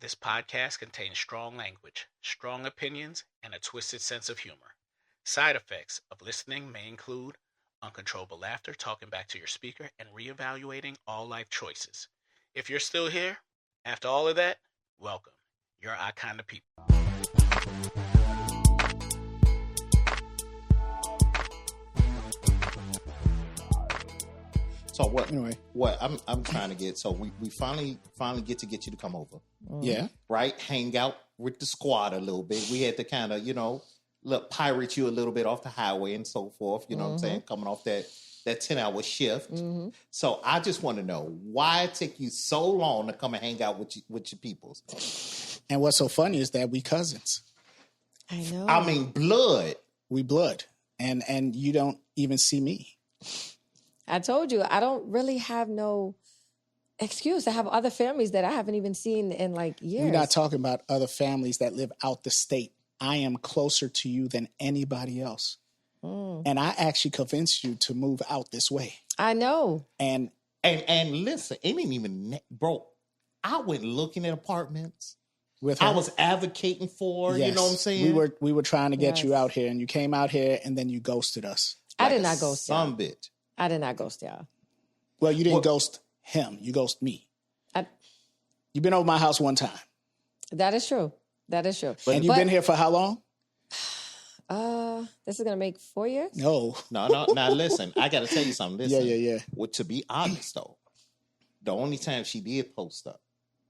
This podcast contains strong language, strong opinions, and a twisted sense of humor. Side effects of listening may include uncontrollable laughter, talking back to your speaker, and reevaluating all life choices. If you're still here, after all of that, welcome. You're our kind of people. So what? Anyway, what I'm trying to get. So we finally get you to come over. Yeah. Right. Hang out with the squad a little bit. We had to kind of pirate you a little bit off the highway and so forth. You know what I'm saying? Coming off that 10-hour shift. So I just want to know why it took you so long to come and hang out with your peoples. And what's so funny is that we cousins. I know. I mean, blood. We blood, and you don't even see me. I told you, I don't really have no excuse. I have other families that I haven't even seen in like years. We're not talking about other families that live out the state. I am closer to you than anybody else. And I actually convinced you to move out this way. I know. And listen, it ain't even, bro, I went looking at apartments. With her. I was advocating for, Yes. you know what I'm saying? We were trying to get you out here, and you came out here, and then you ghosted us. I did not ghost y'all. Some bitch. I did not ghost y'all. Well, you didn't ghost him. You ghosted me. You've been over my house one time. That is true. That is true. And you've been here for how long? This is going to make 4 years? No. No. Now, listen, I got to tell you something. Listen, Yeah. Well, to be honest, though, the only time she did post up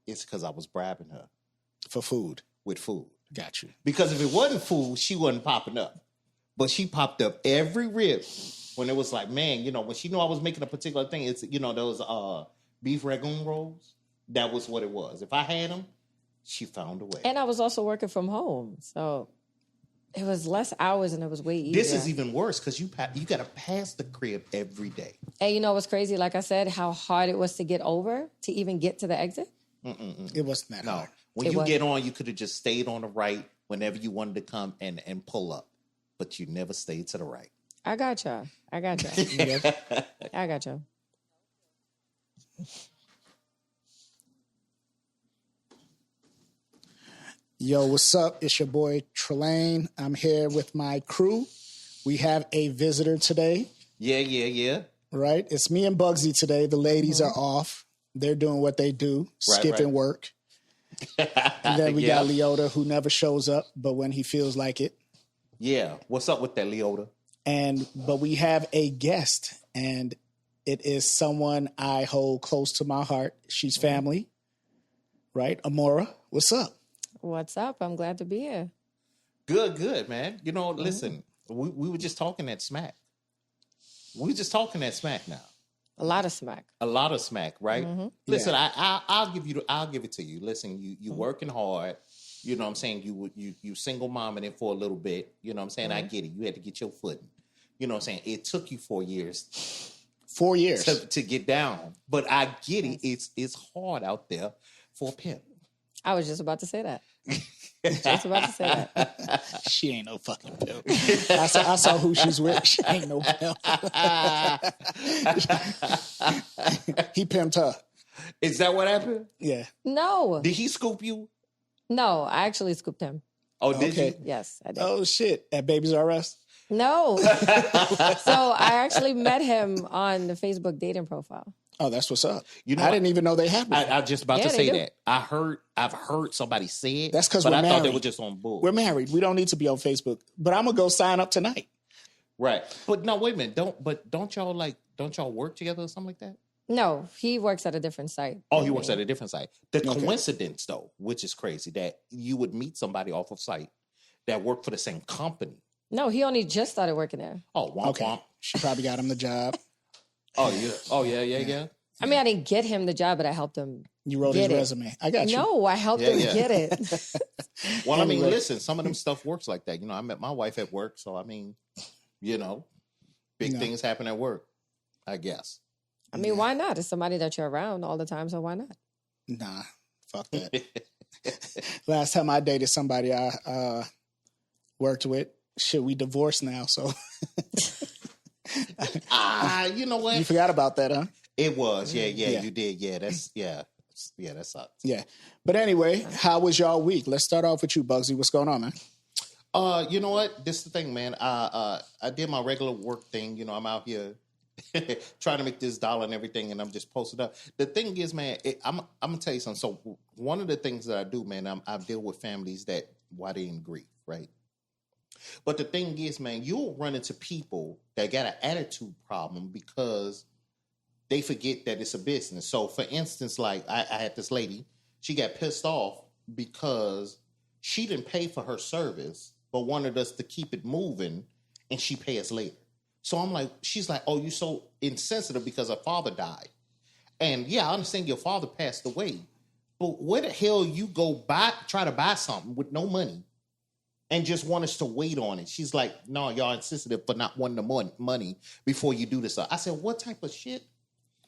is because I was bribing her. For food. With food. Got you. Because if it wasn't food, she wasn't popping up. But she popped up every rib when it was like, man, when she knew I was making a particular thing, it's, those beef ragoon rolls. That was what it was. If I had them, she found a way. And I was also working from home. So it was less hours and it was way easier. This is even worse because you got to pass the crib every day. And you know what's crazy? Like I said, how hard it was to get over, to even get to the exit. It wasn't that hard. When you get on, you could have just stayed on the right whenever you wanted to come and pull up. But you never stayed to the right. I got y'all. I got y'all. Yo, what's up? It's your boy Trelane. I'm here with my crew. We have a visitor today. Yeah. Right? It's me and Bugsy today. The ladies are off. They're doing what they do, skipping work. And then we got Leota, who never shows up, but when he feels like it. Yeah. What's up with that, Leota? But we have a guest, and it is someone I hold close to my heart. She's family, right? Amora, what's up? What's up? I'm glad to be here. Good, man. Listen, we were just talking that smack. Now. A lot of smack. Right? Listen, I'll give it to you. Listen, you working hard. You know what I'm saying? You single momming it for a little bit. You know what I'm saying? I get it. You had to get your footing. You know what I'm saying? It took you 4 years. 4 years. To get down. But I get it. It's hard out there for a pimp. I was just about to say that. She ain't no fucking pimp. I saw who she's with. She ain't no pimp. He pimped her. Is that what happened? Yeah. No. Did he scoop you? No, I actually scooped him. Oh, did you? Yes, I did. Oh, shit. At Babies R Us? No. So I actually met him on the Facebook dating profile. Oh, that's what's up. I didn't even know they had one. I was just about to say that. I've heard somebody say it. That's because we're married. I thought they were just on bull. We're married. We don't need to be on Facebook. But I'm gonna go sign up tonight. Right. But no, wait a minute. Don't y'all work together or something like that? No, he works at a different site. Oh, he works at a different site. The coincidence, though, which is crazy, that you would meet somebody off of site that worked for the same company. No, he only just started working there. Oh, womp womp. She probably got him the job. Yeah. I mean, I didn't get him the job, but I helped him. You wrote his resume. I got you. No, I helped him get it. Well, I mean, listen, some of them stuff works like that. I met my wife at work, so I mean, big things happen at work, I guess. I mean, why not? It's somebody that you're around all the time, so why not? Nah, fuck that. Last time I dated somebody I worked with, shit, we divorced now, so. You know what? You forgot about that, huh? It was, yeah, you did, yeah, Yeah, that sucks. Yeah. But anyway, how was y'all week? Let's start off with you, Bugsy. What's going on, man? You know what? This is the thing, man. I did my regular work thing. You know, I'm out here trying to make this dollar and everything, and I'm just posted up. The thing is, man, I'm gonna tell you something. So one of the things that I do, man, I deal with families that why they in grief, right? But the thing is, man, you'll run into people that got an attitude problem because they forget that it's a business. So, for instance, like I had this lady, she got pissed off because she didn't pay for her service, but wanted us to keep it moving, and she pay us later. So I'm like, she's like, oh, you're so insensitive because her father died. And yeah, I understand your father passed away, but where the hell you go try to buy something with no money and just want us to wait on it? She's like, no, y'all insensitive for not wanting the money before you do this. I said, what type of shit?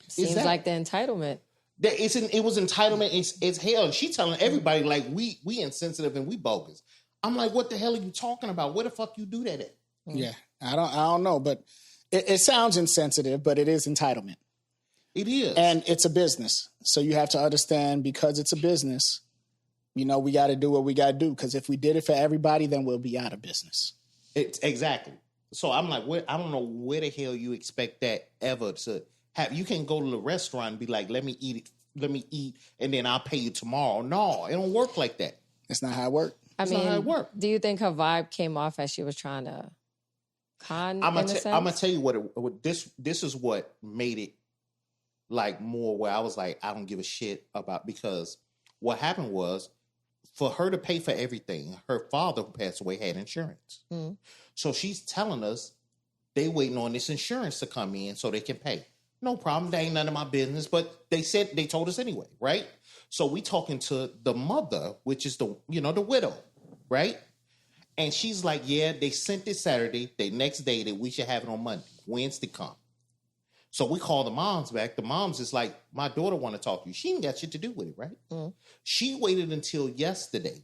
Seems like the entitlement. It was entitlement. It's hell. And she telling everybody like we insensitive and we bogus. I'm like, what the hell are you talking about? Where the fuck you do that at? Yeah, I don't know, but it sounds insensitive, but it is entitlement. It is, and it's a business, so you have to understand because it's a business. You know, we got to do what we got to do because if we did it for everybody, then we'll be out of business. Exactly. So I'm like, I don't know where the hell you expect that ever to. You can't go to the restaurant and be like, let me eat, and then I'll pay you tomorrow. No, it don't work like that. It's not how it works. Not how it works. Do you think her vibe came off as she was trying to con? I'm gonna tell you what this is what made it like more where I was like, I don't give a shit about, because what happened was for her to pay for everything, her father who passed away had insurance. Mm. So she's telling us they waiting on this insurance to come in so they can pay. No problem. That ain't none of my business. But they told us anyway, right? So we talking to the mother, which is the widow, right? And she's like, yeah, they sent it Saturday. The next day that we should have it on Monday. Wednesday come. So we call the moms back. The moms is like, my daughter want to talk to you. She ain't got shit to do with it, right? Mm. She waited until yesterday,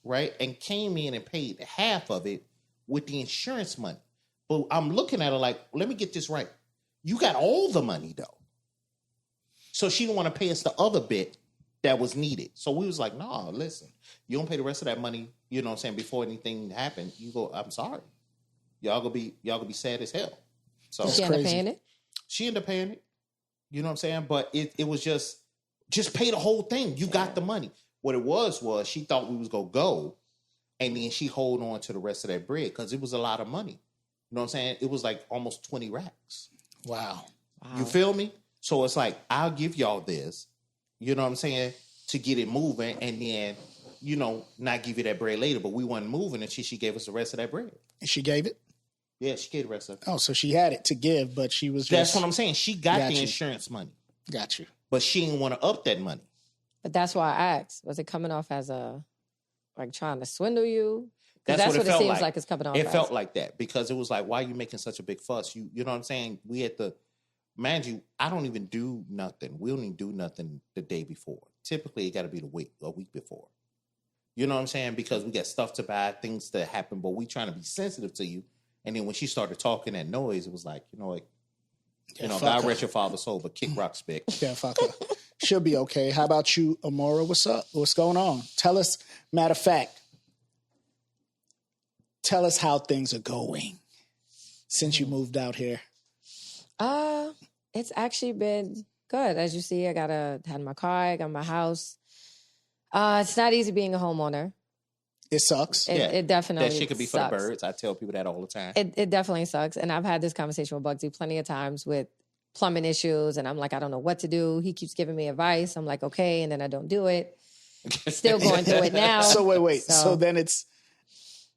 right? And came in and paid half of it with the insurance money. But I'm looking at her like, let me get this right. You got all the money, though. So she didn't want to pay us the other bit that was needed. So we was like, no, listen, you don't pay the rest of that money, you know what I'm saying, before anything happened. You go, I'm sorry. Y'all gonna be sad as hell. So she ended up paying it? She ended up paying it. You know what I'm saying? But it was just pay the whole thing. You got the money. What it was she thought we was gonna go, and then she hold on to the rest of that bread because it was a lot of money. You know what I'm saying? It was like almost 20 racks. Wow. You feel me? So it's like, I'll give y'all this, you know what I'm saying, to get it moving, and then, not give you that bread later. But we weren't moving, and she gave us the rest of that bread. And she gave it? Yeah, she gave the rest of it. Oh, so she had it to give, but she was just... That's what I'm saying. She got the insurance money. Got you. But she didn't want to up that money. But that's why I asked. Was it coming off as trying to swindle you? That's what it seems like it's coming off. It felt like that because it was like, why are you making such a big fuss? You know what I'm saying? We had to, mind you, I don't even do nothing. We don't even do nothing the day before. Typically, it got to be a week before. You know what I'm saying? Because we got stuff to buy, things to happen, but we trying to be sensitive to you. And then when she started talking that noise, it was like, God rest your father's soul, but kick rock spick. Yeah, fuck her. She'll be okay. How about you, Amora? What's up? What's going on? Tell us, matter of fact, tell us how things are going since you moved out here. It's actually been good. As you see, I had my car, I got my house. It's not easy being a homeowner. It sucks. It definitely that shit could be sucks. For the birds. I tell people that all the time. It definitely sucks. And I've had this conversation with Bugsy plenty of times with plumbing issues. And I'm like, I don't know what to do. He keeps giving me advice. I'm like, okay. And then I don't do it. Still going through it now. So wait. So then it's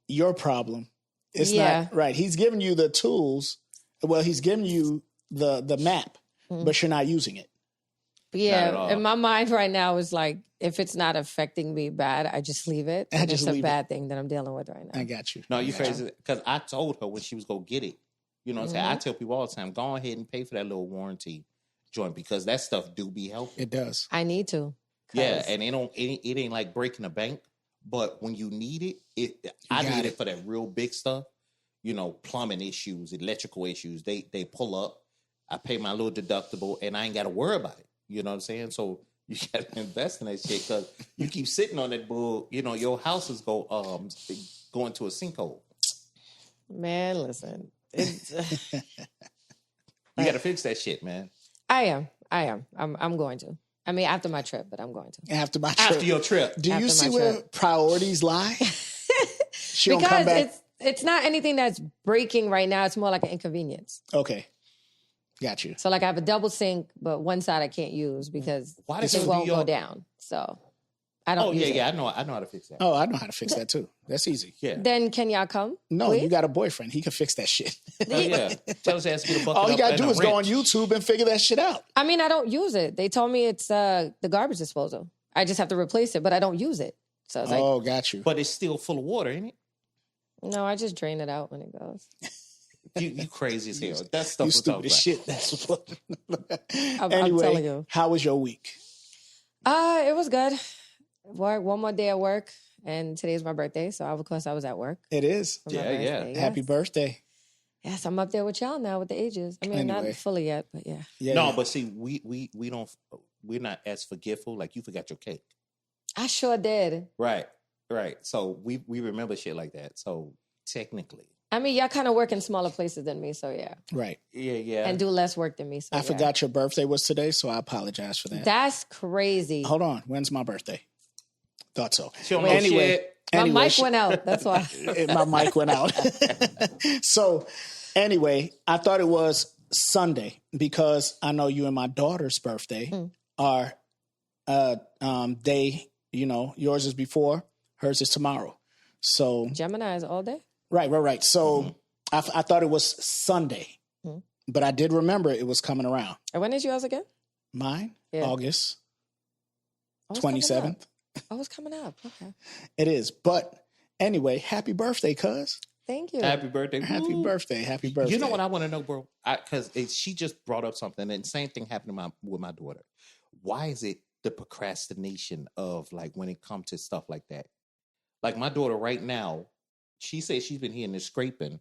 your problem. It's not right. He's giving you the tools. Well, he's giving you the map, but you're not using it. Yeah. In my mind right now is like, if it's not affecting me bad, I just leave it. And it's a bad thing that I'm dealing with right now. I got you. No, you crazy. Because I told her when she was going to get it. You know what I'm saying? I tell people all the time, go ahead and pay for that little warranty joint because that stuff do be helpful. It does. I need to. Yeah, and it ain't like breaking a bank. But when you need it, I need it for that real big stuff. Plumbing issues, electrical issues. They pull up. I pay my little deductible, and I ain't got to worry about it. You know what I'm saying? So You got to invest in that shit because you keep sitting on that bull. You know, your house is go into a sinkhole. Man, listen. You got to fix that shit, man. I am. I'm going to. I mean, after my trip, but I'm going to. After my trip. After your trip. Do After you see my where trip. priorities lie? She don't come Because back. it's not anything that's breaking right now. It's more like an inconvenience. Okay. Got you. So like I have a double sink, but one side I can't use because Why it does it won't do go your- down. So I don't Oh, use it. yeah. I know how to fix that. Oh, I know how to fix that too. That's easy. Yeah. Then can y'all come? No, please? you got a boyfriend. He can fix that shit. Oh, yeah. Tell his ass to get a bucket All you up got to and do a is go on wrench. YouTube and figure that shit out. I mean, I don't use it. They told me it's the garbage disposal. I just have to replace it, but I don't use it. So it's like, Oh, got you. But it's still full of water, ain't it? no, I just drain it out when it goes. You crazy as hell. That's stuff You we're stupid talking as about. shit. That's what. I'm Anyway, telling you. how was your week? It was good. Work one more day at work, and today's my birthday, so of course I was at work. It is. For my Yeah, yeah. birthday, yes. Happy birthday. Yes, I'm up there with y'all now with the ages. I mean, Anyway. not fully yet, but yeah. Yeah. No, yeah. but see, we're not as forgetful. Like you forgot your cake. I sure did. Right. So we remember shit like that. So technically. I mean, y'all kind of work in smaller places than me, so yeah. Right. Yeah. And do less work than me, so I yeah. forgot your birthday was today, so I apologize for that. That's crazy. Hold on. When's my birthday? Thought so. She don't know Anyway. shit. My Anyway, mic went out. That's why. my mic went out. So, anyway, I thought it was Sunday because I know you and my daughter's birthday are yours is before, hers is tomorrow. So, Gemini is all day. right. So, I thought it was Sunday, but I did remember it was coming around. And when is yours again? Mine, Yeah. August Oh, it's coming 27th. up. Oh, it's coming up. Okay. It is. But anyway, happy birthday, cuz. Thank you. Happy birthday. Happy Woo. birthday. Happy birthday. You know what I want to know, bro? Because she just brought up something, and same thing happened with my daughter. Why is it the procrastination of like when it comes to stuff like that? Like my daughter right now, she says she's been hearing this scraping,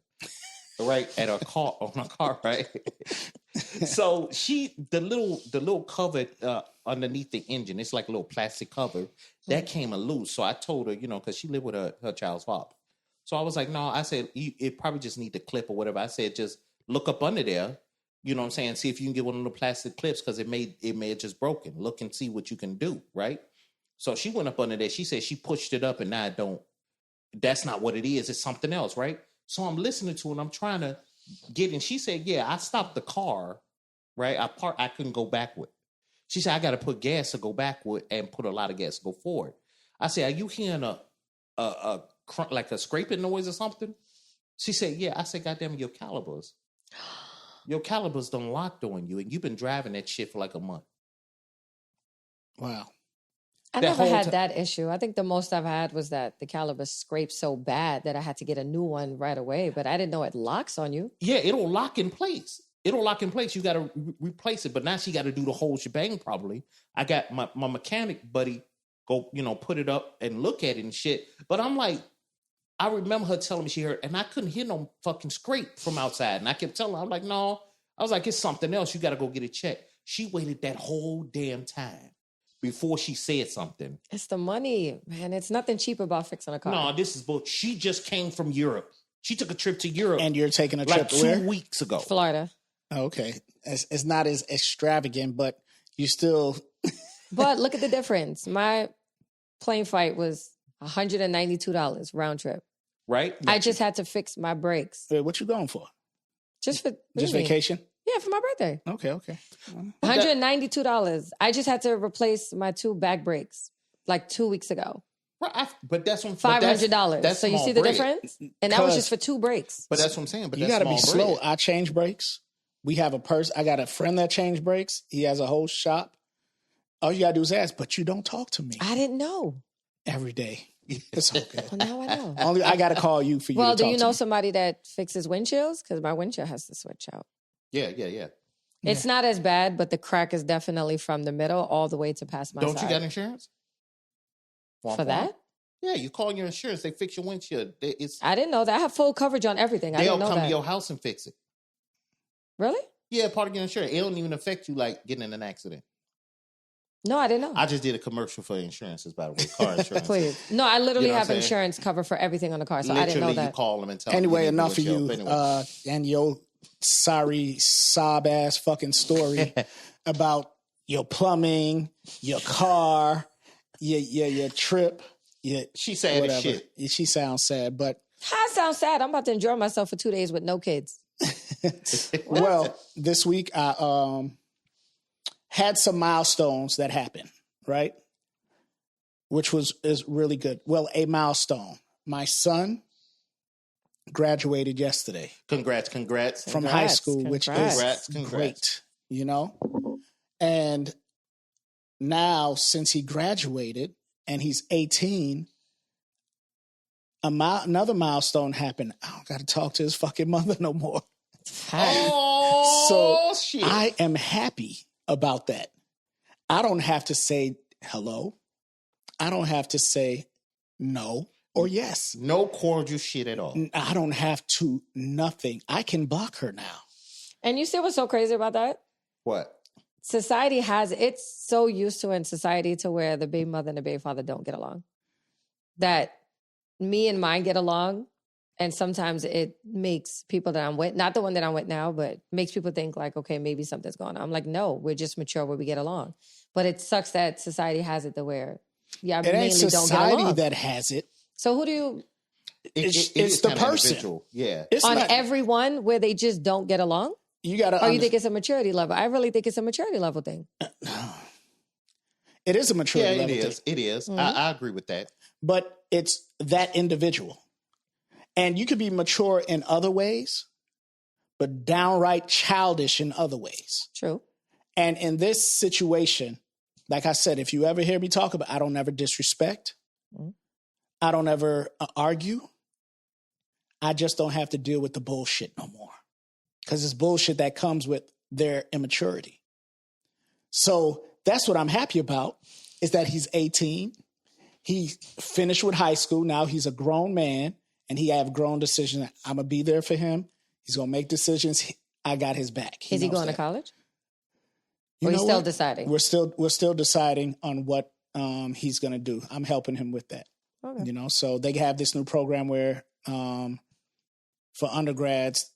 right, at her car on her car, right? So the little cover underneath the engine, it's like a little plastic cover that came loose. So I told her, because she lived with her child's father. So I was like, no, I said, it probably just need to clip or whatever. I said, just look up under there, you know what I'm saying? See if you can get one of the plastic clips because it may have just broken. Look and see what you can do, right? So she went up under there. She said she pushed it up and now that's not what it is. It's something else, right? So I'm listening to it and I'm trying to get in. She said, yeah, I stopped the car, right? I couldn't go backward. She said, I got to put gas to go backward and put a lot of gas to go forward. I said, are you hearing like a scraping noise or something? She said, yeah. I said, goddamn, your calipers done locked on you and you've been driving that shit for like a month. Wow. I that never whole had ti- that issue. I think the most I've had was that the caliber scraped so bad that I had to get a new one right away. But I didn't know it locks on you. Yeah, it'll lock in place. You got to replace it. But now she got to do the whole shebang probably. I got my mechanic buddy go, put it up and look at it and shit. But I'm like, I remember her telling me she heard, and I couldn't hear no fucking scrape from outside. And I kept telling her, I'm like, no. I was like, it's something else. You got to go get it checked. She waited that whole damn time before she said something. It's the money, man. It's nothing cheap about fixing a car. No, this is bull. She just came from Europe. She took a trip to Europe. And you're taking a like trip to where? 2 weeks ago. Florida. Oh, okay. It's not as extravagant, but you still. But look at the difference. My plane flight was $192 round trip. Right? I just had to fix my brakes. Wait, what you going for? Just for what do Just you mean? vacation? Yeah, for my birthday. Okay. $192. I just had to replace my 2 back brakes like 2 weeks ago. Right, but that's what $500. That's So you small see the bread. difference? And that was 'Cause- just for 2 brakes. But that's what I'm saying. But You that's got to be small slow. bread. I change brakes. We have a person. I got a friend that changed brakes. He has a whole shop. All you got to do is ask, but you don't talk to me I didn't know. every day. It's okay. Well, now I know. Only I got to call you for you Well, to do talk you to know me. somebody that fixes windshields? Because my windshield has to switch out. Yeah. It's not as bad, but the crack is definitely from the middle all the way to past my Don't side. you got insurance? For that? Yeah, you call your insurance. They fix your windshield. I didn't know that. I have full coverage on everything. I They'll didn't know come that. to your house and fix it. Really? Yeah, part of your insurance. It don't even affect you like getting in an accident. No, I didn't know. I just did a commercial for insurances, by the way, car insurance. Please. No, I literally You know what have I'm saying? insurance cover for everything on the car, so Literally, I didn't know that. you call them and tell them. Anyway, you need to enough do of a you show. Anyway. and your sorry sob ass fucking story about your plumbing, your car, your trip. She sad as shit. She sounds sad, but I sound sad. I'm about to enjoy myself for 2 days with no kids. well, this week I had some milestones that happened, right? Which is really good. Well, a milestone. My son graduated yesterday. Congrats. From high school, which is great, you know? And now, since he graduated and he's 18, another milestone happened. I don't got to talk to his fucking mother no more. Oh, so shit. I am happy about that. I don't have to say hello. I don't have to say no or yes. No cordial shit at all. I don't have to nothing. I can block her now. And you see what's so crazy about that? What? Society it's so used to in society to where the baby mother and the baby father don't get along. That me and mine get along. And sometimes it makes people that I'm with, not the one that I'm with now, but makes people think like, okay, maybe something's going on. I'm like, no, we're just mature where we get along. But it sucks that society has it to where, yeah, it ain't mainly don't get society along. that has it. So who do you? It's the person. Individual. Yeah. It's On not, everyone where they just don't get along? you got to. Or you think it's a maturity level? I really think it's a maturity level thing. It is a maturity level thing. It is. Mm-hmm. I agree with that. But it's that individual. And you could be mature in other ways, but downright childish in other ways. True. And in this situation, like I said, if you ever hear me talk about, I don't ever disrespect. Mm-hmm. I don't ever argue. I just don't have to deal with the bullshit no more. Because it's bullshit that comes with their immaturity. So that's what I'm happy about, is that he's 18. He finished with high school. Now he's a grown man. And he have grown decisions. I'm going to be there for him. He's going to make decisions. I got his back. Is he going to college? Or he's still deciding? We're still deciding on what he's going to do. I'm helping him with that. Okay. You know, so they have this new program where for undergrads,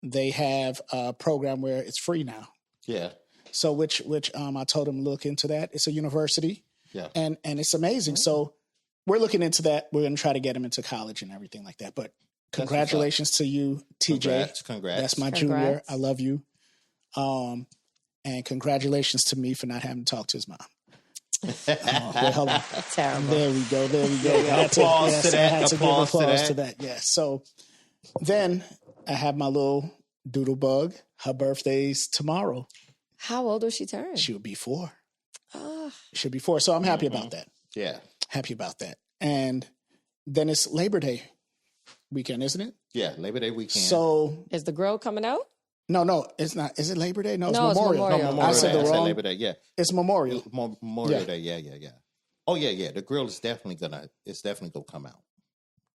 they have a program where it's free now. Yeah. So which I told him to look into that. It's a university. Yeah. And it's amazing. Mm-hmm. So we're looking into that. We're going to try to get him into college and everything like that. But congratulations to you, TJ. Congrats. That's my junior. I love you. And congratulations to me for not having to talk to his mom. Hold on. Terrible. There we go. Applause to that. Applause to that. Yeah. So then I have my little doodle bug. Her birthday's tomorrow. How old will she turn? She'll be 4. She'll be 4. So I'm happy about that. Yeah. Happy about that. And then it's Labor Day weekend, isn't it? Yeah, Labor Day weekend. So is the grill coming out? No, it's not. Is it Labor Day? No, it's Memorial. Memorial. No, Memorial I said Day. the wrong. Labor Day, yeah. It's Memorial. Memorial Day, yeah. Oh, yeah. The grill is definitely gonna come out.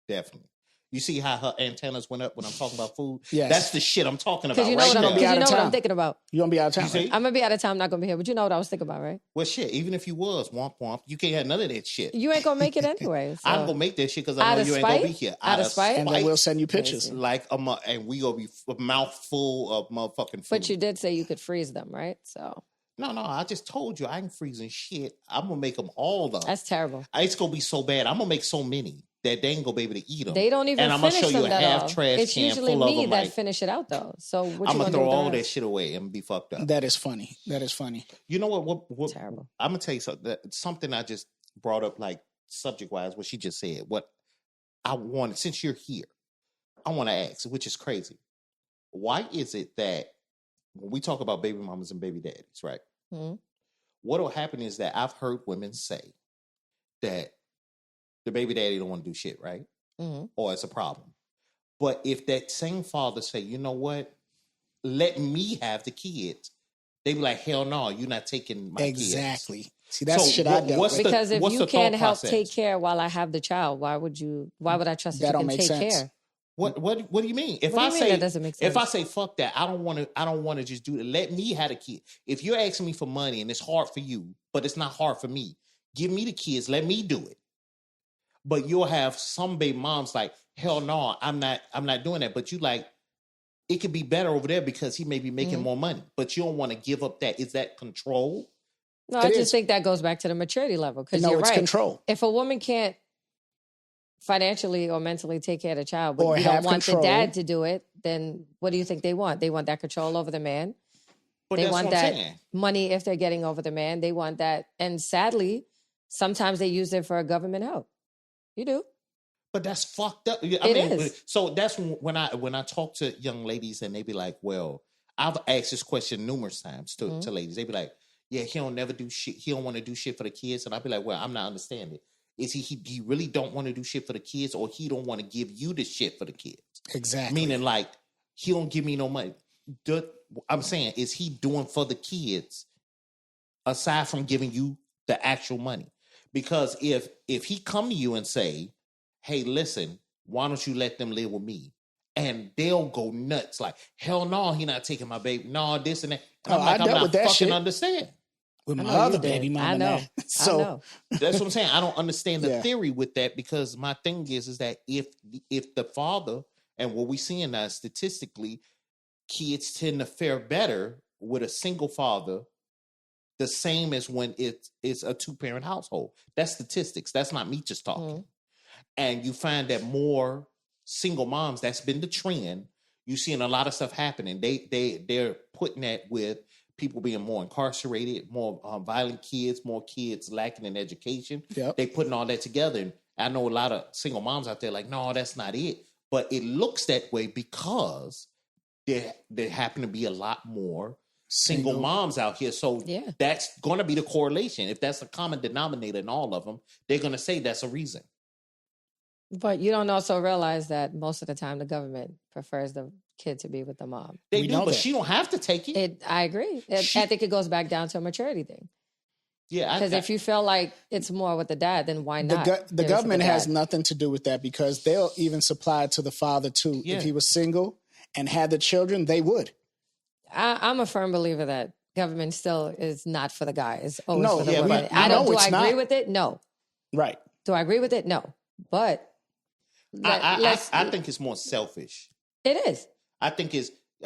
Definitely. You see how her antennas went up when I'm talking about food? Yes. That's the shit I'm talking about. Because you know, what I'm thinking about. You gonna be out of town? Right? I'm gonna be out of town. I'm not gonna be here. But you know what I was thinking about, right? Well, shit. Even if you was womp womp, you can't have none of that shit. You ain't gonna make it anyway. So. I'm gonna make that shit because I know you ain't gonna be here. Out of spite, and then we'll send you pictures. Like and we gonna be a mouthful of motherfucking food. But you did say you could freeze them, right? So. No, I just told you I ain't freezing shit. I'm gonna make them all up. That's terrible. It's gonna be so bad. I'm gonna make so many that they ain't gonna be able to eat them. They don't even and I'm finish gonna show you them a that half all. trash It's can usually full of me them. that Like, finish it out though. So what I'm you gonna throw do all that shit away and be fucked up. That is funny. You know what? Terrible. I'm gonna tell you something I just brought up, like subject wise, what she just said. What I wanted, since you're here, I want to ask, which is crazy. Why is it that when we talk about baby mamas and baby daddies, right? Mm-hmm. What will happen is that I've heard women say that the baby daddy don't want to do shit, right? Mm-hmm. Or it's a problem. But if that same father say, you know what, let me have the kids, they be like, hell no, you're not taking my kids. Exactly. See, that's shit I dealt with. Because if you can't help take care while I have the child, why would I trust that you can take care? What do you mean? If What do I you mean say that doesn't make sense? if I say fuck that, I don't want to just do it. Let me have a kid. If you're asking me for money and it's hard for you, but it's not hard for me, give me the kids. Let me do it. But you'll have some baby moms like, hell no, I'm not doing that. But you like, it could be better over there because he may be making more money. But you don't want to give up that. Is that control? No, I just think that goes back to the maturity level. Because No, you're it's right. control. If a woman can't financially or mentally take care of the child, but Or you don't have want control. the dad to do it, then what do you think they want? They want that control over the man. But They that's want what I'm that saying. money if they're getting over the man. They want that. And sadly, sometimes they use it for government help. You do. But that's fucked up. It is. So that's when I talk to young ladies and they be like, well, I've asked this question numerous times to ladies. They be like, yeah, he don't never do shit. He don't want to do shit for the kids. And I'll be like, well, I'm not understanding. Is he really don't want to do shit for the kids, or he don't want to give you the shit for the kids? Exactly. Meaning like, he don't give me no money. I'm saying, is he doing for the kids aside from giving you the actual money? Because if he come to you and say, hey, listen, why don't you let them live with me? And they'll go nuts like, hell no, he not taking my baby. No, this and that. And I'm like, I I'm dealt not with that fucking shit. understand. With my I know other you did. baby mama I know. now. So I know. That's what I'm saying. I don't understand the Yeah. theory with that, because my thing is that if the father, and what we seeing now statistically, kids tend to fare better with a single father, the same as when it's a 2-parent household. That's statistics. That's not me just talking. And you find that more single moms, that's been the trend. You're seeing a lot of stuff happening. They're putting that with people being more incarcerated, more violent kids, more kids lacking in education. Yep. They putting all that together. And I know a lot of single moms out there like, no, that's not it. But it looks that way because there happen to be a lot more single moms out here. So that's going to be the correlation. If that's a common denominator in all of them, they're going to say that's a reason. But you don't also realize that most of the time the government prefers the kid to be with the mom. They do, but she don't have to take it. I agree. I think it goes back down to a maturity thing. Yeah, because if you feel like it's more with the dad, then why not? The government has nothing to do with that, because they'll even supply it to the father too. Yeah. If he was single and had the children, they would. I'm a firm believer that government still is not for the guy. It's always No, for the yeah, woman. I know Do it's I agree not. with it? No. Right. Do I agree with it? No. But I think it's more selfish. It is. I think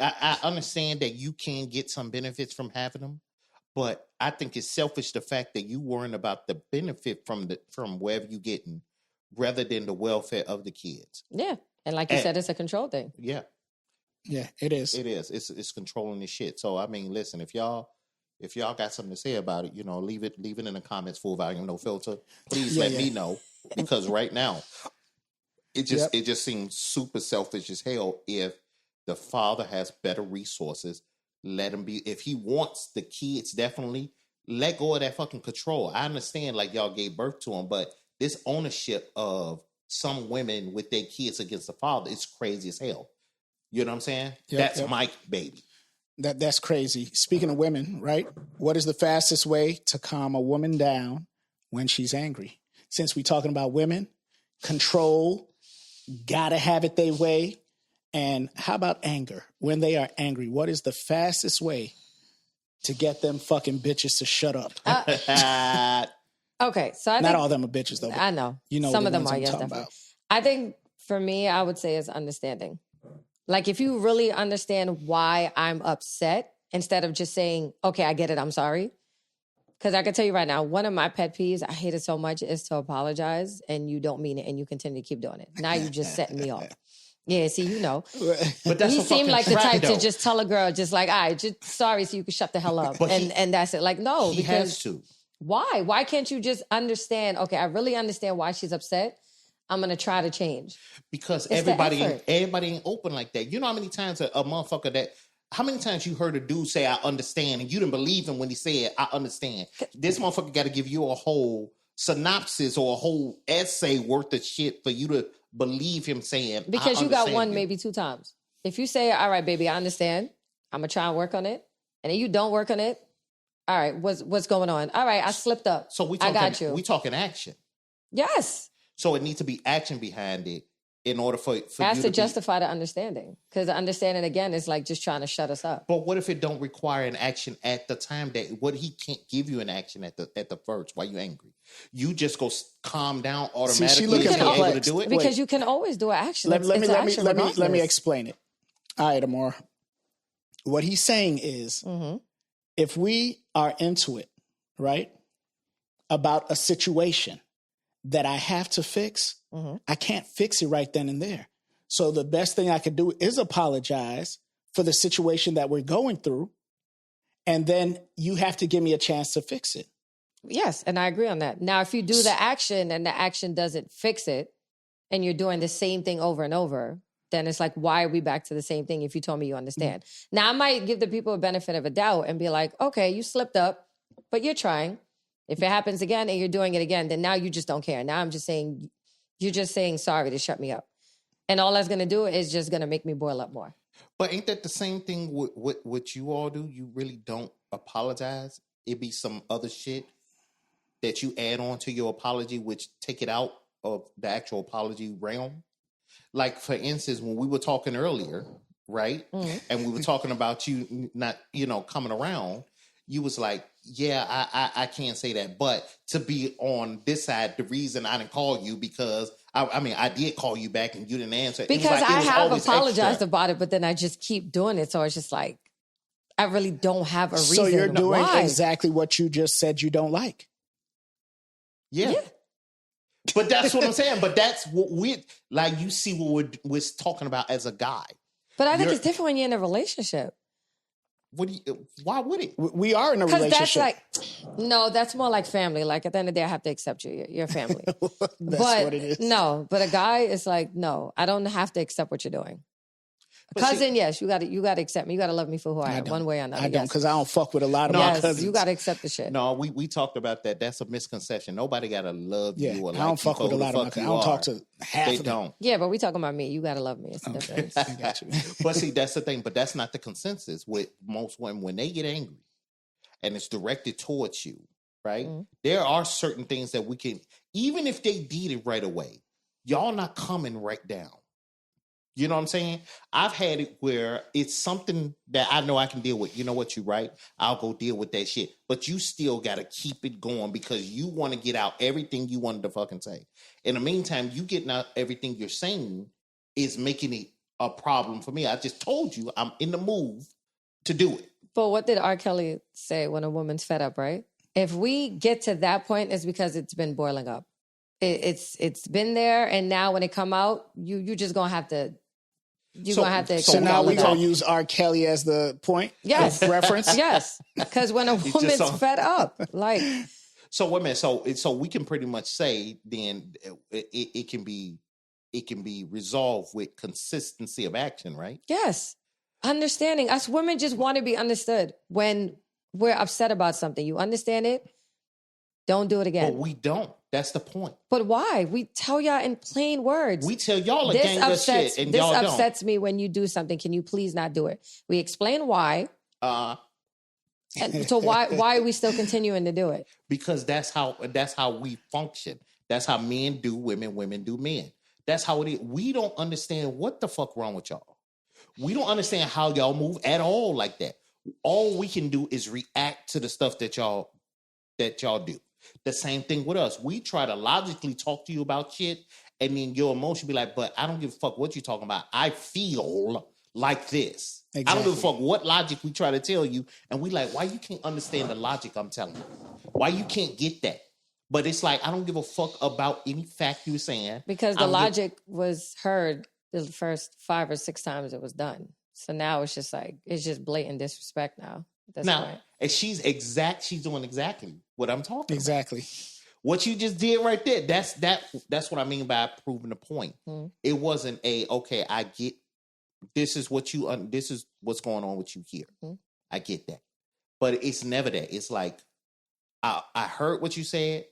I understand that you can get some benefits from having them, but I think it's selfish the fact that you worrying about the benefit from wherever you getting, rather than the welfare of the kids. Yeah, and like you said, it's a control thing. Yeah, yeah, it is. It is. It's controlling the shit. So I mean, listen, if y'all got something to say about it, leave it in the comments. Full volume, no filter. Please let me know, because right now it just seems super selfish as hell. If the father has better resources, let him be. If he wants the kids, definitely let go of that fucking control. I understand, like, y'all gave birth to him, but this ownership of some women with their kids against the father is crazy as hell. You know what I'm saying? That's Mike, baby. That's crazy. Speaking of women, right? What is the fastest way to calm a woman down when she's angry? Since we're talking about women, control, gotta have it their way. And how about anger? When they are angry, what is the fastest way to get them fucking bitches to shut up? Okay, so not all of them are bitches, though. I know. You know, some of them are. I'm Yes, talking definitely. about. I think for me, I would say is understanding. Like, if you really understand why I'm upset, instead of just saying, "Okay, I get it, I'm sorry." Because I can tell you right now, one of my pet peeves, I hate it so much, is to apologize and you don't mean it and you continue to keep doing it. Now you just setting me off. Yeah, see, you know. But that's he seemed like the type though. to just tell a girl, just like, all right, just sorry so you can shut the hell up. And that's it. Like, no, he because has to. Why? Why can't you just understand, okay, I really understand why she's upset. I'm going to try to change. Because It's everybody the effort. ain't open like that. You know how many times a motherfucker how many times you heard a dude say, I understand, and you didn't believe him when he said, I understand. This motherfucker got to give you a whole synopsis or a whole essay worth of shit for you to believe him saying, because you got one, you. maybe two times. If you say, all right, baby, I understand. I'm going to try and work on it. And then you don't work on it. All right, what's going on? All right, I slipped up. So I got you. We talking action. Yes. So it needs to be action behind it. in order for has you to to justify the understanding, because the understanding again is like just trying to shut us up. But what if it don't require an action at the time that what he can't give you an action at the first? Why you angry? You just go calm down automatically. looking and be able to perplexed. do it Because you can always do an action. Let It's an action me regardless. explain it. All right, Amor. What he's saying is, if we are into it, right, about a situation that I have to fix, I can't fix it right then and there. So the best thing I could do is apologize for the situation that we're going through, and then you have to give me a chance to fix it. Yes, and I agree on that. Now, if you do the action and the action doesn't fix it, and you're doing the same thing over and over, then it's like, why are we back to the same thing if you told me you understand? Now, I might give the people a benefit of a doubt and be like, okay, you slipped up, but you're trying. If it happens again and you're doing it again, then now you just don't care. Now I'm just saying, you're just saying sorry to shut me up. And all that's going to do is just going to make me boil up more. But ain't that the same thing with what you all do? You really don't apologize. It be some other shit that you add on to your apology, which take it out of the actual apology realm. Like, for instance, when we were talking earlier, right? And we were talking about you not, coming around, you was like, yeah, I can't say that. But to be on this side, the reason I didn't call you because I did call you back and you didn't answer. Because I have apologized about it, but then I just keep doing it. So it's just like, I really don't have a reason. So you're doing why. exactly what you just said you don't like. Yeah. But that's what I'm saying. But that's what you see what we're talking about as a guy. But I think it's different when you're in a relationship. Why would it? We are in a relationship. That's more like family. Like, at the end of the day, I have to accept you. You're family. That's what it is. No, but a guy is like, no, I don't have to accept what you're doing. Cousin, yes, you got to accept me. You got to love me for who I am, one way or another. I don't, because I don't fuck with a lot of my cousins. You got to accept the shit. No, we talked about that. That's a misconception. Nobody got to love you or like you. I don't fuck with a lot of my cousins. I don't talk to half of them. Don't. Yeah, but we talking about me. You got to love me. It's the difference. I got you. But see, that's the thing. But that's not the consensus with most women. When they get angry and it's directed towards you, right? There are certain things that we can, even if they did it right away, y'all not coming right down. You know what I'm saying? I've had it where it's something that I know I can deal with. You know what, you're right. I'll go deal with that shit. But you still got to keep it going because you want to get out everything you wanted to fucking say. In the meantime, you getting out everything you're saying is making it a problem for me. I just told you I'm in the move to do it. But what did R. Kelly say when a woman's fed up, right? If we get to that point, it's because it's been boiling up. It's been there, and now when it come out, you just gonna have to. So now we gonna use R. Kelly as the point of reference. Yes, because when a woman's fed up, like. So wait a minute. So we can pretty much say then it can be resolved with consistency of action, right? Yes, understanding. Us women just want to be understood when we're upset about something. You understand it? Don't do it again. But we don't. That's the point. But why? We tell y'all in plain words. We tell y'all a gang of shit, and y'all don't. This upsets me when you do something. Can you please not do it? We explain why. And so why are we still continuing to do it? Because that's how we function. That's how men do women, women do men. That's how it is. We don't understand what the fuck wrong with y'all. We don't understand how y'all move at all like that. All we can do is react to the stuff that y'all do. The same thing with us. We try to logically talk to you about shit, and then your emotion be like, but I don't give a fuck what you're talking about. I feel like this. Exactly. I don't give a fuck what logic we try to tell you. And we like, why you can't understand the logic I'm telling you? Why you can't get that? But it's like, I don't give a fuck about any fact you're saying. Because the logic was heard the first 5 or 6 times it was done. So now it's just like, it's just blatant disrespect now. And she's doing exactly what I'm talking about. Exactly. What you just did right there, that's what I mean by proving the point. It wasn't okay, I get this is what's going on with you here. I get that. But it's never that. It's like I heard what you said,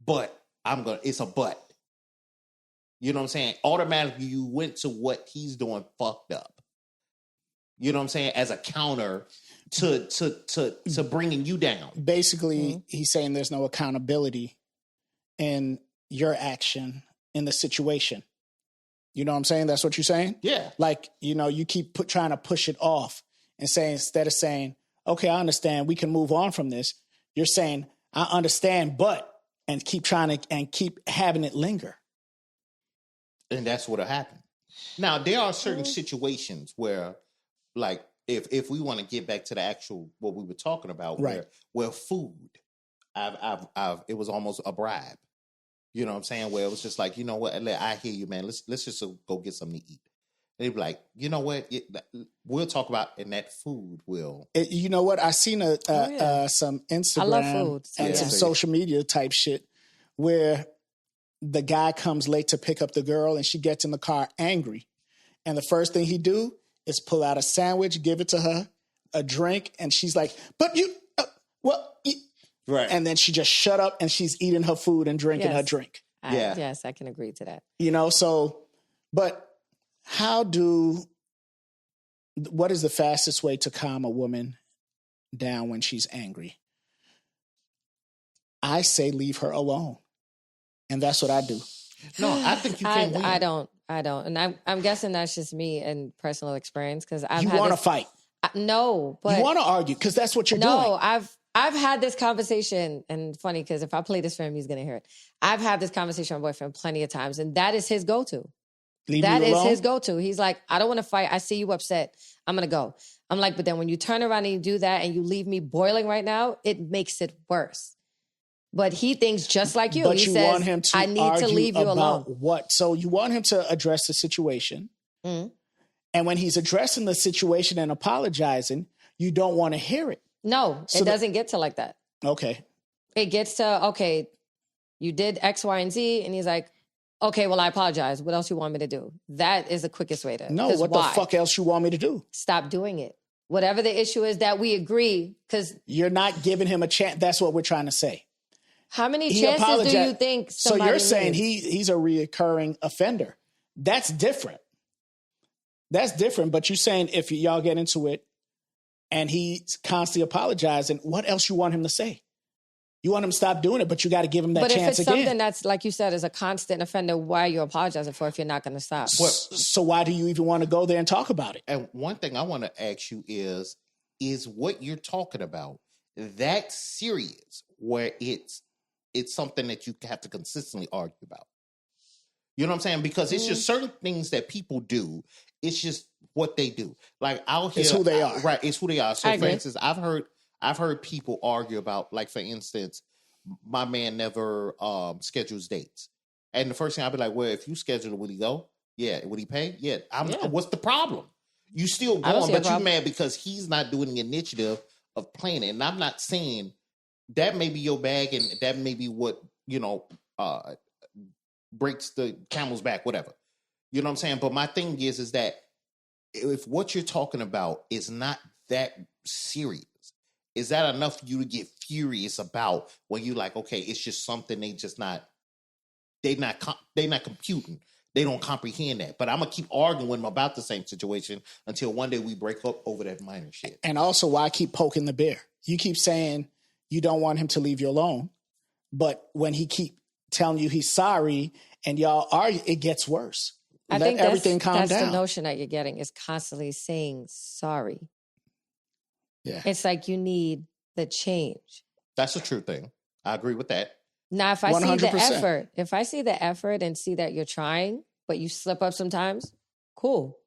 but it's a but. You know what I'm saying? Automatically you went to what he's doing fucked up. You know what I'm saying? As a counter to bringing you down. Basically, he's saying there's no accountability in your action in the situation. You know what I'm saying? That's what you're saying? Yeah. Like, you keep trying to push it off and saying, instead of saying, okay, I understand, we can move on from this. You're saying, I understand, and keep trying to, and keep having it linger. And that's what'll happen. Now, there are certain situations where, like, if we want to get back to the actual, what we were talking about, right, where food, it was almost a bribe. You know what I'm saying? Where it was just like, you know what? I hear you, man. Let's just go get something to eat. And they'd be like, you know what? We'll talk about, and that food will. You know what? I seen some Instagram I love food, and some social media type shit where the guy comes late to pick up the girl and she gets in the car angry. And the first thing he do is pull out a sandwich, give it to her, a drink. And she's like, but you, right. And then she just shut up and she's eating her food and drinking her drink. Yes, I can agree to that. But what is the fastest way to calm a woman down when she's angry? I say leave her alone. And that's what I do. No, I think you can win. I don't. And I'm guessing that's just me and personal experience, because you want to fight. No, but you want to argue because that's what you're doing. No, I've had this conversation, and funny because if I play this for him, he's gonna hear it. I've had this conversation with my boyfriend plenty of times, and that is his go-to. That is his go-to. He's like, I don't want to fight. I see you upset. I'm gonna go. I'm like, but then when you turn around and you do that and you leave me boiling right now, it makes it worse. But he thinks just like you. But he you says, want him to I need to leave you alone. What? So you want him to address the situation. Mm-hmm. And when he's addressing the situation and apologizing, you don't want to hear it. No, it doesn't get to like that. Okay. It gets to, okay, you did X, Y, and Z. And he's like, okay, well, I apologize. What else you want me to do? That is the quickest way to. No, what the fuck else you want me to do? Stop doing it. Whatever the issue is that we agree, because you're not giving him a chance. That's what we're trying to say. How many chances do you think somebody So you're saying needs? he's a reoccurring offender. That's different. That's different. But you're saying if y'all get into it and he's constantly apologizing, what else you want him to say? You want him to stop doing it, but you got to give him that chance again. But if it's something that's, like you said, is a constant offender, why are you apologizing for if you're not going to stop? So why do you even want to go there and talk about it? And one thing I want to ask you is what you're talking about that serious where it's something that you have to consistently argue about? You know what I'm saying? Because it's just certain things that people do. It's just what they do. Like out here, it's who they are. Right? It's who they are. So, for instance, I've heard people argue about, like, for instance, my man never schedules dates, and the first thing I'd be like, well, if you schedule it, will he go? Yeah. Would he pay? Yeah. What's the problem? You still going, but you mad because he's not doing the initiative of planning. And I'm not saying that may be your bag, and that may be what breaks the camel's back, whatever. You know what I'm saying? But my thing is that if what you're talking about is not that serious, is that enough for you to get furious about when you like, okay, it's just something they're not computing. They don't comprehend that. But I'm going to keep arguing with them about the same situation until one day we break up over that minor shit. And also, why keep poking the bear? You keep saying you don't want him to leave you alone. But when he keep telling you he's sorry and y'all argue, it gets worse. I think everything calm down. That's the notion that you're getting, is constantly saying sorry. Yeah. It's like you need the change. That's a true thing. I agree with that. Now, if I 100%. see the effort and see that you're trying, but you slip up sometimes, cool.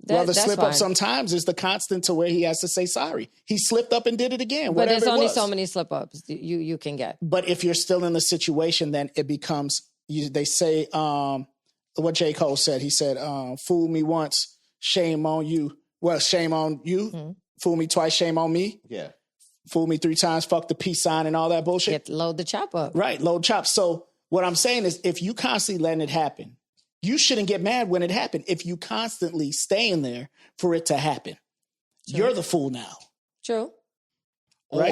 The slip up sometimes is the constant to where he has to say sorry. He slipped up and did it again. But there's only so many slip ups you can get. But if you're still in the situation, then it becomes, they say, what J. Cole said. He said, fool me once, shame on you. Well, shame on you. Mm-hmm. Fool me twice, shame on me. Yeah. Fool me 3 times, fuck the peace sign and all that bullshit. Load the chop up. Right, load chop. So what I'm saying is, if you constantly letting it happen, you shouldn't get mad when it happened. If you constantly staying there for it to happen, you're the fool now. True. Right?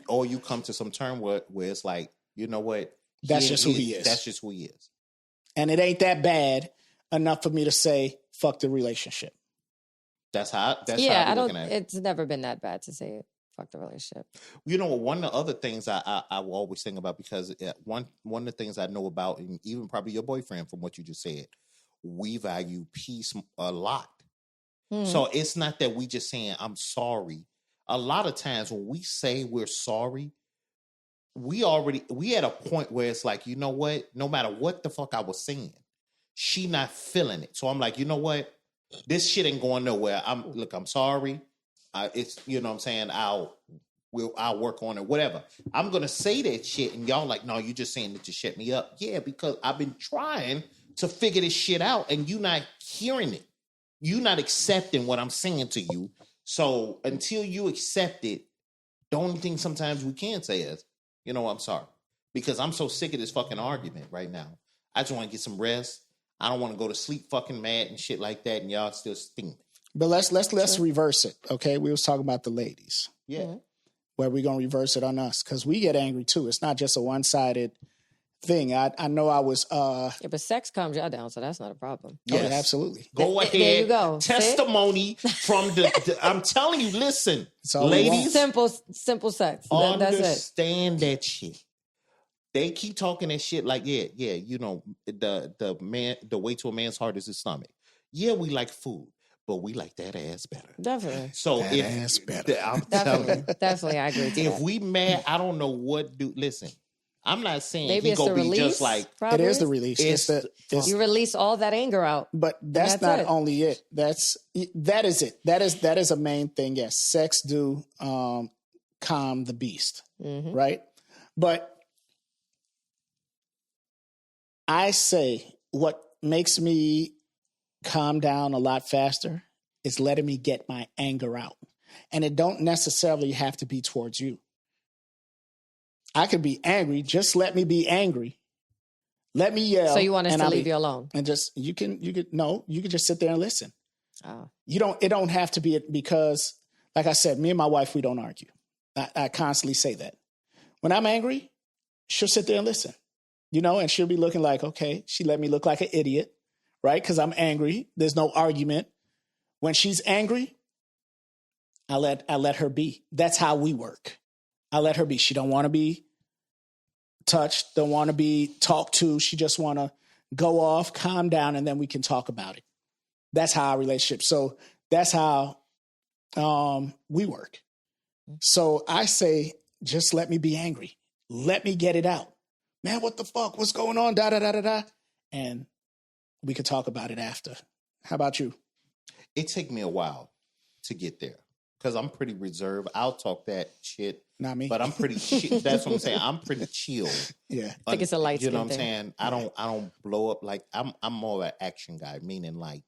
Or you come to some term where it's like, you know what? That's just who he is. That's just who he is. And it ain't that bad enough for me to say, fuck the relationship. That's how I'm looking at it. It's never been that bad to say fuck the relationship. You know, one of the other things I will always think about, because one of the things I know about, and even probably your boyfriend from what you just said, we value peace a lot. So it's not that we just saying, I'm sorry. A lot of times when we say we're sorry, we at a point where it's like, you know what? No matter what the fuck I was saying, she not feeling it. So I'm like, you know what? This shit ain't going nowhere. I'm sorry. It's, you know what I'm saying? I'll work on it, whatever. I'm going to say that shit. And y'all like, no, you just saying it to shut me up. Yeah, because I've been trying to figure this shit out and you not hearing it. You not accepting what I'm saying to you. So until you accept it, the only thing sometimes we can say is, you know, I'm sorry. Because I'm so sick of this fucking argument right now. I just want to get some rest. I don't want to go to sleep fucking mad and shit like that. And y'all still steaming. But let's reverse it. Okay. We was talking about the ladies. Yeah. Where we going to reverse it on us. Cause we get angry too. It's not just a one-sided thing. I know I was, yeah, but sex calms y'all down. So that's not a problem. Yes. Oh, absolutely. Go ahead. There you go. Testimony from I'm telling you, listen, ladies. Simple sex. That's it. Understand that shit. They keep talking that shit like, yeah, you know, the way to a man's heart is his stomach. Yeah, we like food, but we like that ass better. Definitely. So that ass better. I'm telling you, definitely, I agree. If we mad, I don't know what do. Listen, I'm not saying maybe he it's gonna the be release, just like probably. It is the release. It's you release all that anger out. But that's not only it. That is it. That is a main thing. Yes, sex do calm the beast, right? But I say what makes me calm down a lot faster is letting me get my anger out. And it don't necessarily have to be towards you. I could be angry. Just let me be angry. Let me yell. So you want us to leave you alone? And just, you can just sit there and listen. Oh. It don't have to be because, like I said, me and my wife, we don't argue. I constantly say that. When I'm angry, she'll sit there and listen. You know, and she'll be looking like, okay, she let me look like an idiot, right? Because I'm angry. There's no argument. When she's angry, I let her be. That's how we work. I let her be. She don't want to be touched, don't want to be talked to. She just want to go off, calm down, and then we can talk about it. That's how our relationship. So that's how we work. So I say, just let me be angry. Let me get it out. Man, what the fuck? What's going on? Da, da, da, da, da. And we could talk about it after. How about you? It take me a while to get there because I'm pretty reserved. I'll talk that shit. Not me. But I'm pretty chill. That's what I'm saying. I'm pretty chill. Yeah. I think it's a light skin. You know what I'm thing. saying? I don't blow up like I'm more of an action guy, meaning like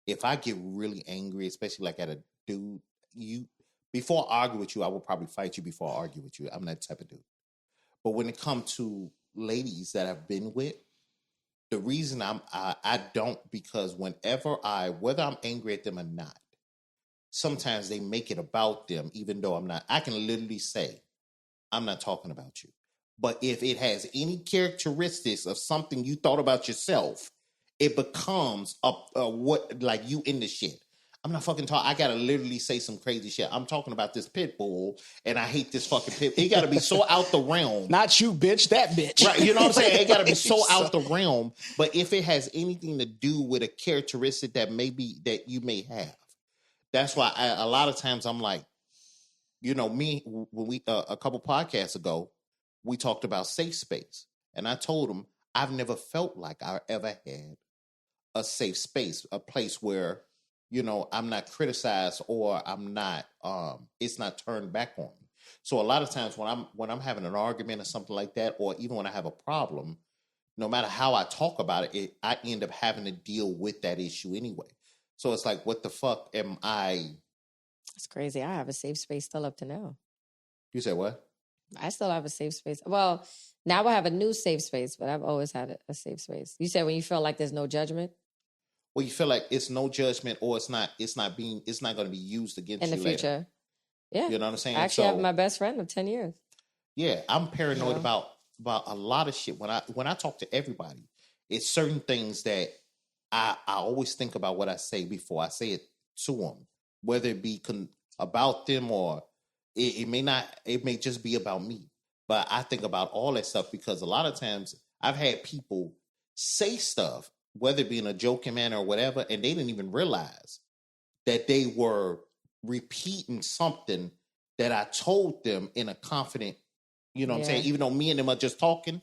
if I get really angry, especially like at a dude, before I argue with you, I will probably fight you before I argue with you. I'm that type of dude. But when it comes to ladies that I've been with, the reason I don't, because whether I'm angry at them or not, sometimes they make it about them, even though I'm not. I can literally say, I'm not talking about you. But if it has any characteristics of something you thought about yourself, it becomes what like you in the shit. I'm not fucking talking. I gotta literally say some crazy shit. I'm talking about this pit bull, and I hate this fucking pit. It gotta be so out the realm. Not you, bitch. That bitch. Right? You know what I'm saying? It gotta be so out the realm. But if it has anything to do with a characteristic that you may have, that's why a lot of times I'm like, you know, me when we a couple podcasts ago, we talked about safe space, and I told him I've never felt like I ever had a safe space, a place where, you know, I'm not criticized or I'm not, it's not turned back on me. So a lot of times when I'm having an argument or something like that, or even when I have a problem, no matter how I talk about it, I end up having to deal with that issue anyway. So it's like, what the fuck am I? It's crazy. I have a safe space still up to now. You said what? I still have a safe space. Well, now I have a new safe space, but I've always had a safe space. You said when you feel like there's no judgment? Well, you feel like it's no judgment, or it's not going to be used against you in the future. Later. Yeah. You know what I'm saying? I actually have my best friend of 10 years. Yeah. I'm paranoid about a lot of shit. When I talk to everybody, it's certain things that I always think about what I say before I say it to them, whether it be about them or it may just be about me. But I think about all that stuff because a lot of times I've had people say stuff whether it be in a joking manner or whatever, and they didn't even realize that they were repeating something that I told them in a confident, you know what I'm saying? Even though me and them are just talking,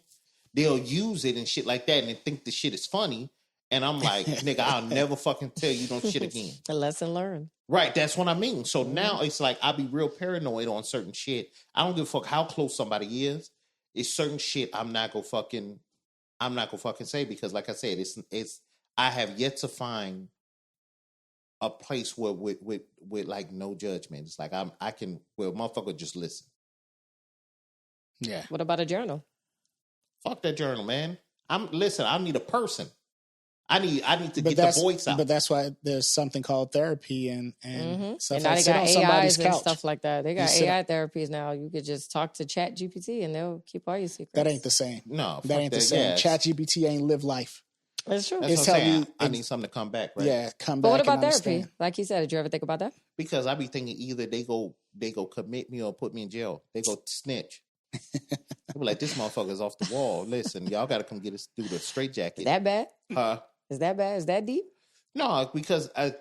they'll use it and shit like that and think the shit is funny. And I'm like, nigga, I'll never fucking tell you no shit again. A lesson learned. Right, that's what I mean. So now it's like I be real paranoid on certain shit. I don't give a fuck how close somebody is. It's certain shit I'm not gonna fucking say because, like I said, it's I have yet to find a place where with like no judgment. It's like I can motherfucker just listen. Yeah. What about a journal? Fuck that journal, man. I need a person. I need to get the voice out. But that's why there's something called therapy and stuff. And now like they sit got on somebody's AIs and couch. stuff like that. They got AI therapies now. You could just talk to Chat GPT and they'll keep all your secrets. That ain't the same. No, that ain't the same. Yes. ChatGPT ain't live life. That's true. That's It's what I'm telling saying. you, I need something to come back, right? Yeah, come But back. what about and therapy? understand. Like you said, did you ever think about that? Because I be thinking either they go commit me or put me in jail. They go snitch. They be like, this motherfucker's off the wall. Listen, y'all got to come get us through the straitjacket. That bad? Huh? Is that bad? Is that deep? No, because I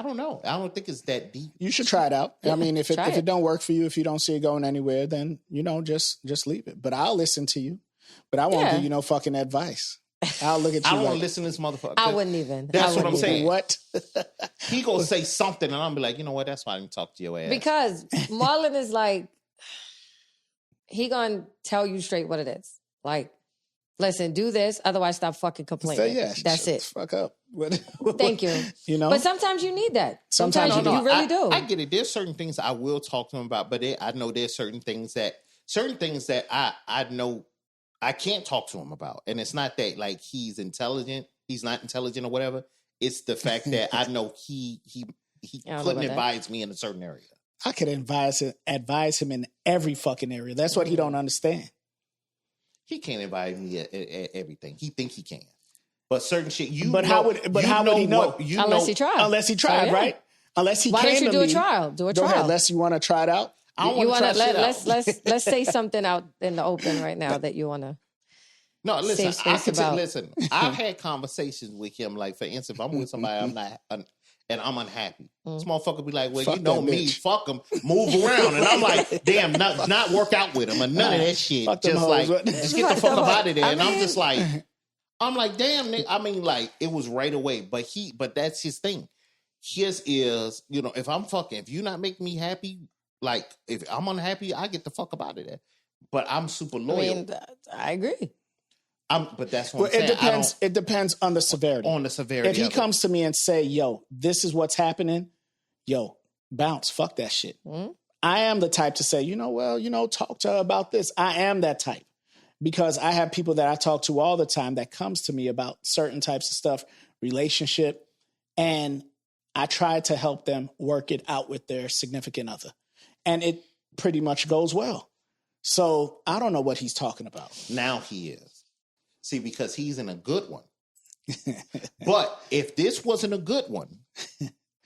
don't know. I don't think it's that deep. You should try it out. I mean, if try it it. don't work for you, if you don't see it going anywhere, then just leave it. But I'll listen to you. But I won't give you no fucking advice. I'll look at you. I don't want like, to listen to this motherfucker. I wouldn't even. That's what I'm saying. What? He gonna say something, and I'm be like, you know what? That's why I didn't talk to your ass. Because Marlon is like, he gonna tell you straight what it is. Like, listen, do this, otherwise stop fucking complaining. That's it. Fuck up. Thank you. You know, But sometimes you need that. Sometimes you you really do. I get it. There's certain things I will talk to him about, but I know there's certain things that I know I can't talk to him about. And it's not that like he's intelligent, he's not intelligent or whatever. It's the fact that I know he couldn't advise me in a certain area. I could advise him in every fucking area. That's what he don't understand. He can't advise me at everything. He think he can. But certain shit how would he know? Unless he tried. Unless he tried, right? Unless he Why came don't you to do me. a trial? Do a Go trial. ahead, unless you want to try it out. I don't want to try shit out. Let's say something out in the open right now that you want to. No, listen. Safe I space can tell. about. Listen, I've had conversations with him. Like, for instance, if I'm with somebody, I'm not, and I'm unhappy. This motherfucker be like, "Well, Fuck you know that me, bitch. fuck him, move around," and I'm like, "Damn, not work out with him or none of that shit. Fuck them Just hoes. like, just get the fuck up out of there." I And I'm mean- just like, damn, nigga. I mean, like, it was right away. But that's his thing. His is, if you not making me happy, like, if I'm unhappy, I get the fuck up out of there. But I'm super loyal. I mean, I agree. But that's what I'm Well, saying. it depends on the severity. On the severity. If he of it. comes to me and say, "Yo, this is what's happening," yo, bounce, fuck that shit. I am the type to say, talk to her about this. I am that type because I have people that I talk to all the time that comes to me about certain types of stuff, relationship, and I try to help them work it out with their significant other. And it pretty much goes well. So I don't know what he's talking about. Now he is. See, because he's in a good one. But if this wasn't a good one,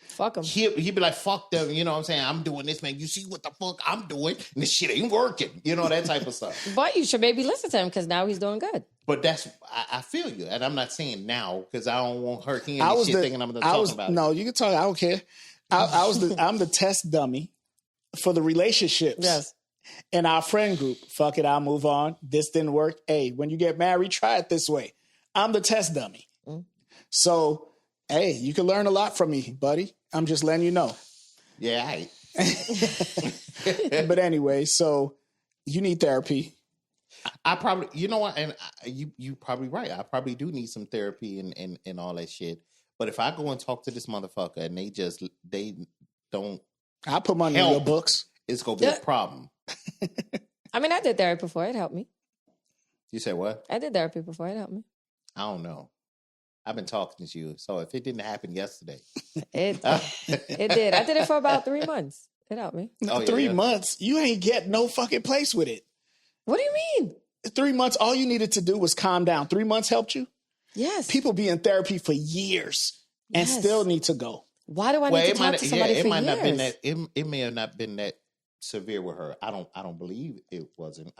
Fuck him. he'd be like, fuck them, you know what I'm saying? I'm doing this, man. You see what the fuck I'm doing? And this shit ain't working. You know, that type of stuff. But you should maybe listen to him because now he's doing good. But I feel you. And I'm not saying now because I don't want her hearing this shit thinking I'm going to talk about it. No, you can talk. I don't care. I'm the test dummy for the relationships. Yes. In our friend group. Fuck it, I'll move on. This didn't work. Hey, when you get married, try it this way. I'm the test dummy. So, hey, you can learn a lot from me, buddy. I'm just letting you know. Yeah, all right. But anyway, so you need therapy. I probably, you know what, and you probably right. I probably do need some therapy and all that shit. But if I go and talk to this motherfucker and they don't I'll put money in your help, books. it's gonna be a problem. I mean, I did therapy before. It helped me. You said what? I did therapy before. It helped me. I don't know. I've been talking to you, so if it didn't happen yesterday, It did. I did it for about 3 months. It helped me. Oh, yeah, 3 yeah. months, you ain't get no fucking place with it. What do you mean? 3 months, all you needed to do was calm down. 3 months helped you? Yes. People be in therapy for years and Yes. still need to go. Why do I need to talk to somebody for might years? not been that. It may have not been that severe with her. I don't believe it wasn't.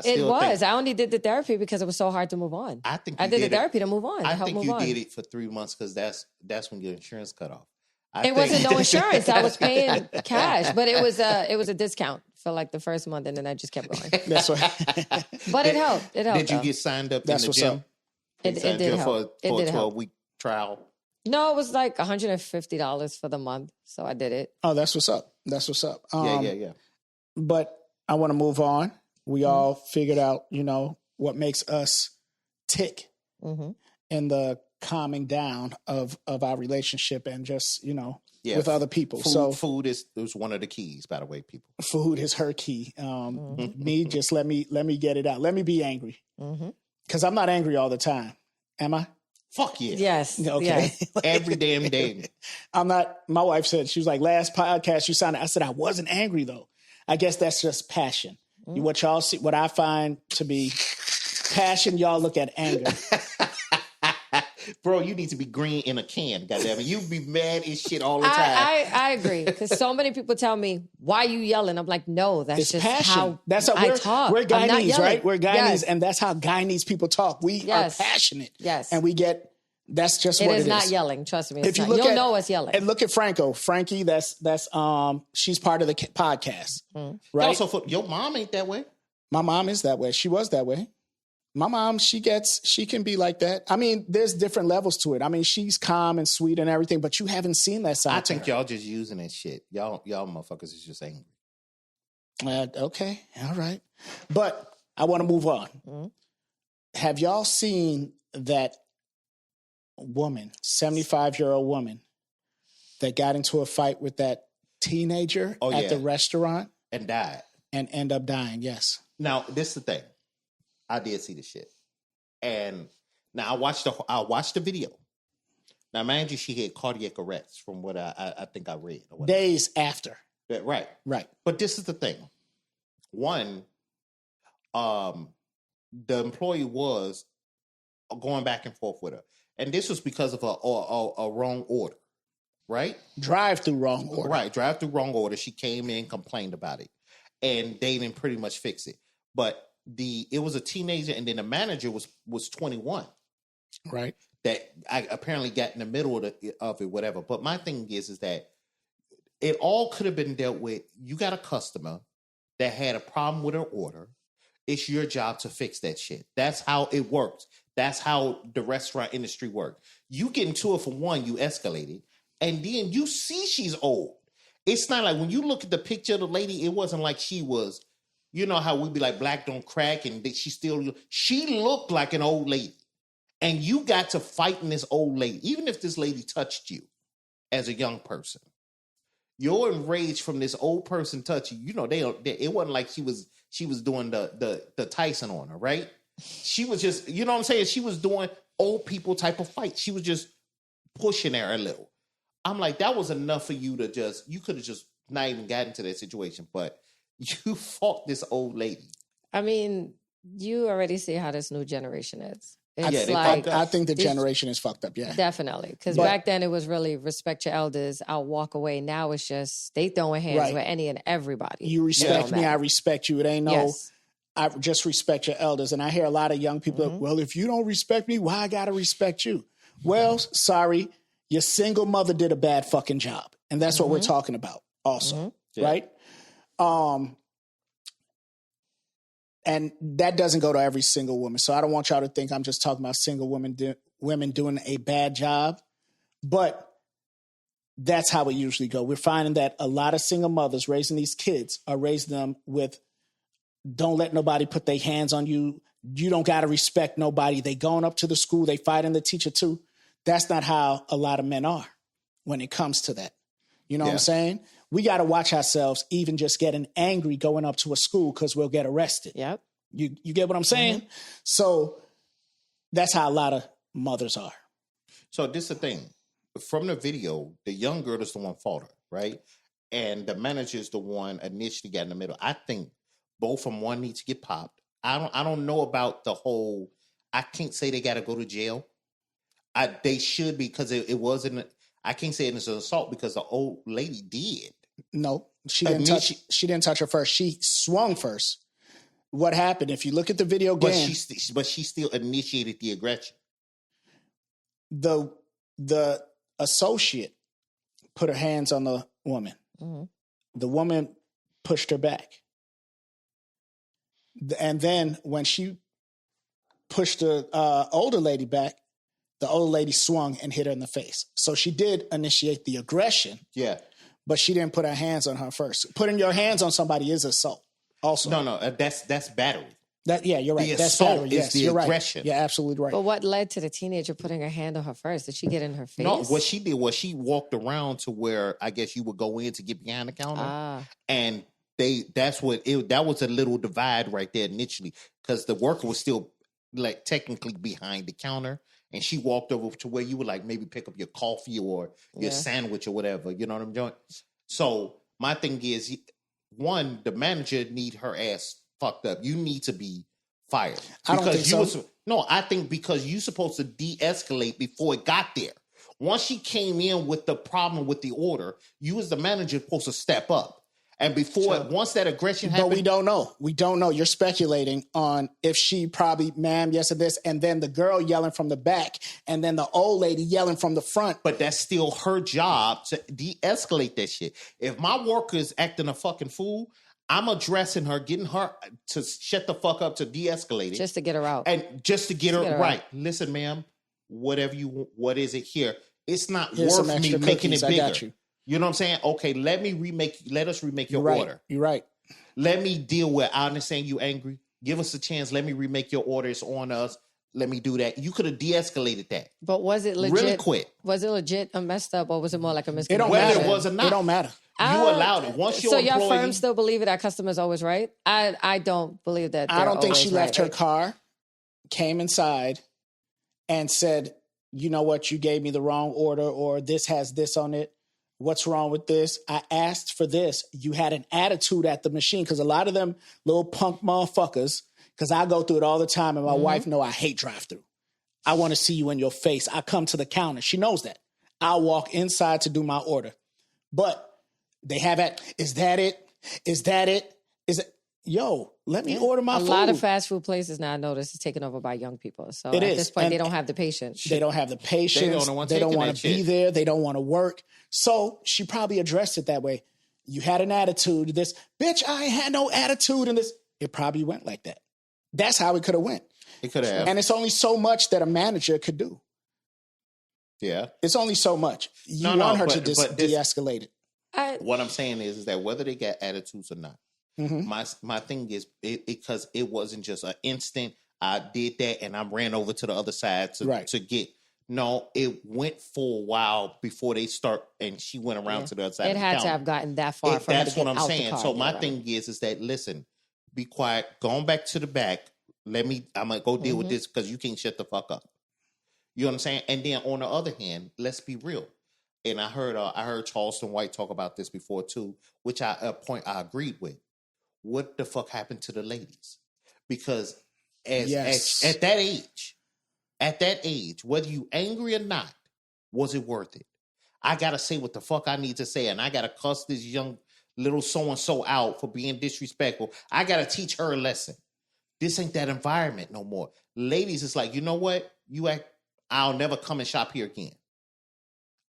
It was. I only did the therapy because it was so hard to move on. I think I did the therapy to move on. I think you did it for 3 months because that's when your insurance cut off. It wasn't no insurance. I was paying cash, but it was a discount for like the first month, and then I just kept going. That's what. But it helped. It helped. Did you get signed up in the gym? It did help. For a 12-week trial. No, it was like $150 for the month, so I did it. Oh, that's what's up. That's what's up. Yeah. But I want to move on. We all figured out, what makes us tick in the calming down of our relationship and just, with other people. Food is one of the keys, by the way, people. Food is her key. Me, just let me get it out. Let me be angry. Because I'm not angry all the time. Am I? Fuck yeah. Yes. Okay. Yes. Every damn day. I'm not. My wife said, she was like, last podcast you sounded. I said, I wasn't angry though. I guess that's just passion. What y'all see, what I find to be passion, y'all look at anger. Bro, you need to be green in a can, goddammit. You be mad as shit all the time. I agree. Because so many people tell me, why are you yelling? I'm like, no, that's it's just passion. That's how I talk. We're Guyanese, right? We're Guyanese, yes. and that's how Guyanese people talk. We are passionate. Yes. And we get, that's just what it is. It is not yelling. Trust me. If you you'll know it's yelling. And look at Frankie, that's she's part of the podcast, right? Also, your mom ain't that way. My mom is that way. She was that way. My mom, she can be like that. I mean, there's different levels to it. I mean, she's calm and sweet and everything, but you haven't seen that side. I think y'all just using that shit. Y'all motherfuckers is just angry. Okay. All right. But I want to move on. Have y'all seen that woman, 75-year-old woman that got into a fight with that teenager at the restaurant? And died. And end up dying, yes. Now, this is the thing. I did see the shit. And now I watched the video. Now, mind you, she had cardiac arrest from what I think I read. Days after. Right. But this is the thing. One, the employee was going back and forth with her. And this was because of a wrong order, right? Drive-through wrong order. Right, drive-through wrong order. She came in, complained about it. And they didn't pretty much fix it. But it was a teenager, and then the manager was 21. Right. That I apparently got in the middle of it, whatever. But my thing is that it all could have been dealt with. You got a customer that had a problem with her order. It's your job to fix that shit. That's how it works. That's how the restaurant industry works. You get into it for one, you escalated, and then you see she's old. It's not like when you look at the picture of the lady, it wasn't like she was, you know how we be like black don't crack, and she looked like an old lady. And you got to fighting this old lady, even if this lady touched you as a young person. You're enraged from this old person touching you. You know, it wasn't like she was doing the Tyson on her, right? She was just, you know what I'm saying? She was doing old people type of fight. She was just pushing her a little. I'm like, that was enough for you to you could have just not even gotten into that situation, but you fought this old lady. I mean, you already see how this new generation is. I think the generation is fucked up, yeah. Definitely. Because back then it was really respect your elders, I'll walk away. Now it's just they throwing hands with any and everybody. You respect me, I respect you. It ain't no, I just respect your elders. And I hear a lot of young people, well, if you don't respect me, why I gotta respect you? Well, sorry, your single mother did a bad fucking job. And that's what we're talking about also, right? And that doesn't go to every single woman. So I don't want y'all to think I'm just talking about single women doing a bad job. But that's how it usually goes. We're finding that a lot of single mothers raising these kids are raising them with, don't let nobody put their hands on you. You don't got to respect nobody. They going up to the school. They fighting the teacher too. That's not how a lot of men are when it comes to that. You know what I'm saying? We got to watch ourselves even just getting angry going up to a school because we'll get arrested. Yep. You get what I'm saying? So that's how a lot of mothers are. So this is the thing. From the video, the young girl is the one fought her, right? And the manager is the one initially got in the middle. I think both from one need to get popped. I don't know about the whole, I can't say they got to go to jail. They should be, because it wasn't, I can't say it's an assault because the old lady did. No, she didn't touch her first. She swung first. what happened. If you look at the video But game, she still initiated the aggression. the associate put her hands on the woman. Mm-hmm. The woman pushed her back. And then when she pushed the older lady back, the older lady swung and hit her in the face. So she did initiate the aggression. Yeah. But she didn't put her hands on her first. Putting your hands on somebody is assault. Also, No, that's battery. You're right. The That's assault battery. is Yes, the you're aggression. right. You're absolutely right. But what led to the teenager putting her hand on her first? Did she get in her face? No, what she did was she walked around to where I guess you would go in to get behind the counter, and that was a little divide right there initially because the worker was still like technically behind the counter, and she walked over to where you would like maybe pick up your coffee or your sandwich or whatever. You know what I'm doing? So my thing is, one, the manager need her ass fucked up. You need to be fired. I don't think so. No, I think because you're supposed to de-escalate before it got there. Once she came in with the problem with the order, you as the manager supposed to step up. And once that aggression happened... But we don't know. We don't know. You're speculating on if she probably, ma'am, yes, or this, and then the girl yelling from the back, and then the old lady yelling from the front. But that's still her job to de-escalate that shit. If my worker is acting a fucking fool, I'm addressing her, getting her to shut the fuck up to de-escalate it. Just to get her out. And just to get her right. Listen, ma'am, what is it here? It's not worth me making it bigger. I got you. You know what I'm saying? Okay, let us remake your order. You're right. Let me deal with, I understand you angry. Give us a chance. Let me remake your order. It's on us. Let me do that. You could have de-escalated that. But was it legit? Really quick. Was it legit a messed up or was it more like a miscommunication? It don't matter. Whether it was or not. It don't matter. You allowed it. Once your your firm still believe that customer's always right? I don't believe that. I don't think she left right. her car, came inside, and said, you know what, you gave me the wrong order, or this has this on it. What's wrong with this? I asked for this. You had an attitude at the machine because a lot of them little punk motherfuckers, because I go through it all the time and my wife know I hate drive-through. I want to see you in your face. I come to the counter. She knows that. I'll walk inside to do my order. But they have it. Is that it? Is that it? Yo, let me order my food. A lot of fast food places now I notice is taken over by young people. So at this point, they don't have the patience. They don't have the patience. They don't want to be there. They don't want to work. So she probably addressed it that way. You had an attitude. This, bitch, I ain't had no attitude in this. It probably went like that. That's how it could have went. It could have. And it's only so much that a manager could do. Yeah. It's only so much. You want her to de-escalate it. What I'm saying is that whether they got attitudes or not, my thing is because it wasn't just an instant. I did that and I ran over to the other side to get. No, it went for a while before they start, and she went around to the other side. It had to have gotten that far. That's what I'm saying. So my thing is that listen, be quiet. Going back to the back. I'm gonna go deal with this because you can't shut the fuck up. You know what I'm saying? And then on the other hand, let's be real. And I heard Charleston White talk about this before too, which I agreed with. What the fuck happened to the ladies? Because at that age, whether you angry or not, was it worth it? I gotta say what the fuck I need to say, and I gotta cuss this young little so-and-so out for being disrespectful. I gotta teach her a lesson. This ain't that environment no more. Ladies, it's like, you know what? I'll never come and shop here again.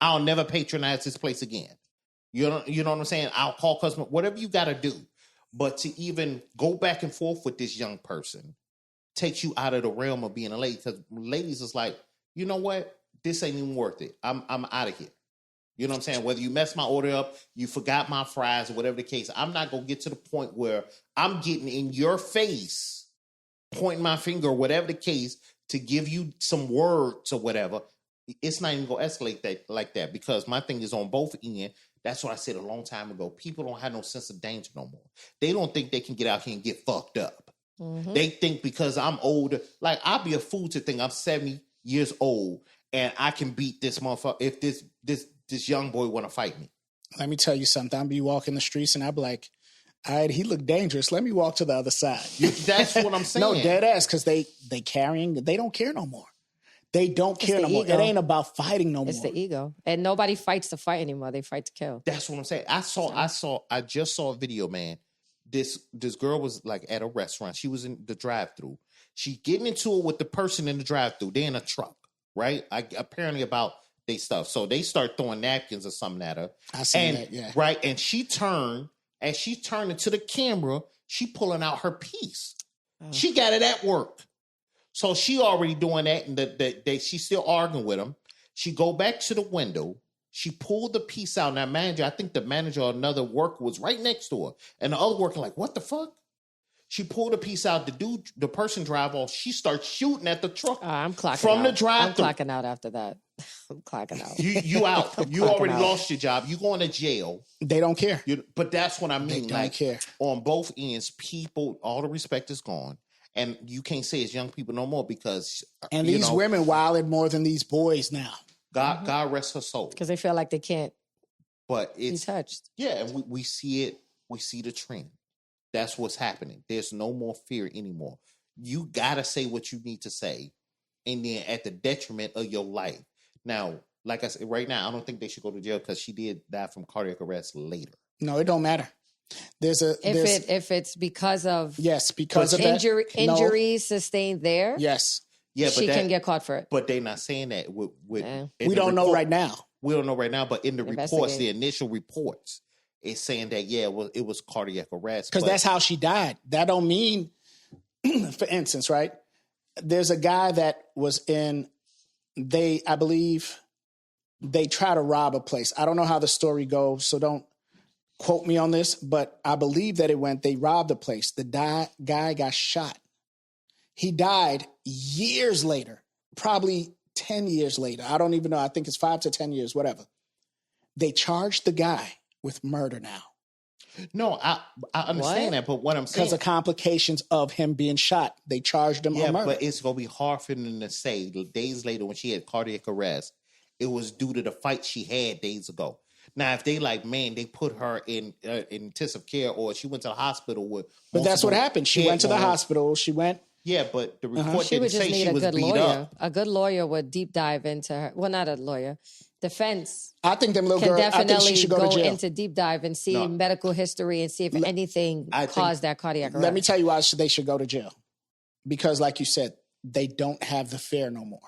I'll never patronize this place again. You know what I'm saying? I'll call customer, whatever you got to do. But to even go back and forth with this young person takes you out of the realm of being a lady. Because ladies is like, you know what? This ain't even worth it. I'm out of here. You know what I'm saying? Whether you messed my order up, you forgot my fries or whatever the case, I'm not going to get to the point where I'm getting in your face, pointing my finger or whatever the case to give you some words or whatever. It's not even going to escalate that like that because my thing is on both ends. That's what I said a long time ago. People don't have no sense of danger no more. They don't think they can get out here and get fucked up. Mm-hmm. They think because I'm older, like I'd be a fool to think I'm 70 years old and I can beat this motherfucker if this young boy want to fight me. Let me tell you something. I'll be walking the streets and I'll be like, all right, he looked dangerous. Let me walk to the other side. That's what I'm saying. No, dead ass, because they don't care no more. They don't care no more. It ain't about fighting no more. It's the ego. And nobody fights to fight anymore. They fight to kill. That's what I'm saying. I just saw a video, man. this girl was like at a restaurant. She was in the drive-thru. She getting into it with the person in the drive-thru. They're in a truck, right? Apparently about they stuff. So they start throwing napkins or something at her. I see that, yeah. Right, and she turned, as she turned into the camera, she pulling out her piece. She got it at work. So she already doing that, and she's still arguing with him. She go back to the window. She pulled the piece out. Now, manager, I think the manager or another worker was right next to her. And the other worker like, what the fuck? She pulled the piece out. The person drive off. She starts shooting at the truck. I'm clocking from out. the drive-thru. I'm clocking out after that. I'm clocking out. You out. You already lost your job. You going to jail. They don't care. But that's what I mean. They don't care. On both ends, people, all the respect is gone. And you can't say it's young people no more because... And these women wilding more than these boys now. God rest her soul. Because they feel like they can't be touched. Yeah, and we see it. We see the trend. That's what's happening. There's no more fear anymore. You got to say what you need to say, and then at the detriment of your life. Now, like I said, right now, I don't think they should go to jail because she did die from cardiac arrest later. No, it don't matter. If it's because of because of injuries sustained there. Yes. Yeah, but she can get caught for it. But they're not saying that. We don't know right now. We don't know right now, but in the reports, the initial reports, it's saying that, it was cardiac arrest. Because that's how she died. That don't mean, for instance, right? There's a guy that was I believe they try to rob a place. I don't know how the story goes, so don't quote me on this, but I believe that they robbed a place. The guy got shot. He died years later, probably 10 years later. I don't even know. I think it's 5 to 10 years, whatever. They charged the guy with murder now. No, I understand that, but what I'm saying... Because of complications of him being shot, they charged him on murder. But it's going to be hard for them to say days later when she had cardiac arrest, it was due to the fight she had days ago. Now, if they they put her in intensive care or she went to the hospital with... But that's what happened. She went to the hospital. She went... Yeah, but the report she didn't say she was beat up. A good lawyer would deep dive into her. Well, not a lawyer. Defense. I think them little can girls, definitely I think she should go to jail. Into deep dive and see medical history and see if anything caused that cardiac arrest. Let me tell you why they should go to jail. Because like you said, they don't have the fear no more.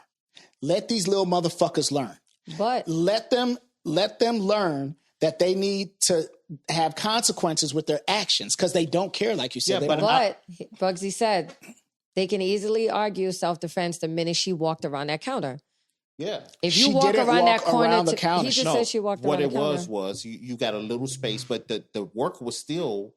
Let these little motherfuckers learn. But let them learn that they need to have consequences with their actions because they don't care, like you said. Yeah, but Bugsy said they can easily argue self-defense the minute she walked around that counter. Yeah. If you walk around that corner, he just said she walked around the counter. What it was you got a little space, but the work was still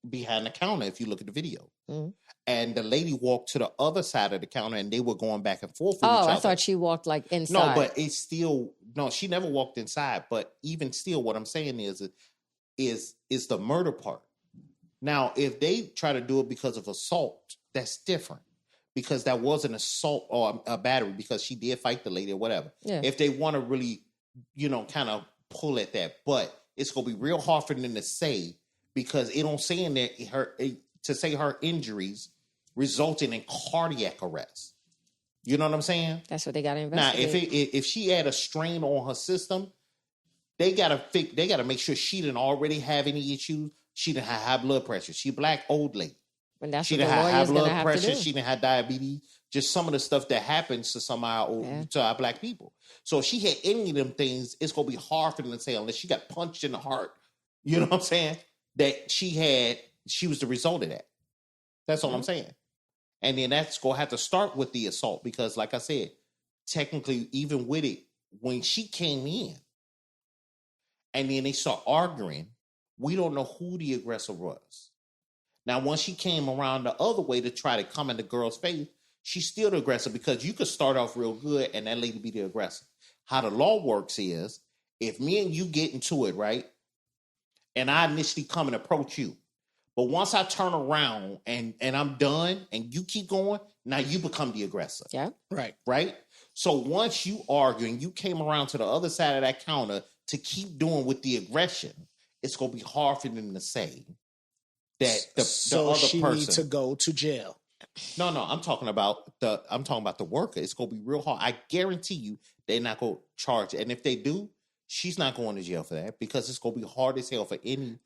behind the counter if you look at the video. Mm-hmm. And the lady walked to the other side of the counter and they were going back and forth with each other. I thought she walked like inside. No, but it's still... No, she never walked inside. But even still, what I'm saying is the murder part. Now, if they try to do it because of assault, that's different. Because that was an assault or a battery because she did fight the lady or whatever. Yeah. If they want to really, kind of pull at that. But it's going to be real hard for them to say because it don't say in there her injuries resulting in cardiac arrest. You know what I'm saying? That's what they got to investigate. Now, if she had a strain on her system, they got to make sure she didn't already have any issues. She didn't have high blood pressure. She black old lady. And that's she what didn't have high blood pressure. She didn't have diabetes. Just some of the stuff that happens to some of our black people. So if she had any of them things, it's gonna be hard for them to say unless she got punched in the heart. You know what I'm saying? That she was the result of that. That's all I'm saying. And then that's gonna have to start with the assault because, like I said, technically, even with it, when she came in, and then they start arguing, we don't know who the aggressor was. Now, once she came around the other way to try to come in the girl's face, she's still the aggressor because you could start off real good and that lady be the aggressor. How the law works is if me and you get into it, right, and I initially come and approach you, but once I turn around and I'm done and you keep going, now you become the aggressor. Yeah. Right. Right? So once you argue and you came around to the other side of that counter to keep doing with the aggression, it's going to be hard for them to say that the other she person needs to go to jail. No, I'm talking about the worker. It's gonna be real hard. I guarantee you they're not gonna charge it. And if they do, she's not going to jail for that because it's gonna be hard as hell for any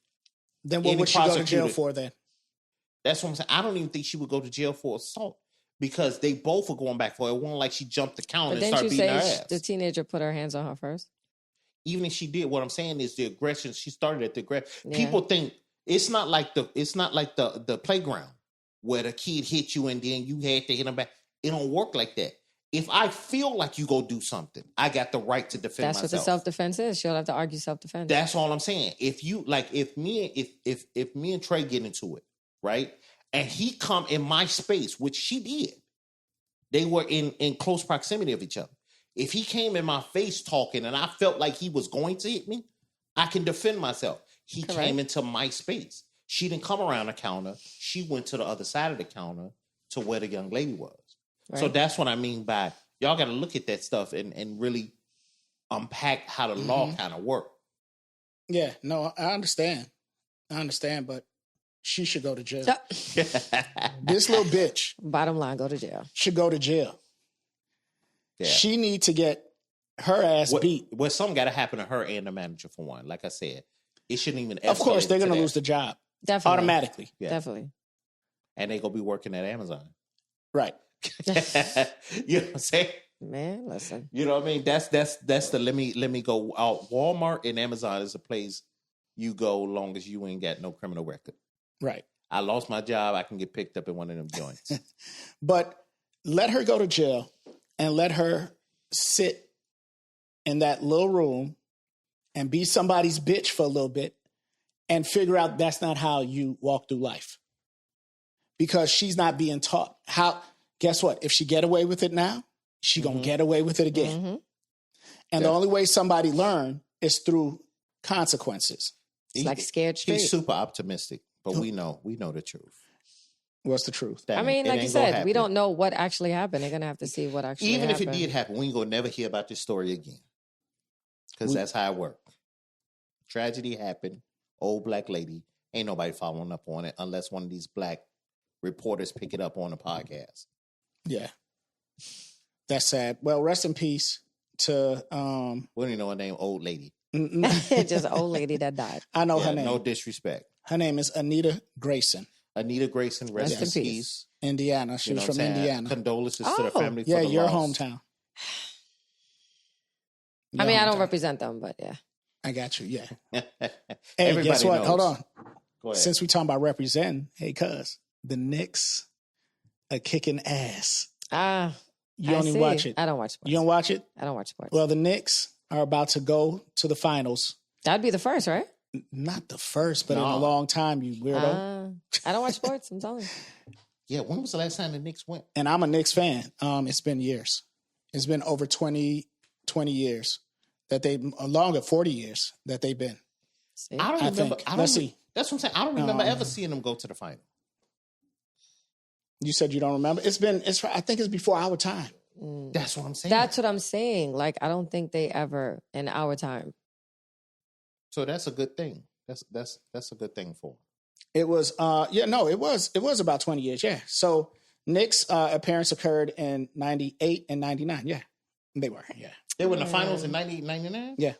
Then what would she go to jail for then? That's what I'm saying. I don't even think she would go to jail for assault because they both are going back for it. It wasn't like she jumped the counter and started beating her ass. The teenager put her hands on her first? Even if she did, what I'm saying is the aggression. She started at the aggression. Yeah. People think it's not like the playground where the kid hit you and then you had to hit him back. It don't work like that. If I feel like you go do something, I got the right to defend myself. That's what the self-defense is. She'll have to argue self-defense. That's all I'm saying. If me and Trey get into it, right? And he come in my space, which she did. They were in close proximity of each other. If he came in my face talking and I felt like he was going to hit me, I can defend myself. He came into my space. She didn't come around the counter. She went to the other side of the counter to where the young lady was. Right. So that's what I mean by y'all got to look at that stuff and really unpack how the law kind of work. Yeah, no, I understand, but she should go to jail. This little bitch. Bottom line, go to jail. Should go to jail. Yeah. She need to get her ass beat. Well, something got to happen to her and the manager for one. Like I said, it shouldn't even. Of course, they're going to lose the job. Definitely. Automatically. Yeah. Definitely. And they're going to be working at Amazon. Right. You know what I'm saying? Man, listen. You know what I mean? That's the let me go out. Walmart and Amazon is a place you go long as you ain't got no criminal record. Right. I lost my job. I can get picked up in one of them joints. But let her go to jail and let her sit in that little room and be somebody's bitch for a little bit and figure out that's not how you walk through life. Because she's not being taught how. Guess what? If she get away with it now, she gonna get away with it again. Mm-hmm. And the only way somebody learn is through consequences. It's like scared straight. He's super optimistic, but we know the truth. What's the truth? I mean, like you said, we don't know what actually happened. They're gonna have to see what actually happened. Even if it did happen, we ain't gonna never hear about this story again. Because that's how it worked. Tragedy happened. Old black lady. Ain't nobody following up on it unless one of these black reporters pick it up on the podcast. Yeah. That's sad. Well, rest in peace to we don't even know her name, old lady. Just an old lady that died. I know her name. No disrespect. Her name is Anita Grayson. Anita Grayson, rest in peace. Indiana. She was from Indiana. Condolences to the family. Yeah, for the your loss. hometown. I mean, I don't represent them, but yeah. I got you, yeah. Hey, guess what? Knows. Hold on. Go ahead. Since we talking about representing, hey, cuz, the Knicks are kicking ass. You don't even watch it. I don't watch sports. You don't watch it? I don't watch sports. Well, the Knicks are about to go to the finals. That'd be the first, right? Not the first, but in a long time, you weirdo. I don't watch sports, I'm telling you. Yeah, when was the last time the Knicks went? And I'm a Knicks fan. It's been years. It's been over 20 years that they, longer, 40 years that they've been. See? I don't remember. Let's see. That's what I'm saying. I don't remember ever seeing them go to the final. You said you don't remember? I think it's before our time. That's what I'm saying. That's what I'm saying. Like, I don't think they ever in our time. So that's a good thing. That's a good thing for them. It was, it was about 20 years, yeah. So Knicks' appearance occurred in 98 and 99, yeah. They were, yeah. They were in the finals in 98, 99? Yeah.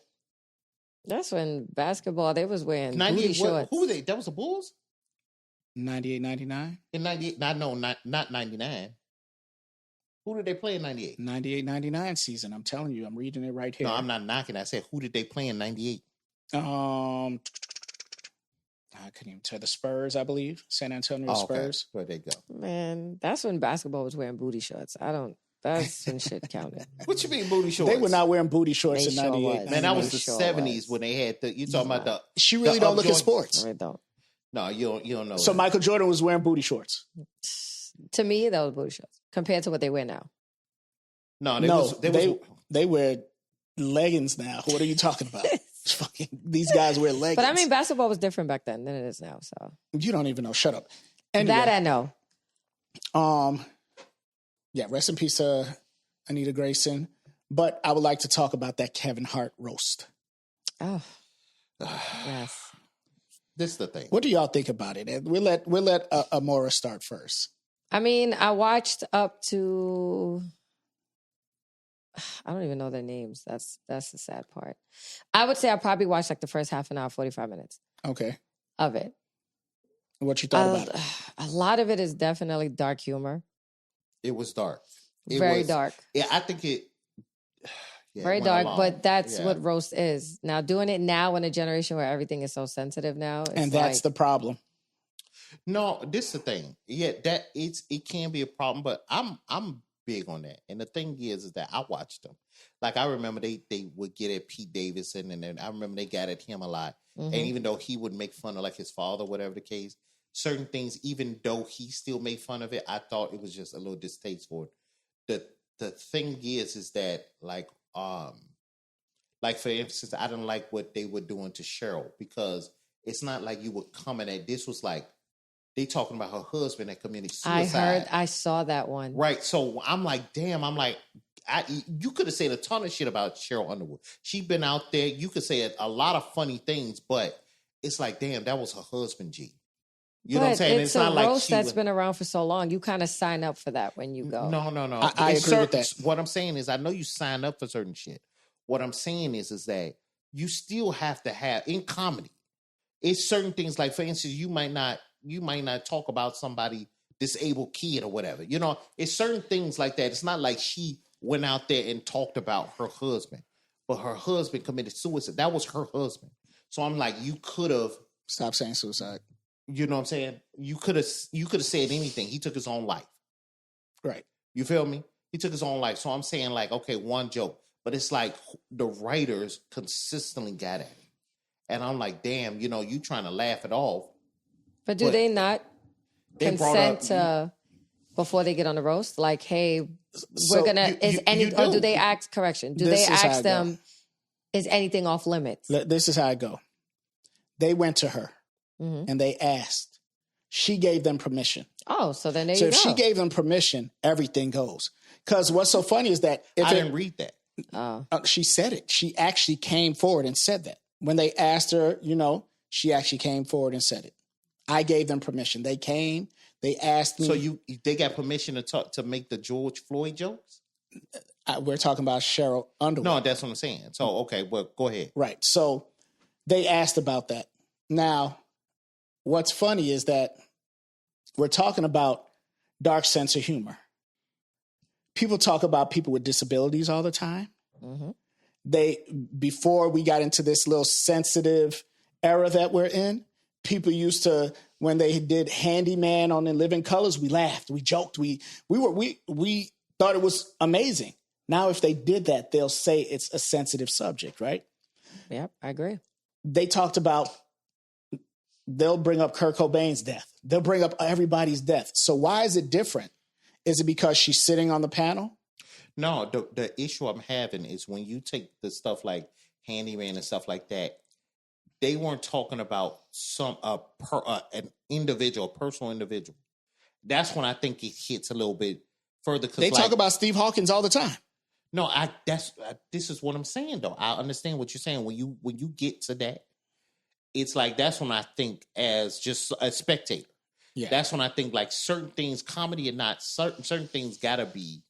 That's when basketball, they was wearing booty shorts. Who were they? That was the Bulls? 98, 99? In 98, not 99. Who did they play in 98? 98, 99 season. I'm telling you, I'm reading it right here. No, I'm not knocking. I said, who did they play in 98? I couldn't even tell. The Spurs, I believe. San Antonio Spurs. Where they go? Man, that's when basketball was wearing booty shorts. That's when shit counted. What you mean booty shorts? They were not wearing booty shorts in 98. Man, that was the 70s when they had you talking about the... She really don't look at sports. I don't. No, you don't know. So that. Michael Jordan was wearing booty shorts. To me, that was booty shorts compared to what they wear now. They wear leggings now. What are you talking about? These guys wear leggings. But I mean, basketball was different back then than it is now. So you don't even know. Shut up. Anyway, that I know. Yeah. Rest in peace to Anita Grayson. But I would like to talk about that Kevin Hart roast. Oh, yes. This is the thing. What do y'all think about it? We'll let Amora start first. I mean, I watched up to. I don't even know their names. That's the sad part. I would say I probably watched like the first half an hour, 45 minutes. Okay. of it. What you thought about it? A lot of it is definitely dark humor. It was dark. Very dark. Yeah, I think it. Yeah, Very it went dark, along. but that's Yeah. what roast is. Now, doing it now in a generation where everything is so sensitive now, it's And that's the problem. No, this is the thing. Yeah, it can be a problem, but I'm big on that. And the thing is that I watched them. Like I remember they would get at Pete Davidson, and then I remember they got at him a lot. And even though he would make fun of like his father, whatever the case, certain things, even though he still made fun of it, I thought it was just a little distasteful. The thing is that like for instance, I didn't like what they were doing to Cheryl, because it's not like you were coming at this was like they talking about her husband that committed suicide. I saw that one. Right. So I'm like, damn, you could have said a ton of shit about Cheryl Underwood. She's been out there. You could say a lot of funny things, but it's like, damn, that was her husband, G. You know what I'm saying? It's not like roast that's been around for so long. You kind of sign up for that when you go. No. I agree with that. What I'm saying is, I know you sign up for certain shit. What I'm saying is that you still have to have in comedy. It's certain things like, for instance, you might not talk about somebody disabled kid or whatever. You know, it's certain things like that. It's not like she went out there and talked about her husband, but her husband committed suicide. That was her husband. So I'm like, you could have Stop saying suicide. You know what I'm saying? You could have said anything. He took his own life. Right. You feel me? He took his own life. So I'm saying like, okay, one joke, but it's like the writers consistently got at it. And I'm like, damn, you trying to laugh it off. But do they not consent to before they get on the roast? Like, hey, we're gonna or do they ask correction? Do they ask them, is anything off limits? This is how I go. They went to her and they asked. She gave them permission. Oh, so then there you go. So if she gave them permission, everything goes. Because what's so funny is that if I didn't read that. She said it. She actually came forward and said that. When they asked her, she actually came forward and said it. I gave them permission. They came. They asked me. So they got permission to make the George Floyd jokes? We're talking about Cheryl Underwood. No, that's what I'm saying. So, okay, well, go ahead. Right. So they asked about that. Now, what's funny is that we're talking about dark sense of humor. People talk about people with disabilities all the time. Before we got into this little sensitive era that we're in, people used to, when they did Handyman on In Living Colors, we laughed, we joked, we thought it was amazing. Now, if they did that, they'll say it's a sensitive subject, right? Yep, I agree. They talked about, they'll bring up Kurt Cobain's death. They'll bring up everybody's death. So why is it different? Is it because she's sitting on the panel? No, the issue I'm having is when you take the stuff like Handyman and stuff like that, they weren't talking about an individual, a personal individual. That's when I think it hits a little bit further. They talk about Steve Hawkins all the time. No, this is what I'm saying though. I understand what you're saying. When you get to that, it's like that's when I think as just a spectator. Yeah. That's when I think like certain things, comedy or not, certain things gotta be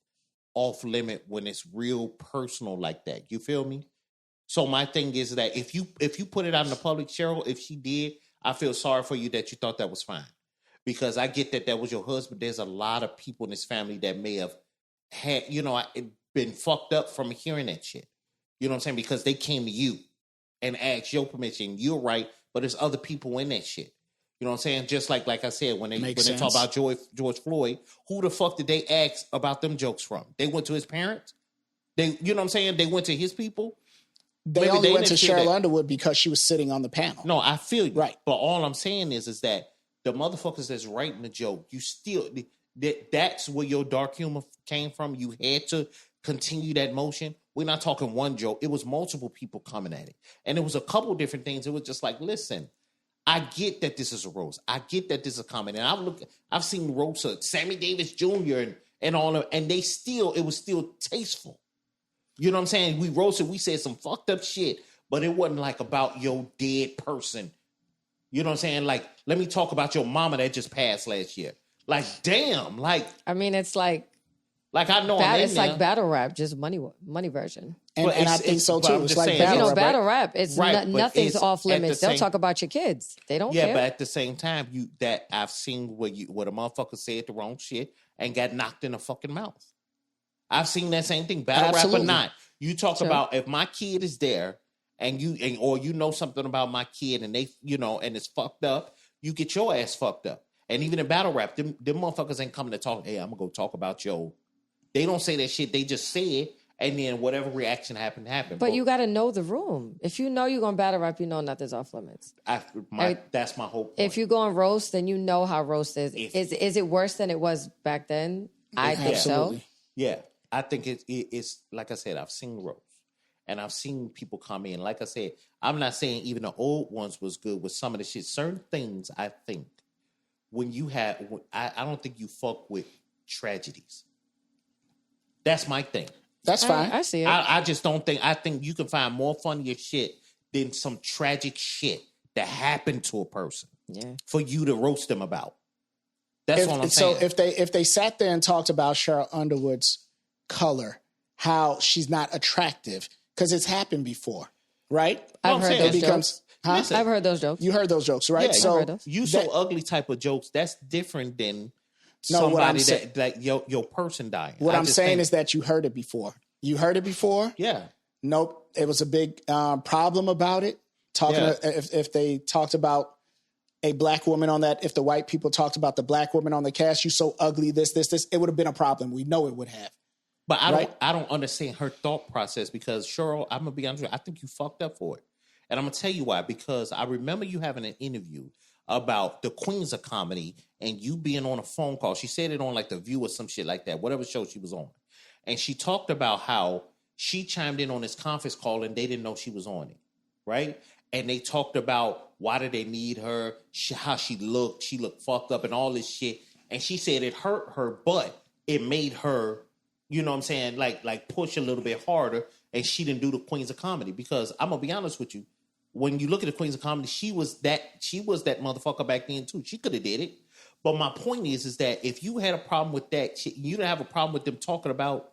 off limit when it's real personal like that. You feel me? So my thing is that if you put it out in the public, Cheryl, if she did, I feel sorry for you that you thought that was fine. Because I get that was your husband. There's a lot of people in this family that may have had, been fucked up from hearing that shit. You know what I'm saying? Because they came to you and asked your permission. You're right, but there's other people in that shit. You know what I'm saying? Just like I said, when they talk about George Floyd, who the fuck did they ask about them jokes from? They went to his parents? You know what I'm saying? They went to his people? They only went to Cheryl Underwood because she was sitting on the panel. No, I feel you. Right. But all I'm saying is that the motherfuckers that's writing the joke, you still, that's where your dark humor came from. You had to continue that motion. We're not talking one joke. It was multiple people coming at it. And it was a couple different things. It was just like, listen, I get that this is a roast. I get that this is a comedy. And I've seen roasts of Sammy Davis Jr. and all of, and it was still tasteful. You know what I'm saying? We roasted, we said some fucked up shit, but it wasn't like about your dead person. You know what I'm saying? Like, let me talk about your mama that just passed last year. Like, damn, like. I mean, it's like Like I know it's like battle rap, just money version. And I think so too. It's like battle rap. It's nothing's off limits. They'll talk about your kids. They don't care. Yeah, but at the same time, I've seen where a motherfucker said the wrong shit and got knocked in the fucking mouth. I've seen that same thing, battle rap or not. You talk about if my kid is there or you know something about my kid and they and it's fucked up, you get your ass fucked up. And even in battle rap, them motherfuckers ain't coming to talk. Hey, I'm gonna go talk about your. They don't say that shit. They just say it, and then whatever reaction happened. But you got to know the room. If you know you're going to battle rap, you know nothing's off limits. That's my hope. If you go on roast, then you know how roast is. Is it worse than it was back then? I think so. Yeah, I think it's like I said. I've seen roast, and I've seen people come in. Like I said, I'm not saying even the old ones was good with some of the shit. Certain things I think when you have, I don't think you fuck with tragedies. That's my thing. That's fine. I see it. I just don't think. I think you can find more funnier shit than some tragic shit that happened to a person. Yeah. For you to roast them about. That's all I'm saying. So if they sat there and talked about Cheryl Underwood's color, how she's not attractive, because it's happened before, right? I've heard those jokes. Listen, I've heard those jokes. You heard those jokes, right? Yeah, so you so ugly type of jokes. That's different than somebody that your person dying. What I'm saying is that you heard it before. You heard it before? Yeah. Nope. It was a big problem about it. If they talked about a black woman on that, if the white people talked about the black woman on the cast, you so ugly, this, it would have been a problem. We know it would have. But I don't understand her thought process because Cheryl, I'm gonna be honest with you, I think you fucked up for it. And I'm gonna tell you why, because I remember you having an interview about the Queens of Comedy and you being on a phone call. She said it on like The View or some shit like that, whatever show she was on. And she talked about how she chimed in on this conference call and they didn't know she was on it, right? And they talked about why did they need her, how she looked fucked up and all this shit. And she said it hurt her, but it made her, you know what I'm saying, like push a little bit harder, and she didn't do the Queens of Comedy. Because I'm gonna be honest with you, when you look at the Queens of Comedy, she was that motherfucker back then too. She could have did it. But my point is that if you had a problem with that shit, you don't have a problem with them talking about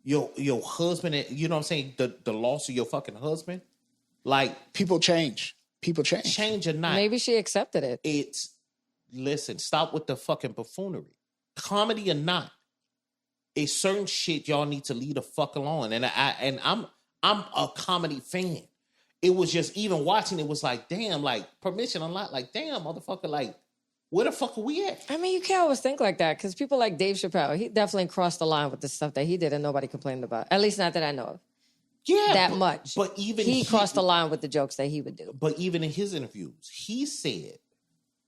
your husband and, you know what I'm saying, the loss of your fucking husband. Like, people change. Change or not. Maybe she accepted it. Listen, stop with the fucking buffoonery. Comedy or not, it's certain shit y'all need to leave the fuck alone. And I'm a comedy fan. It was just, even watching it was like, damn, like, permission unlocked. Like, damn, motherfucker, like, where the fuck are we at? I mean, you can't always think like that because people like Dave Chappelle, he definitely crossed the line with the stuff that he did and nobody complained about. At least not that I know of. Yeah, much. But even he crossed the line with the jokes that he would do. But even in his interviews, he said,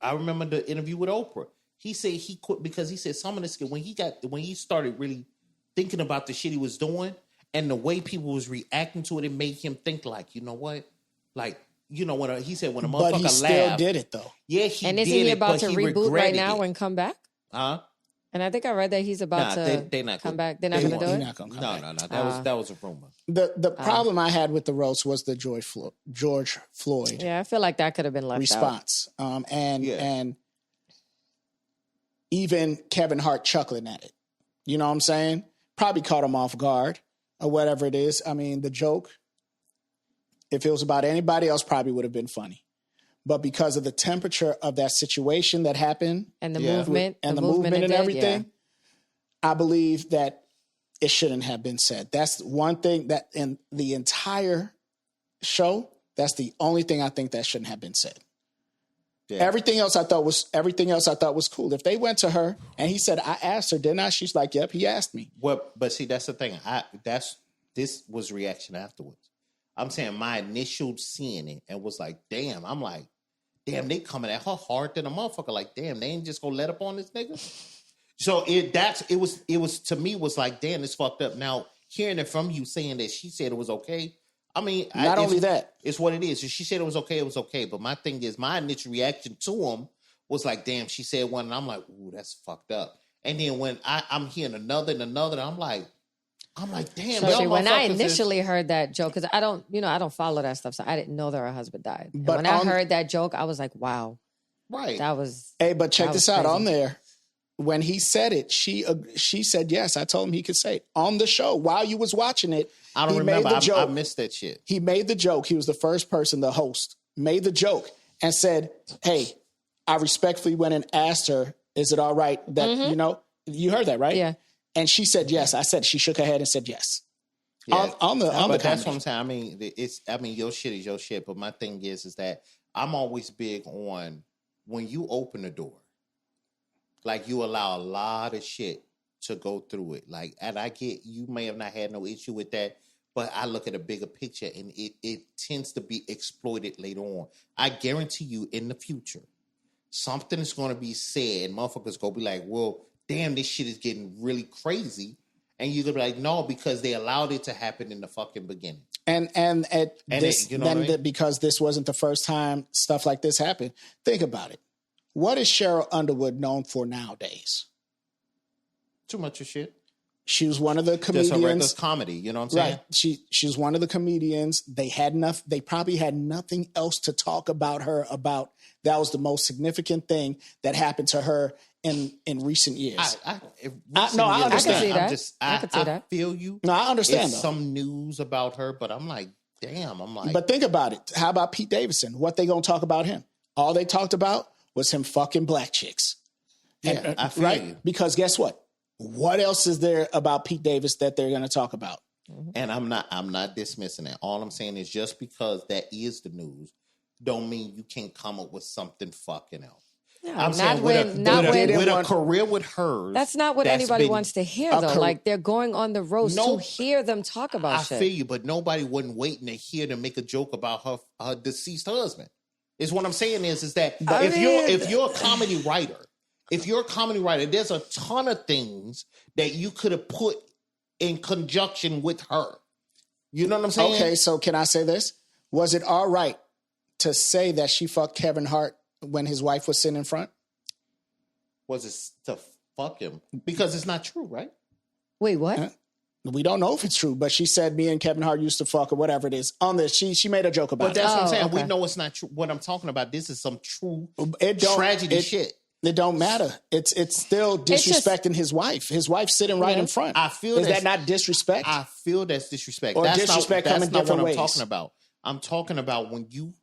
I remember the interview with Oprah. He said he quit because he said some of the skit when he started really thinking about the shit he was doing and the way people was reacting to it, it made him think like, you know what, like, you know, when he said when a motherfucker laughed, but he still did it though. Yeah, he and did isn't he it, about to reboot right now it. And come back? Huh? And I think I read that he's about to they not come back. They're not going to do it? Not gonna come back. No. That was a rumor. The problem I had with the roast was the George Floyd. Yeah, I feel like that could have been left response. out. And even Kevin Hart chuckling at it. You know what I'm saying? Probably caught him off guard or whatever it is. I mean, the joke, if it was about anybody else, probably would have been funny. But because of the temperature of that situation that happened and the movement and the movement and everything, I believe that it shouldn't have been said. That's one thing that in the entire show, that's the only thing I think that shouldn't have been said. Yeah. Everything else I thought was cool. If they went to her and he said, I asked her, didn't I? She's like, yep, he asked me. Well, but see, that's the thing. This was reaction afterwards. I'm saying my initial seeing it and was like, damn, I'm like, damn, they coming at her hard than a motherfucker. Like, damn, they ain't just gonna let up on this nigga. So it was to me was like, damn, it's fucked up. Now hearing it from you saying that she said it was okay. I mean, not only that, it's what it is. If she said it was okay, it was okay. But my thing is, my initial reaction to him was like, damn, she said one, and I'm like, ooh, that's fucked up. And then when I'm hearing another and another, I'm like, damn. So when I initially heard that joke, because I don't follow that stuff, so I didn't know that her husband died. But when I heard that joke, I was like, wow, right, that was. Hey, but check this out on there. when he said it, she said yes. I told him he could say it on the show while you was watching it. I don't remember. I missed that shit. He made the joke. He was the first person, the host, made the joke and said, "Hey, I respectfully went and asked her, is it all right that you heard that, right? Yeah." And she said yes. I said she shook her head and said yes. Yeah. On the that's what I'm saying. I mean, your shit is your shit. But my thing is that I'm always big on when you open the door, like you allow a lot of shit to go through it. Like, and I get you may have not had no issue with that, but I look at a bigger picture and it tends to be exploited later on. I guarantee you in the future, something is going to be said and motherfuckers going to be like, well, damn, this shit is getting really crazy. And you're going to be like, no, because they allowed it to happen in the fucking beginning. Because this wasn't the first time stuff like this happened. Think about it. What is Cheryl Underwood known for nowadays? Too much of shit. She was one of the comedians. Just a regular comedy, you know what I'm saying? Right. She was one of the comedians. They probably had nothing else to talk about her about. That was the most significant thing that happened to her in recent years. I understand. I can see that. I can see that. Feel you. No, I understand. There's some news about her, but I'm like, damn. But think about it. How about Pete Davidson? What they gonna talk about him? All they talked about was him fucking black chicks. Yeah, I feel you. Because guess what? What else is there about Pete Davis that they're going to talk about? And I'm not dismissing that. All I'm saying is just because that is the news, don't mean you can't come up with something fucking else. No, I'm saying with a career with hers. That's not what anybody wants to hear, though. Like, they're going on the roast to hear them talk about shit. I feel you, but nobody wasn't waiting to hear them make a joke about her deceased husband. Is what I'm saying is that if you're a comedy writer, there's a ton of things that you could have put in conjunction with her. You know what I'm saying? Okay, so can I say this? Was it all right to say that she fucked Kevin Hart when his wife was sitting in front? Was it to fuck him? Because it's not true, right? Wait, what? We don't know if it's true, but she said me and Kevin Hart used to fuck or whatever it is. On this, she made a joke about it. But that's what I'm saying. Okay. We know it's not true. What I'm talking about, this is some true tragedy shit. It don't matter. It's still disrespecting his wife. His wife's sitting right in front. I feel is that not disrespect? I feel that's disrespect. Or that's disrespect not, coming that's not different what ways. I'm talking about. I'm talking about when you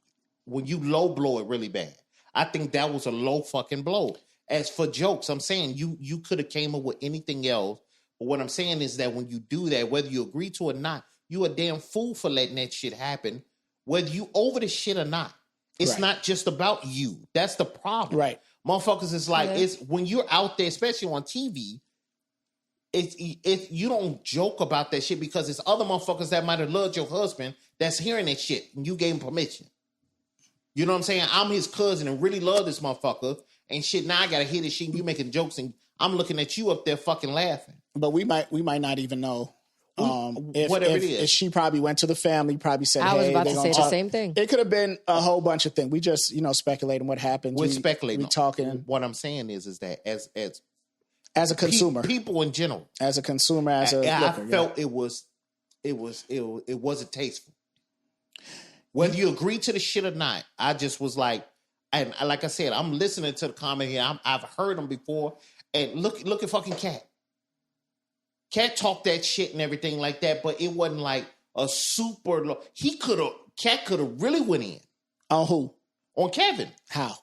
low blow it really bad. I think that was a low fucking blow. As for jokes, I'm saying you could have came up with anything else. But what I'm saying is that when you do that, whether you agree to it or not, you a damn fool for letting that shit happen. Whether you over the shit or not. It's not just about you. That's the problem. Right. Motherfuckers is like, it's when you're out there, especially on TV, it's you don't joke about that shit because it's other motherfuckers that might have loved your husband that's hearing that shit and you gave him permission. You know what I'm saying? I'm his cousin and really love this motherfucker and shit. Now I gotta hear this shit and you making jokes and I'm looking at you up there fucking laughing. But we might not even know. Whatever it is. If she probably went to the family, probably said, I was about to say the same thing. It could have been a whole bunch of things. We just, speculating what happened. We're speculating. We talking. What I'm saying is that as a consumer, people in general, as a consumer, I felt it wasn't tasteful. Whether you agree to the shit or not, I just was like, and like I said, I'm listening to the comment here. I've heard them before, and look at fucking Cat. Cat talked that shit and everything like that, but it wasn't like a super low. Cat could have really went in. On who? On Kevin. How?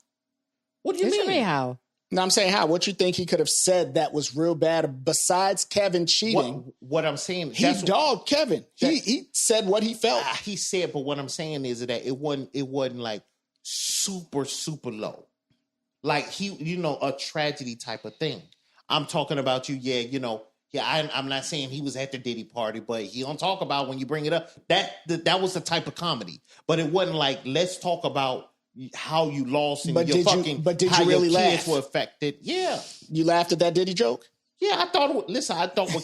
What do you mean? How? No, I'm saying how. What you think he could have said that was real bad besides Kevin cheating? What I'm saying, he dogged Kevin. He said what he felt. He said, but what I'm saying is that it wasn't like super, super low. Like a tragedy type of thing. I'm talking about you, I'm not saying he was at the Diddy party, but he don't talk about when you bring it up. That was the type of comedy. But it wasn't like, let's talk about how you lost and but your did you really your laugh? Kids were affected. Yeah. You laughed at that Diddy joke? Yeah, I thought what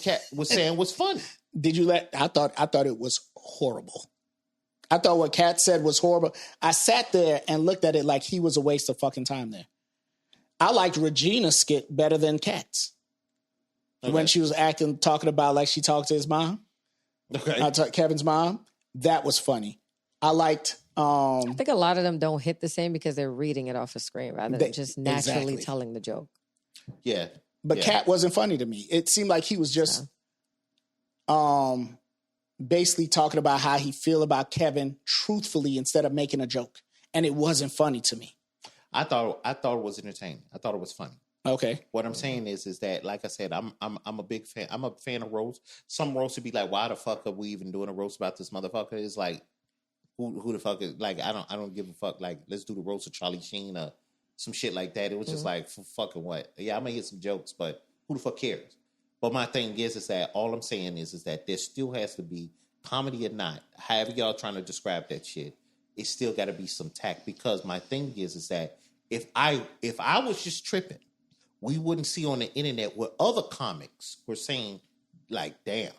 Cat was saying was funny. Did you I thought it was horrible. I thought what Cat said was horrible. I sat there and looked at it like he was a waste of fucking time there. I liked Regina's skit better than Cat's. Okay. When she was talking about like she talked to his mom. Okay. Kevin's mom. That was funny. I liked... I think a lot of them don't hit the same because they're reading it off a screen rather than just naturally telling the joke. Yeah. But Cat wasn't funny to me. It seemed like he was just basically talking about how he feel about Kevin truthfully instead of making a joke. And it wasn't funny to me. I thought it was entertaining. I thought it was funny. Okay. What I'm saying is that, like I said, I'm a big fan. I'm a fan of roast. Some roasts would be like, why the fuck are we even doing a roast about this motherfucker? It's like, who the fuck is, like, I don't give a fuck. Like, let's do the roast of Charlie Sheen or some shit like that. It was just like, for fucking what? Yeah, I may hit some jokes, but who the fuck cares? But my thing is that all I'm saying is that there still has to be, comedy or not, however y'all trying to describe that shit, it still got to be some tact. Because my thing is that if I was just tripping, we wouldn't see on the internet where other comics were saying, like, damn,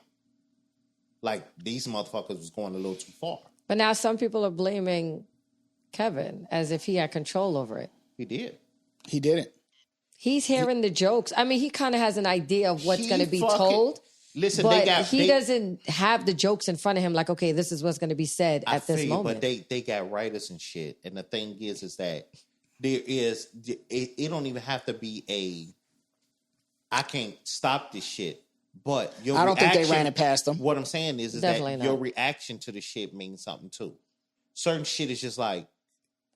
like these motherfuckers was going a little too far. But now some people are blaming Kevin as if he had control over it. He did. He didn't. He's hearing the jokes. I mean, he kind of has an idea of what's going to be told. Listen, but he doesn't have the jokes in front of him. Like, okay, this is what's going to be said at this moment. But they got writers and shit. And the thing is that there is, it don't even have to be I can't stop this shit. But I don't think they ran it past them. What I'm saying is Definitely that your reaction to the shit means something too. Certain shit is just like,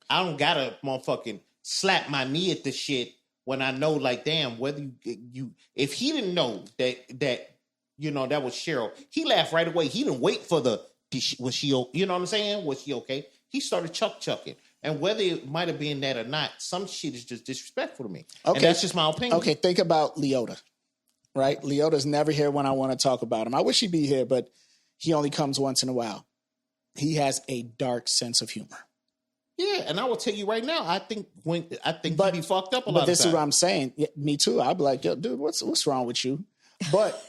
I don't gotta motherfucking slap my knee at the shit when I know, like, damn, whether you if he didn't know that you know that was Cheryl, he laughed right away. He didn't wait for was she, you know what I'm saying? Was she okay? He started chucking. And whether it might have been that or not, some shit is just disrespectful to me. Okay. And that's just my opinion. Okay, think about Leota, right? Leota's never here when I want to talk about him. I wish he'd be here, but he only comes once in a while. He has a dark sense of humor. Yeah, and I will tell you right now, I think he'd be fucked up a lot of times. But this is what I'm saying. Yeah, me too. I'd be like, yo, dude, what's wrong with you? But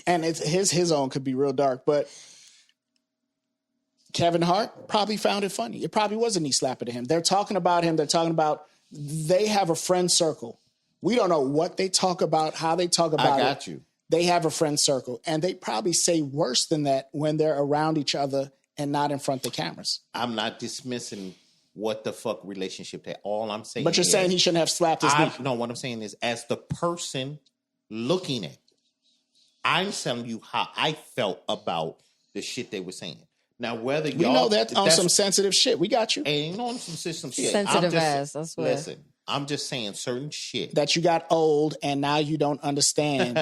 and it's his own could be real dark, but Kevin Hart probably found it funny. It probably was a knee slapper to him. They're talking about him. They're talking about, they have a friend circle. We don't know what they talk about, how they talk about it. I got you. They have a friend circle, and they probably say worse than that when they're around each other and not in front of the cameras. I'm not dismissing what the fuck relationship that. All I'm saying, but you're saying he shouldn't have slapped his knee. No, what I'm saying is, as the person looking at it, I'm telling you how I felt about the shit they were saying. Now, whether y'all... We know that on some sensitive shit. We got you. Ain't on some shit. Sensitive ass, I swear. Listen, I'm just saying certain shit. That you got old and now you don't understand.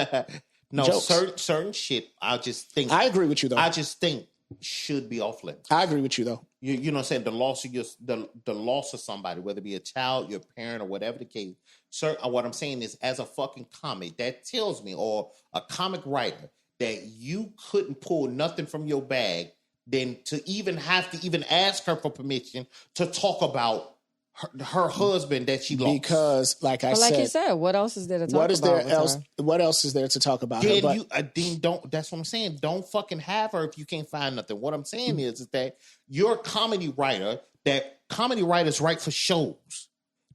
No, jokes. certain shit, I just think... I agree with you, though. I just think should be off limits. I agree with you, though. You know what I'm saying? The loss of somebody, whether it be a child, your parent, or whatever the case. Sir, what I'm saying is, as a fucking comic, that tells me, or a comic writer, that you couldn't pull nothing from your bag than to even have to even ask her for permission to talk about her husband that she lost. Because, like you said, what else is there to talk about? What else is there to talk about? Then don't. That's what I'm saying. Don't fucking have her if you can't find nothing. What I'm saying is that you're a comedy writer. That comedy writers write for shows.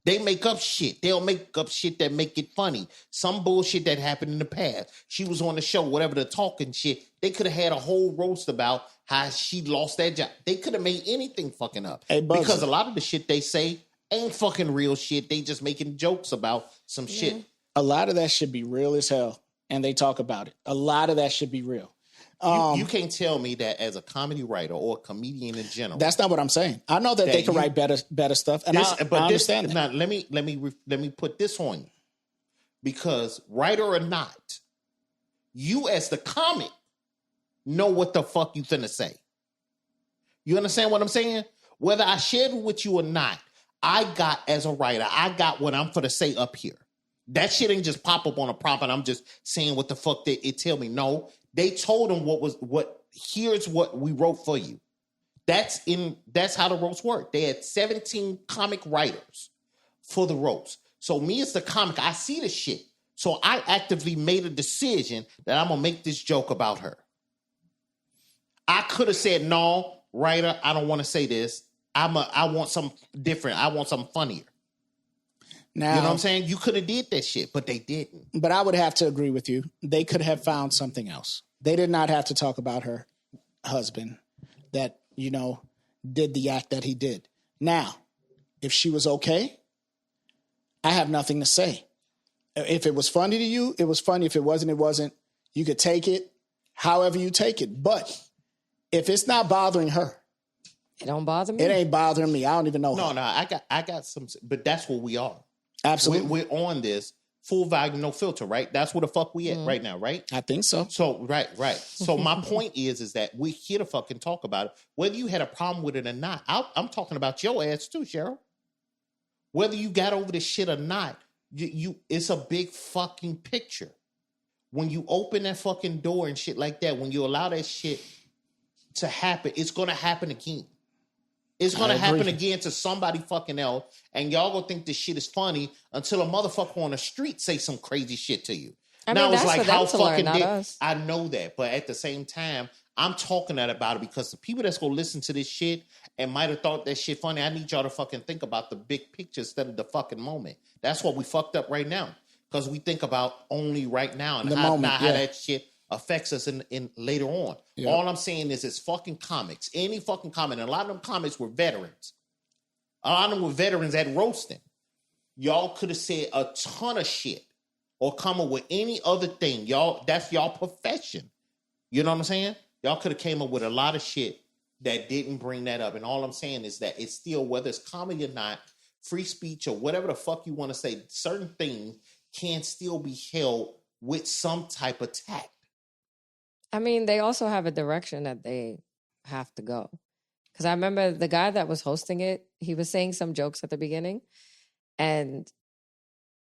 They make up shit. They'll make up shit that make it funny. Some bullshit that happened in the past. She was on the show, whatever, the talking shit. They could have had a whole roast about how she lost that job. They could have made anything fucking up. Because a lot of the shit they say ain't fucking real shit. They just making jokes about some shit. A lot of that should be real as hell. And they talk about it. A lot of that should be real. You can't tell me that as a comedy writer or a comedian in general. That's not what I'm saying. I know that they can write better stuff, and I understand that. Now, let me put this on you, because writer or not, you as the comic know what the fuck you finna say. You understand what I'm saying? Whether I shared it with you or not, I got, as a writer, I got what I'm finna say up here. That shit ain't just pop up on a prop and I'm just saying what the fuck it tell me. No. They told him here's what we wrote for you. That's how the roast worked. They had 17 comic writers for the roast. So me as the comic, I see the shit. So I actively made a decision that I'm gonna make this joke about her. I could have said, no, writer, I don't want to say this. I want something different. I want something funnier. Now, you know what I'm saying? You could have did that shit, but they didn't. But I would have to agree with you. They could have found something else. They did not have to talk about her husband that, did the act that he did. Now, if she was okay, I have nothing to say. If it was funny to you, it was funny. If it wasn't, it wasn't. You could take it however you take it. But if it's not bothering her, it don't bother me. It ain't bothering me. I don't even know. No, I got some, but that's what we are. Absolutely. We're on this full value, no filter, right? That's where the fuck we at right now, right? I think so. So, right. So my point is that we're here to fucking talk about it. Whether you had a problem with it or not, I'm talking about your ass too, Cheryl. Whether you got over this shit or not, it's a big fucking picture. When you open that fucking door and shit like that, when you allow that shit to happen, it's going to happen again. It's going to happen again to somebody fucking else, and y'all gonna think this shit is funny until a motherfucker on the street say some crazy shit to you. I mean, it's like how fucking us. I know that, but at the same time, I'm talking about it because the people that's gonna listen to this shit and might have thought that shit funny, I need y'all to fucking think about the big picture instead of the fucking moment. That's what we fucked up right now because we think about only right now and how that shit affects us in later on. Yeah. All I'm saying is it's fucking comics. Any fucking comic. And a lot of them comics were veterans. A lot of them were veterans at roasting. Y'all could have said a ton of shit or come up with any other thing. Y'all, that's y'all profession. You know what I'm saying? Y'all could have came up with a lot of shit that didn't bring that up. And all I'm saying is that it's still, whether it's comedy or not, free speech or whatever the fuck you want to say, certain things can still be held with some type of tact. I mean, they also have a direction that they have to go. Because I remember the guy that was hosting it, he was saying some jokes at the beginning. And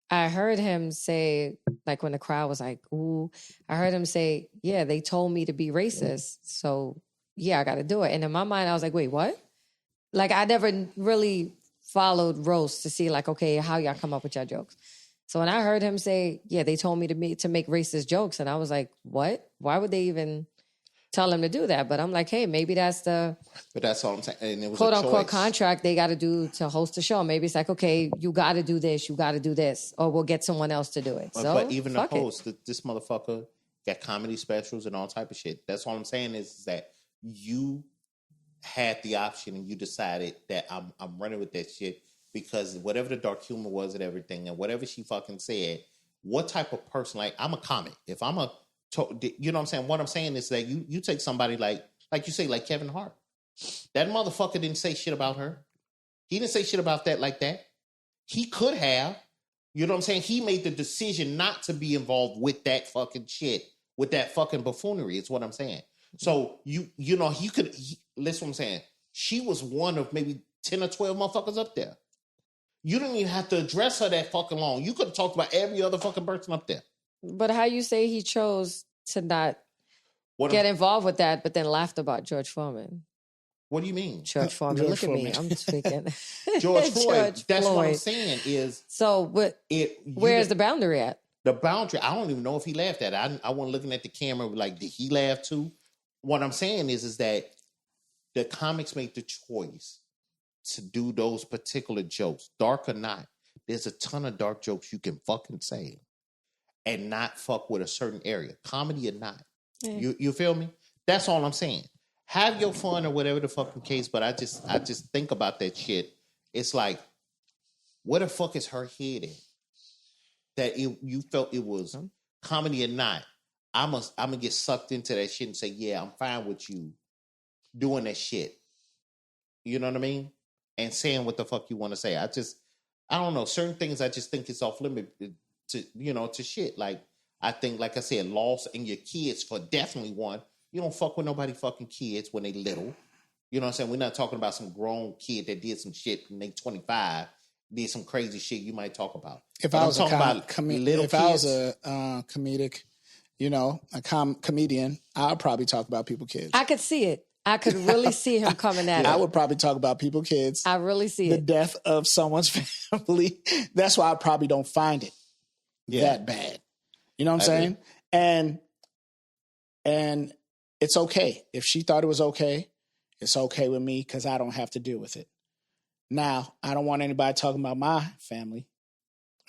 I heard him say, like when the crowd was like, ooh, I heard him say, yeah, they told me to be racist. So, yeah, I got to do it. And in my mind, I was like, wait, what? Like, I never really followed roast to see like, okay, how y'all come up with your jokes. So when I heard him say, yeah, they told me to make racist jokes, and I was like, what? Why would they even tell him to do that? But I'm like, hey, maybe that's the but that's all I'm saying. And it was quote unquote contract they got to do to host a show. Maybe it's like, okay, you got to do this, or we'll get someone else to do it. But even the host, this motherfucker got comedy specials and all type of shit. That's all I'm saying is that you had the option and you decided that I'm running with that shit. Because whatever the dark humor was and everything, and whatever she fucking said, what type of person, like, I'm a comic. If I'm you know what I'm saying? What I'm saying is that you take somebody like you say, like Kevin Hart. That motherfucker didn't say shit about her. He didn't say shit about that like that. He could have. You know what I'm saying? He made the decision not to be involved with that fucking shit, with that fucking buffoonery, is what I'm saying. So, you know, listen what I'm saying. She was one of maybe 10 or 12 motherfuckers up there. You didn't even have to address her that fucking long. You could have talked about every other fucking person up there. But how you say he chose to not get involved with that, but then laughed about George Foreman? What do you mean? George Foreman. Look at me. I'm speaking. George Floyd. That's what I'm saying is. So where's the boundary at? The boundary, I don't even know if he laughed at it. I wasn't looking at the camera like, did he laugh too? What I'm saying is that the comics made the choice to do those particular jokes, dark or not. There's a ton of dark jokes you can fucking say and not fuck with a certain area, comedy or not. Yeah. You feel me? That's all I'm saying. Have your fun or whatever the fucking case, but I just think about that shit. It's like, where the fuck is her head at? That you felt it was comedy or not. I'm gonna get sucked into that shit and say, yeah, I'm fine with you doing that shit. You know what I mean? And saying what the fuck you want to say. I don't know. Certain things I just think it's off limit to shit. Like, I think, like I said, loss in your kids for definitely one. You don't fuck with nobody fucking kids when they little. You know what I'm saying? We're not talking about some grown kid that did some shit when they 25, did some crazy shit you might talk about. If I was a comedic, a comedian, I'd probably talk about people kids. I could see it. I could really see him coming at it. I would probably talk about people kids. I really see the death of someone's family. That's why I probably don't find it that bad. You know what I'm saying? And it's okay. If she thought it was okay, it's okay with me because I don't have to deal with it. Now, I don't want anybody talking about my family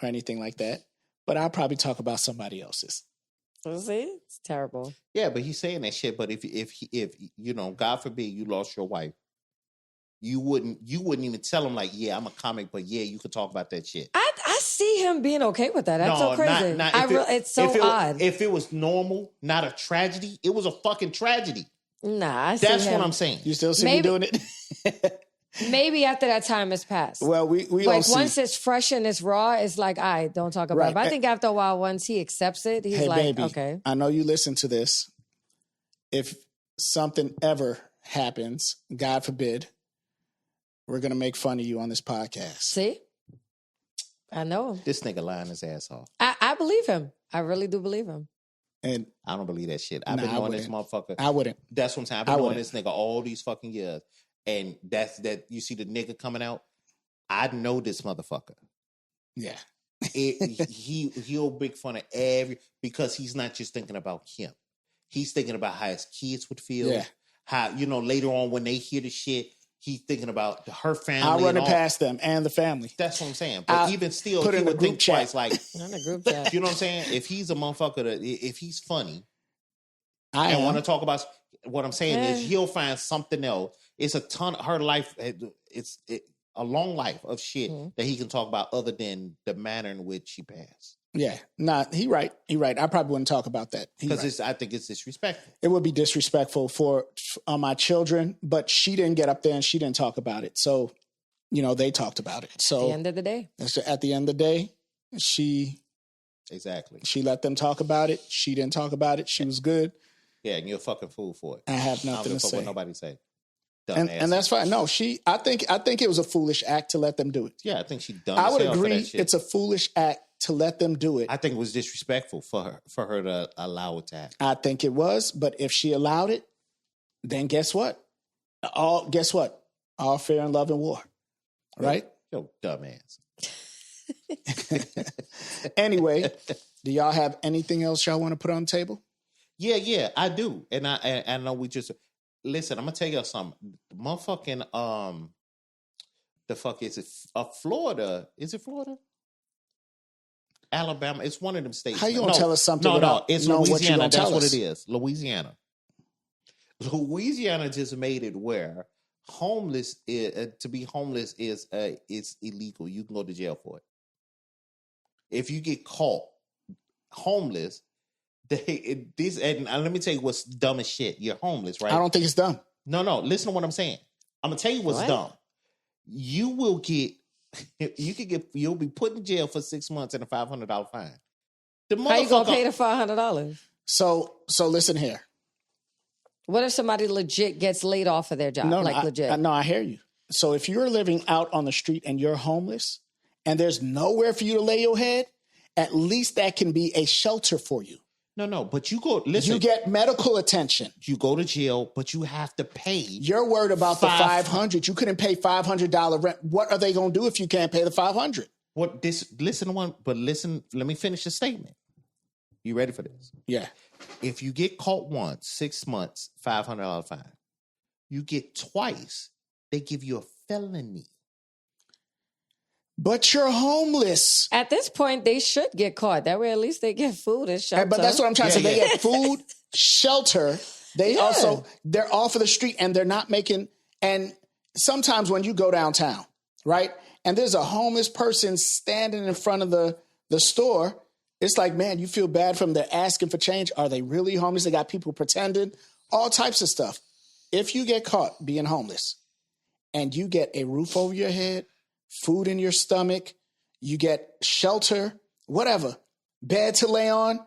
or anything like that, but I'll probably talk about somebody else's. See? It's terrible. Yeah, but he's saying that shit. But if God forbid you lost your wife, you wouldn't even tell him like, yeah, I'm a comic, but yeah, you could talk about that shit. I see him being okay with that. That's so crazy. It's so odd. If it was normal, not a tragedy, it was a fucking tragedy. Nah, That's what I'm saying. You still see me doing it? Maybe after that time has passed. Well, we like once it's fresh and it's raw, it's like, all right, don't talk about it. But I think after a while, once he accepts it, he's like, baby, okay. I know you listen to this. If something ever happens, God forbid, we're going to make fun of you on this podcast. See? I know him. This nigga lying his ass off. I believe him. I really do believe him. And I don't believe that shit. I've been knowing this motherfucker. I wouldn't. That's what I'm saying. I've been knowing this nigga all these fucking years. And that's that. You see the nigga coming out. I know this motherfucker. Yeah, he'll make fun of because he's not just thinking about him. He's thinking about how his kids would feel. Yeah. How later on when they hear the shit, he's thinking about her family. I'll run it past them and the family. That's what I'm saying. But even still, put in a group chat. Like, in a group chat. You know what I'm saying? If he's a motherfucker, if he's funny, I want to talk about what I'm saying is he'll find something else. It's a ton of her life. It's a long life of shit that he can talk about other than the manner in which she passed. Yeah, he right. I probably wouldn't talk about that because I think it's disrespectful. It would be disrespectful for my children, but she didn't get up there and she didn't talk about it. So, they talked about it. So at the end of the day, she exactly let them talk about it. She didn't talk about it. She was good. Yeah, and you're a fucking fool for it. I have nothing to say. What nobody say. And that's fine. No, I think it was a foolish act to let them do it. Yeah, I think she dumb. I would agree. It's a foolish act to let them do it. I think it was disrespectful for her to allow it to happen. I think it was, but if she allowed it, then guess what? All fair in love and war, right? Yo, dumbass. Anyway, do y'all have anything else y'all want to put on the table? Yeah, I do, and I know we just. Listen, I'm gonna tell you something. Motherfucking the fuck is it? Florida? Is it Florida? Alabama? It's one of them states. How you gonna tell us something? No, it's Louisiana. That's what it is. Louisiana. Louisiana just made it where to be homeless is illegal. You can go to jail for it. If you get caught homeless. Let me tell you what's dumb as shit. You're homeless, right? I don't think it's dumb. No. Listen to what I'm saying. I'm gonna tell you what's dumb. You'll be put in jail for 6 months and a $500 fine. How you gonna pay the $500? So listen here. What if somebody legit gets laid off of their job? Legit. I hear you. So if you're living out on the street and you're homeless and there's nowhere for you to lay your head, at least that can be a shelter for you. No, but you go, listen. You get medical attention. You go to jail, but you have to pay. You're worried about the $500. You couldn't pay $500 rent. What are they going to do if you can't pay the $500? Listen, let me finish the statement. You ready for this? Yeah. If you get caught once, 6 months, $500 fine. You get twice, they give you a felony. But you're homeless. At this point, they should get caught. That way, at least they get food and shelter. But that's what I'm trying to say. They get food, shelter. They're off of the street and they're not making. And sometimes when you go downtown, right, and there's a homeless person standing in front of the store, it's like, man, you feel bad for them. They're asking for change. Are they really homeless? They got people pretending, all types of stuff. If you get caught being homeless and you get a roof over your head, food in your stomach, you get shelter, whatever, bed to lay on,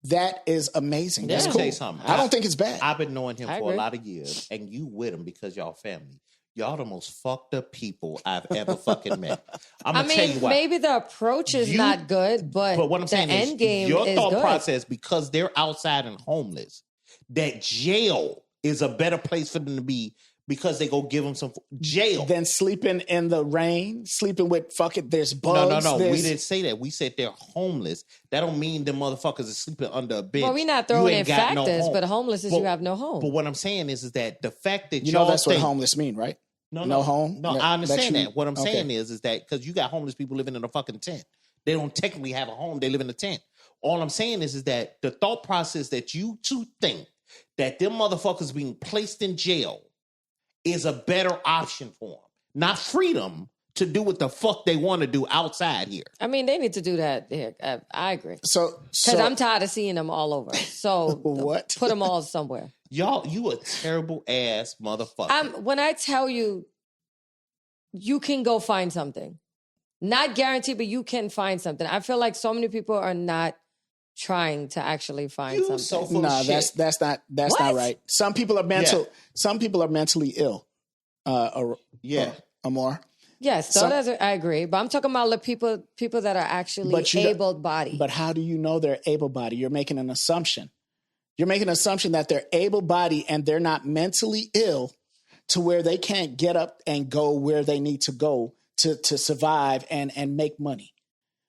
that is amazing. That's cool. I don't think it's bad. I've been knowing him for a lot of years, and you with him because y'all family. Y'all the most fucked up people I've ever fucking met. I'm gonna tell you what. Maybe the approach is not good, but what I'm saying is, your thought process, because they're outside and homeless, that jail is a better place for them to be. Because they go give them some jail. Then sleeping in the rain, sleeping with there's bugs. No. We didn't say that. We said they're homeless. That don't mean them motherfuckers are sleeping under a bench. Well, we're not throwing in factors, but homeless is you have no home. But what I'm saying is that the fact that that's what homeless mean, right? No home. No, I understand that. What I'm saying is that because you got homeless people living in a fucking tent. They don't technically have a home. They live in a tent. All I'm saying is that the thought process that you two think that them motherfuckers being placed in jail is a better option for them. Not freedom. to do what the fuck they want to do outside here. I mean, they need to do that here. I agree. So Because I'm tired of seeing them all over. So What? put them all somewhere. Y'all, you a terrible ass motherfucker. When I tell you, you can go find something. Not guaranteed, but you can find something. I feel like so many people are not trying to actually find You something. so full Nah, of shit. that's not What? right. Some people are Some people are mentally ill. Amor. Yes, I agree. But I'm talking about the people that are actually able-bodied. But how do you know they're able-bodied? You're making an assumption. You're making an assumption that they're able-bodied and they're not mentally ill to where they can't get up and go where they need to go to survive and make money.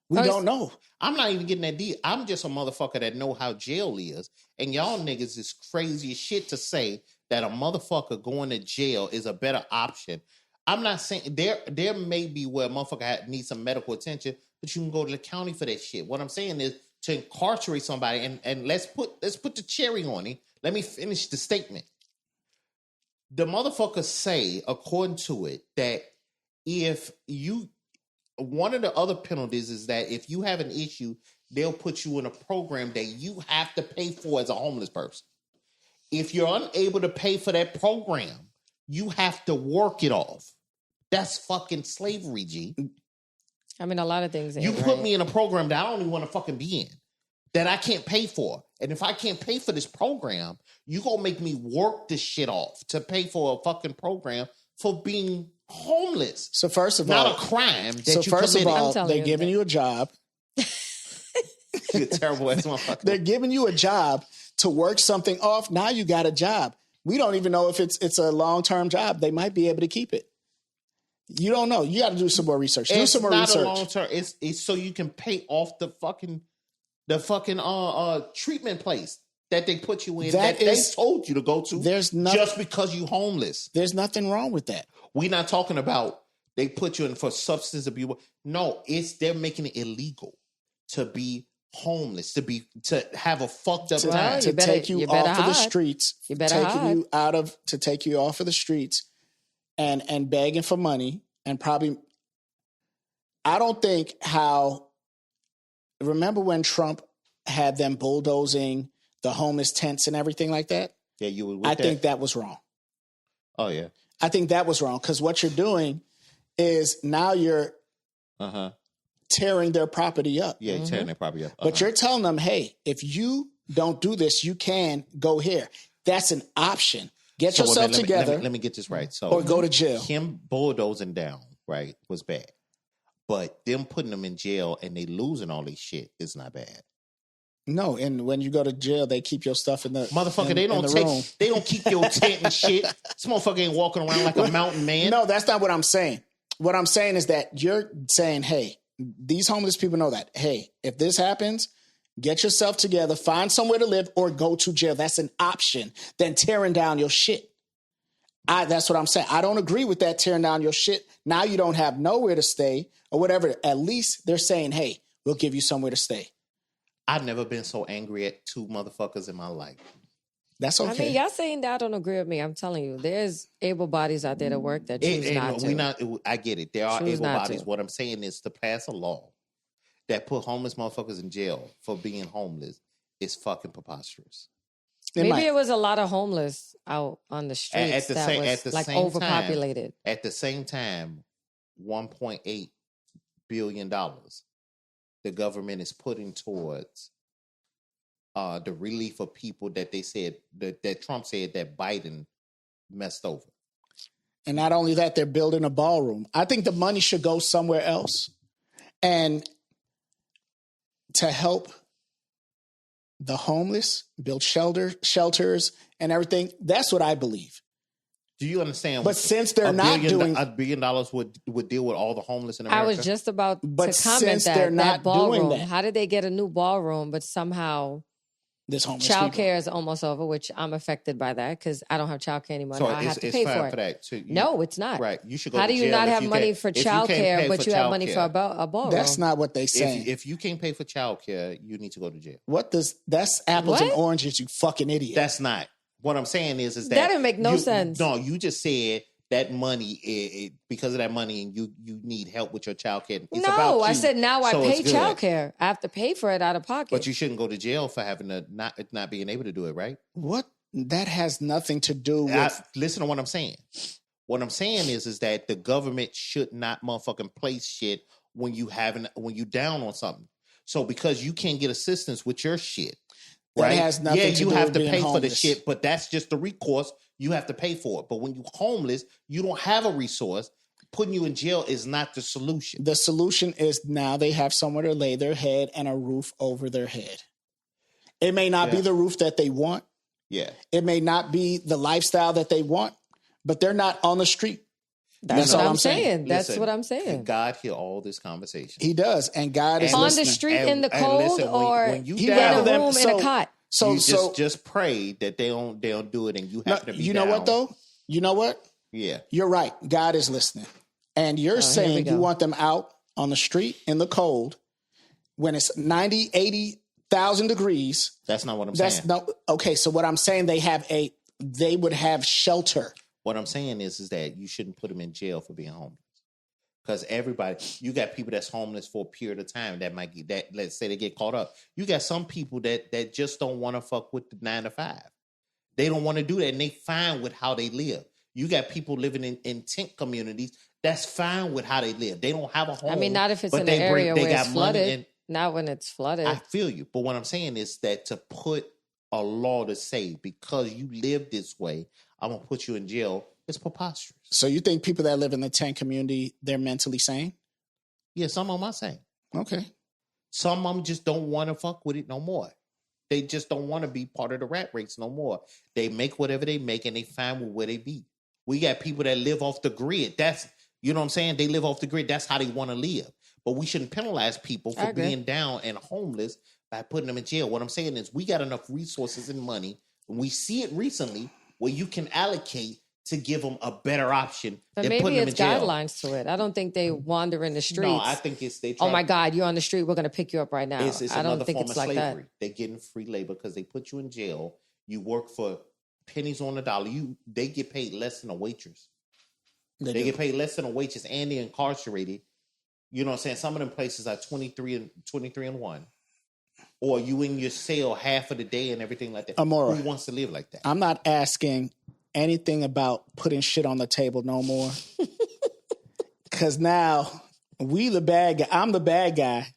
We don't know. I'm not even getting that deep. I'm just a motherfucker that know how jail is. And y'all niggas is crazy as shit to say that a motherfucker going to jail is a better option. I'm not saying there may be where a motherfucker needs some medical attention, but you can go to the county for that shit. What I'm saying is to incarcerate somebody and let's put the cherry on it. Let me finish the statement. The motherfuckers say, according to it, that one of the other penalties is that if you have an issue, they'll put you in a program that you have to pay for as a homeless person. If you're unable to pay for that program, you have to work it off. That's fucking slavery, G. I mean, a lot of things. You put me in a program that I don't even want to fucking be in, that I can't pay for. And if I can't pay for this program, you gonna make me work this shit off to pay for a fucking program for being homeless. So first of all, not a crime that you first committed. of all, they're giving you a job. You're a terrible ass motherfucker. They're giving you a job to work something off. Now you got a job. We don't even know if it's a long-term job. They might be able to keep it. You don't know. You got to do some more research. Do some more research. It's not a long-term. It's so you can pay off the fucking treatment place that they put you in that they told you to go to. Just because you homeless. There's nothing wrong with that. We're not talking about they put you in for substance abuse. No, they're making it illegal to be homeless, to have a fucked up time, to take you off of the streets, to take you off of the streets and begging for money and probably. I don't think remember when Trump had them bulldozing the homeless tents and everything like that? Yeah, you would. I think that was wrong. Oh yeah, I think that was wrong because what you're doing is now you're tearing their property up. Yeah, you're tearing their property up. But you're telling them, hey, if you don't do this, you can go here. That's an option. Get yourself together. Let me get this right. So, or go to jail. Him bulldozing down, right, was bad. But them putting them in jail and they losing all this shit is not bad. No, and when you go to jail, they keep your stuff in the motherfucker. Room. They don't keep your tent and shit. This motherfucker ain't walking around like a mountain man. No, that's not what I'm saying. What I'm saying is that you're saying, hey, these homeless people know that. Hey, if this happens, get yourself together, find somewhere to live, or go to jail. That's an option than tearing down your shit. That's what I'm saying. I don't agree with that, tearing down your shit. Now you don't have nowhere to stay or whatever. At least they're saying, hey, we'll give you somewhere to stay. I've never been so angry at two motherfuckers in my life. That's okay. I mean, y'all saying that don't agree with me. I'm telling you, there's able bodies out there to work that choose not to. I get it. There are able bodies. What I'm saying is to pass a law that put homeless motherfuckers in jail for being homeless is fucking preposterous. Maybe it was a lot of homeless out on the streets overpopulated. At the same time, $1.8 billion the government is putting towards the relief of people that they said that Trump said that Biden messed over. And not only that, they're building a ballroom. I think the money should go somewhere else. And to help the homeless, build shelters and everything. That's what I believe. Do you understand? But since they're not doing $1 billion would deal with all the homeless in America. I was just about to comment that ballroom. How did they get a new ballroom, but somehow this homeless childcare is almost over, which I'm affected by that because I don't have childcare anymore. So I have to pay for it. That too. No, it's not. Right. You should go How to do you jail not have money for childcare, but you have money for a ballroom? That's not what they say. If you can't pay for childcare, you need to go to jail. That's apples and oranges, you fucking idiot. That's not. What I'm saying is that that didn't make no sense. No, you just said that money, because of that money, and you need help with your child care. It's No, about I you, said now I so pay it's good. child care. I have to pay for it out of pocket. But you shouldn't go to jail for having to not being able to do it, right? What? That has nothing to do with. Listen to what I'm saying. What I'm saying is that the government should not motherfucking place shit when you down on something. So because you can't get assistance with your shit, That right? has nothing to you do have with to being pay for the homeless. shit, but that's just the recourse. You have to pay for it. But when you're homeless, you don't have a resource. Putting you in jail is not the solution. The solution is now they have somewhere to lay their head and a roof over their head. It may not be the roof that they want. Yeah. It may not be the lifestyle that they want, but they're not on the street. That's what I'm saying. That's Listen, what I'm saying. God hear all this conversation. He does, and God is on listening. the street in the cold, listen, or when you He in down, a them- room in so- a cot. So you just pray that they don't do it, and you have to be. You know down. what though? You know what? Yeah. You're right. God is listening, and you're saying you want them out on the street in the cold when it's 90, 80,000 degrees. That's not what I'm saying. Okay. So what I'm saying, they would have shelter. What I'm saying is that you shouldn't put them in jail for being homeless. Because you got people that's homeless for a period of time that might get that. Let's say they get caught up. You got some people that just don't want to fuck with the 9 to 5. They don't want to do that, and they fine with how they live. You got people living in tent communities that's fine with how they live. They don't have a home. I mean, not if it's in an area where it's flooded. And not when it's flooded. I feel you, but what I'm saying is that to put a law to say because you live this way, I'm gonna put you in jail. It's preposterous. So you think people that live in the tent community, they're mentally sane? Yeah, some of them are sane. Okay. Some of them just don't want to fuck with it no more. They just don't want to be part of the rat race no more. They make whatever they make and they fine with where they be. We got people that live off the grid. That's, you know what I'm saying? They live off the grid. That's how they want to live. But we shouldn't penalize people for being down and homeless by putting them in jail. What I'm saying is we got enough resources and money, and we see it recently where you can allocate to give them a better option. But maybe it's guidelines to it. I don't think they wander in the streets. No, I think it's oh my God, you're on the street. We're going to pick you up right now. It's I don't think form it's of like slavery. that. They're getting free labor because they put you in jail. You work for pennies on the dollar. They get paid less than a waitress. They get paid less than a waitress, and they're incarcerated. You know what I'm saying? Some of them places are 23 and 1. Or you in your cell half of the day and everything like that. Amora, who wants to live like that? I'm not asking anything about putting shit on the table no more. Because now we the bad guy. I'm the bad guy.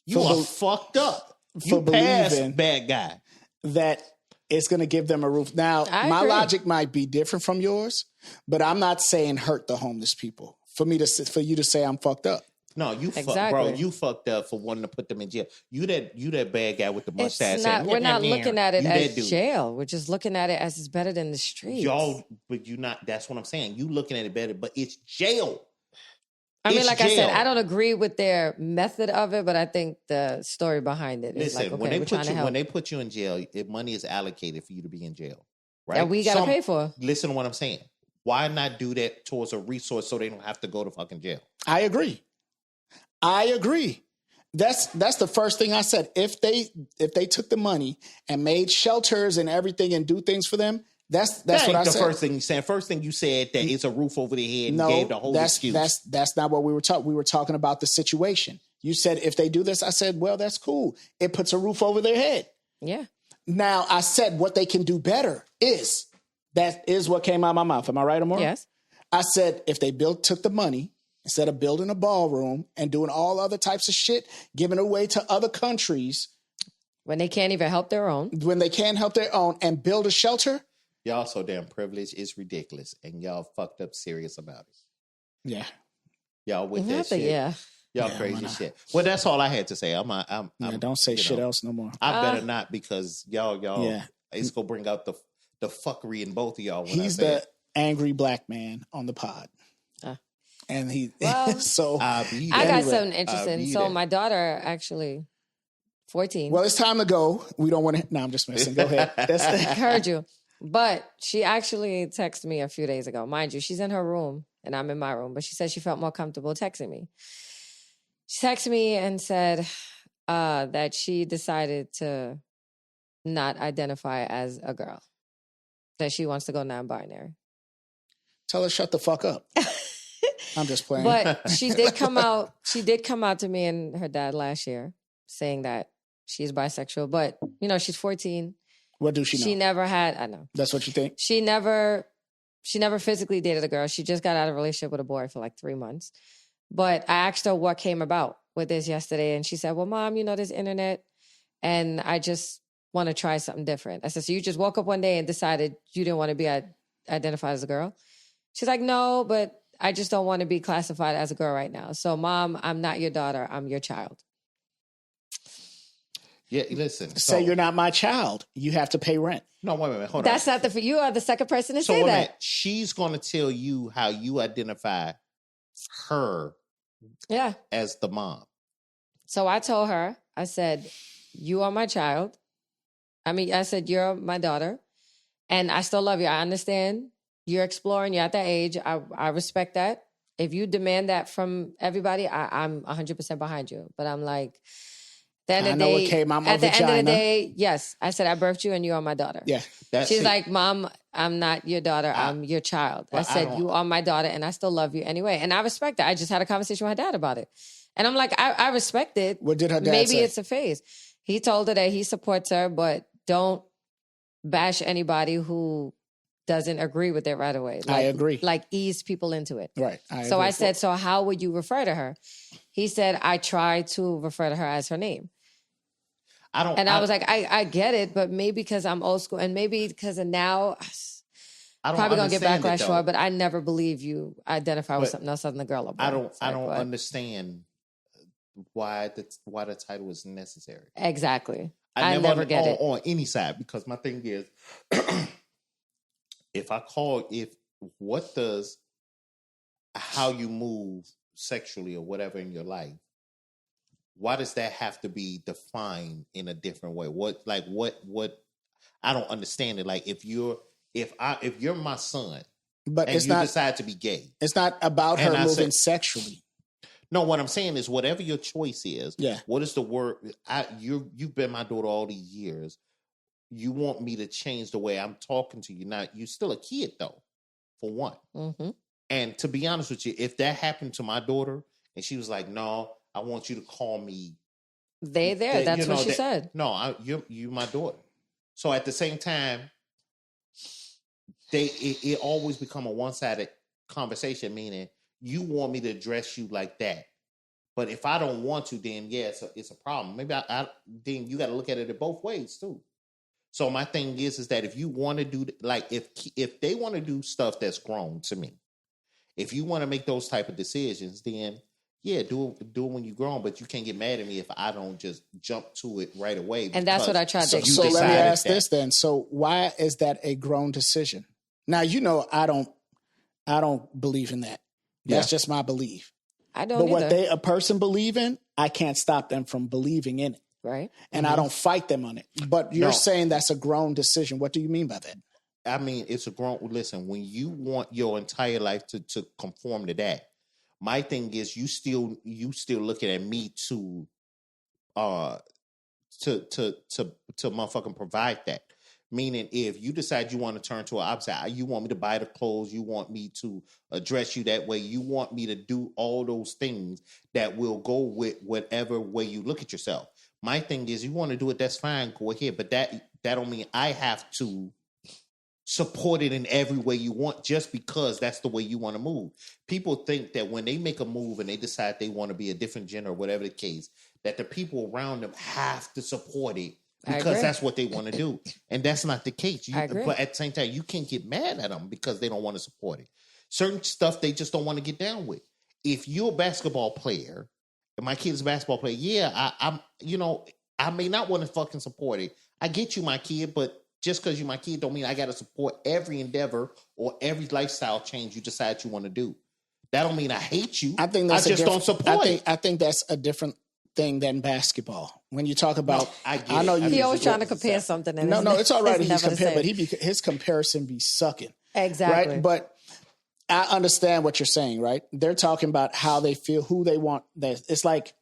You are fucked up. You passed bad guy. That it's going to give them a roof. Now, my logic might be different from yours, but I'm not saying hurt the homeless people. For you to say I'm fucked up. No, you bro. You fucked up for wanting to put them in jail. You that bad guy with the mustache. We're not looking at it as jail. We're just looking at it as it's better than the streets. Y'all, but you not. That's what I'm saying. You looking at it better, but it's jail. I mean, like I said, I don't agree with their method of it, but I think the story behind it is like, okay, we're trying to help. When they put you in jail, money is allocated for you to be in jail, right? That we got to pay for. Listen to what I'm saying. Why not do that towards a resource so they don't have to go to fucking jail? I agree. That's the first thing I said. If they took the money and made shelters and everything and do things for them, that's what I said. First thing you said. First thing you said that it's a roof over their head and gave the whole excuse. That's not what we were talking. We were talking about the situation. You said if they do this, I said, well, that's cool. It puts a roof over their head. Yeah. Now I said what they can do better is what came out of my mouth. Am I right, Amor? Yes. I said if they took the money instead of building a ballroom and doing all other types of shit, giving away to other countries. When they can't even help their own. When they can't help their own and build a shelter. Y'all so damn privileged. It's ridiculous. And y'all fucked up serious about it. Yeah. Y'all with that shit. Yeah. Y'all crazy shit. Well, that's all I had to say. Don't say shit else no more. I better not because y'all, it's going to bring out the fuckery in both of y'all. He's the angry black man on the pod. And I got something interesting. So my daughter actually 14. Well, it's time to go. We don't want to. No, I'm just messing. Go ahead. I heard you. But she actually texted me a few days ago. Mind you, she's in her room and I'm in my room. But she said she felt more comfortable texting me. She texted me and said that she decided to not identify as a girl. That she wants to go non-binary. Tell her shut the fuck up. I'm just playing. But she did come out. She did come out to me and her dad last year saying that she's bisexual. But, you know, she's 14. What do she know? She never had, I know. That's what you think? She never physically dated a girl. She just got out of a relationship with a boy for like 3 months. But I asked her what came about with this yesterday. And she said, well, Mom, you know, there's internet. And I just want to try something different. I said, so you just woke up one day and decided you didn't want to be identified as a girl? She's like, no, but I just don't want to be classified as a girl right now. So, Mom, I'm not your daughter. I'm your child. Yeah, listen. Say you're not my child. You have to pay rent. No, wait a minute. Hold That's on. not you are the second person to say that. She's going to tell you how you identify her as the mom. So I told her, I said, you are my child. I said, you're my daughter. And I still love you. I understand you're exploring. You're at that age. I respect that. If you demand that from everybody, I'm 100% behind you. But I'm like, at the end of the day, yes. I said, I birthed you and you are my daughter. Yeah. She's like, Mom, I'm not your daughter. I'm your child. I said, you are my daughter and I still love you anyway. And I respect that. I just had a conversation with her dad about it. And I'm like, I respect it. What did her dad Maybe say? it's a phase. He told her that he supports her, but don't bash anybody who doesn't agree with it right away. I agree. Like ease people into it. Right. I said, so how would you refer to her? He said, I try to refer to her as her name. I was like, I get it, but maybe because I'm old school and maybe because of now, probably going to get backlash for it, but I never believe you identify with something else other than a girl or boy. I don't understand why the title is necessary. Exactly. I never get it. On any side, because my thing is, what does how you move sexually or whatever in your life, why does that have to be defined in a different way? What I don't understand it. Like if you're my son, but and decide to be gay, it's not about her moving sexually. No, what I'm saying is whatever your choice is, what is the word? You've been my daughter all these years. You want me to change the way I'm talking to you. Now, you're still a kid, though, for one. Mm-hmm. And to be honest with you, if that happened to my daughter and she was like, no, I want you to call me. That's what she said. No, you're my daughter. So at the same time, it always become a one-sided conversation, meaning you want me to address you like that. But if I don't want to, then it's a problem. Maybe then you got to look at it both ways too. So my thing is that if you want to do, like if they want to do stuff that's grown to me, if you want to make those type of decisions, then do it when you're grown. But you can't get mad at me if I don't just jump to it right away. And that's what I tried to explain. So let me ask this then. So why is that a grown decision? Now, you know, I don't believe in that. That's just my belief. I don't But either. what a person believe in, I can't stop them from believing in it. Right. And I don't fight them on it. But you're saying that's a grown decision. What do you mean by that? I mean, it's a grown, listen, when you want your entire life to conform to that, my thing is you still looking at me to motherfucking provide that. Meaning, if you decide you want to turn to an opposite, you want me to buy the clothes, you want me to address you that way, you want me to do all those things that will go with whatever way you look at yourself. My thing is, you want to do it, that's fine, go ahead. But that don't mean I have to support it in every way you want just because that's the way you want to move. People think that when they make a move and they decide they want to be a different gender or whatever the case, that the people around them have to support it because that's what they want to do. And that's not the case. But at the same time, you can't get mad at them because they don't want to support it. Certain stuff they just don't want to get down with. If you're a basketball player, and my kid's a basketball player, I may not want to fucking support it. I get you, my kid, but just because you're my kid don't mean I got to support every endeavor or every lifestyle change you decide you want to do. That don't mean I hate you. I think that's don't support it. I think that's a different thing than basketball. When you talk about, I know you. He always trying to compare something. And no, it's all right. He's comparing, but his comparison be sucking. Exactly. Right, but I understand what you're saying. Right, they're talking about how they feel, who they want. It's like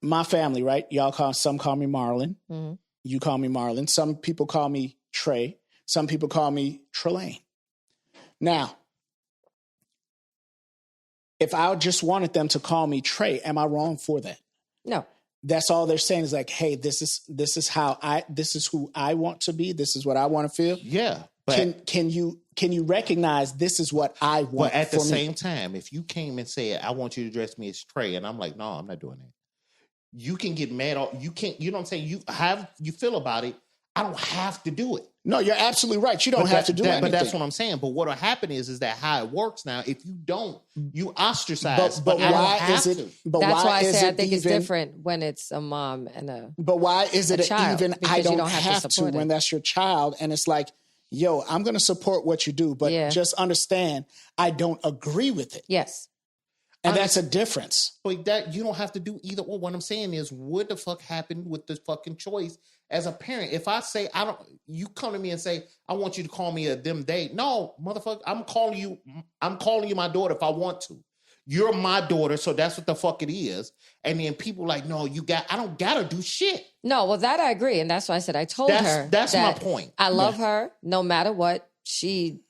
my family, right? Some call me Marlon. Mm-hmm. You call me Marlon. Some people call me Trey. Some people call me Trelane. Now, if I just wanted them to call me Trey, am I wrong for that? No. That's all they're saying is like, hey, this is who I want to be. This is what I want to feel. Yeah. But can you recognize this is what I want? But at the for same me? time, if you came and said, I want you to address me as Trey, and I'm like, no, I'm not doing that. You can get mad. You can't, you know what I'm saying? You feel about it. I don't have to do it. No, you're absolutely right. You don't have to do anything. But that's what I'm saying. But what'll happen is that how it works now. If you don't, you ostracize. But why is it? But that's why I is say I it think it's even different when it's a mom and a. But why is it child, even? because I you don't have to support it. when that's your child, and it's like, yo, I'm going to support what you do, but just understand I don't agree with it. Yes. And that's a difference. But that you don't have to do either or. What I'm saying is, what the fuck happened with the fucking choice as a parent? If I say you come to me and say, I want you to call me a them they. No, motherfucker, I'm calling you my daughter if I want to. You're my daughter, so that's what the fuck it is. And then people like, no, I don't gotta do shit. No, well, that I agree. And that's why I said I told her. That's my point. I love her no matter what she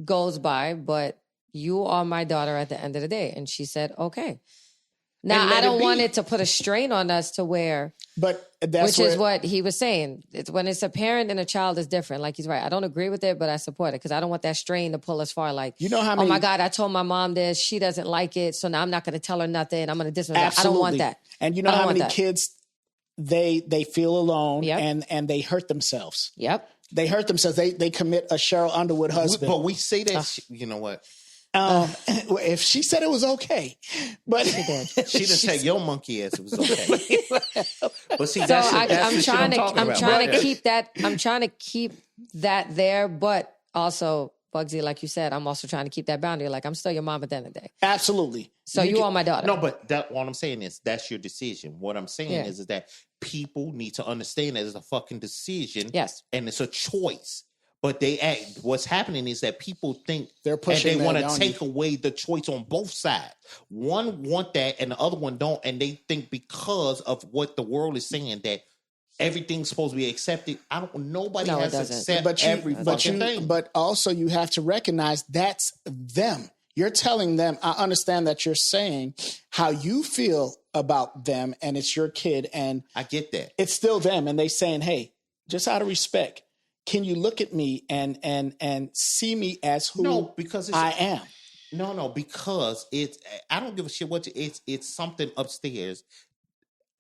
goes by, but you are my daughter at the end of the day. And she said, okay. Now, I don't want it to put a strain on us to where, but that's which is what he was saying. It's when it's a parent and a child is different. Like he's right. I don't agree with it, but I support it because I don't want that strain to pull us far. Like, you know how many, oh my God, I told my mom this. She doesn't like it. So now I'm not going to tell her nothing. I'm going to dismiss her. I don't want that. And you know how many kids, they feel alone and they hurt themselves. Yep. They hurt themselves. They commit a Cheryl Underwood husband. But we say that, you know what? If she said it was okay, but she did. She didn't say your monkey ass it was okay. But see, so I'm trying to keep that. I'm trying to keep that there, but also Bugsy, like you said, I'm also trying to keep that boundary. Like I'm still your mom at the end of the day. Absolutely. So you are my daughter. No, but what I'm saying is that's your decision. What I'm saying is that people need to understand that it's a fucking decision. Yes, and it's a choice. But what's happening is that people think they're pushing and they want to take away the choice on both sides. One want that and the other one don't. And they think because of what the world is saying that everything's supposed to be accepted. Nobody has to accept every fucking thing. But also you have to recognize that's them. You're telling them, I understand that you're saying how you feel about them and it's your kid. And I get that. It's still them. And they saying, hey, just out of respect, can you look at me and see me as who I am? No, because I don't give a shit what it's something upstairs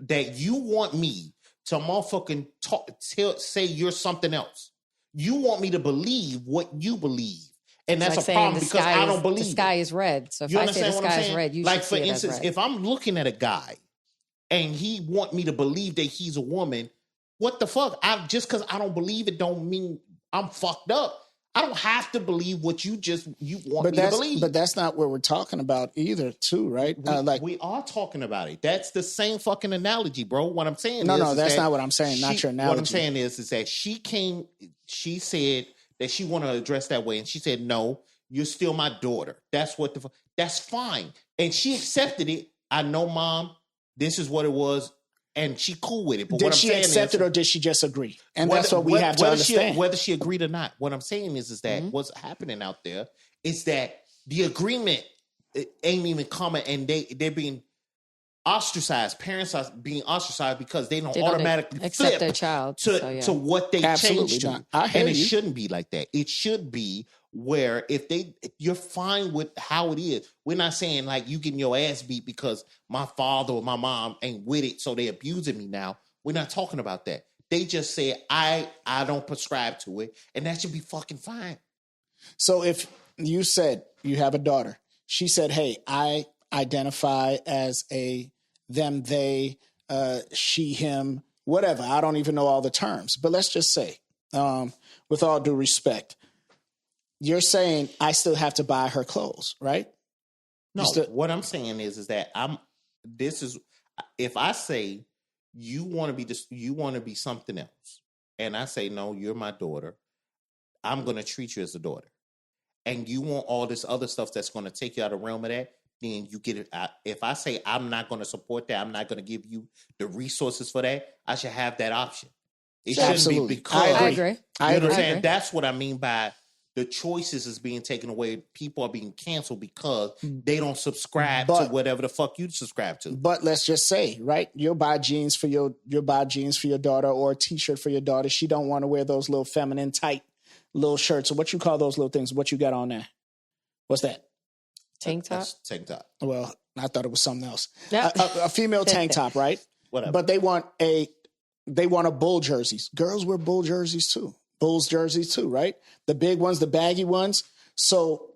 that you want me to motherfucking say you're something else. You want me to believe what you believe. And that's like a problem because I don't believe the sky is red. So if I say the sky is red, you like should for see it instance, as red. if I'm looking at a guy and he want me to believe that he's a woman, what the fuck? Just because I don't believe it don't mean I'm fucked up. I don't have to believe what you want me to believe. But that's not what we're talking about either, too, right? We are talking about it. That's the same fucking analogy, bro. What I'm saying No, that's not what I'm saying. Not your analogy. What I'm saying is that she said that she wanted to address that way. And she said, no, you're still my daughter. That's that's fine. And she accepted it. I know, Mom, this is what it was. And she cool with it. But did she accept it or did she just agree? And that's what we have to understand. Whether she agreed or not. What I'm saying is that what's happening out there is that the agreement ain't even coming and they're being ostracized. Parents are being ostracized because they don't automatically accept flip their child to what they changed to. And it shouldn't be like that. It should be where if you're fine with how it is. We're not saying like you getting your ass beat because my father or my mom ain't with it, so they abusing me now. We're not talking about that. They just say I don't prescribe to it, and that should be fucking fine. So if you said you have a daughter, she said, "Hey, I identify as a them, they, she, him, whatever." I don't even know all the terms, but let's just say, with all due respect, you're saying I still have to buy her clothes, right? No, what I'm saying is that if I say you want to be something else, and I say no, you're my daughter, I'm going to treat you as a daughter, and you want all this other stuff that's going to take you out of the realm of that, then you get it. If I say I'm not going to support that, I'm not going to give you the resources for that, I should have that option. It shouldn't be because I agree. You know what I'm saying? That's what I mean by the choices is being taken away. People are being canceled because they don't subscribe to whatever the fuck you subscribe to. But let's just say, right? You'll buy jeans for your daughter or a t-shirt for your daughter. She don't want to wear those little feminine tight little shirts. So what you call those little things? What you got on there? What's that? Tank top? That's tank top. Well, I thought it was something else. Yeah. A female tank top, right? Whatever. But they want a bull jerseys. Girls wear bull jerseys too. Bulls jerseys too, right? The big ones, the baggy ones. So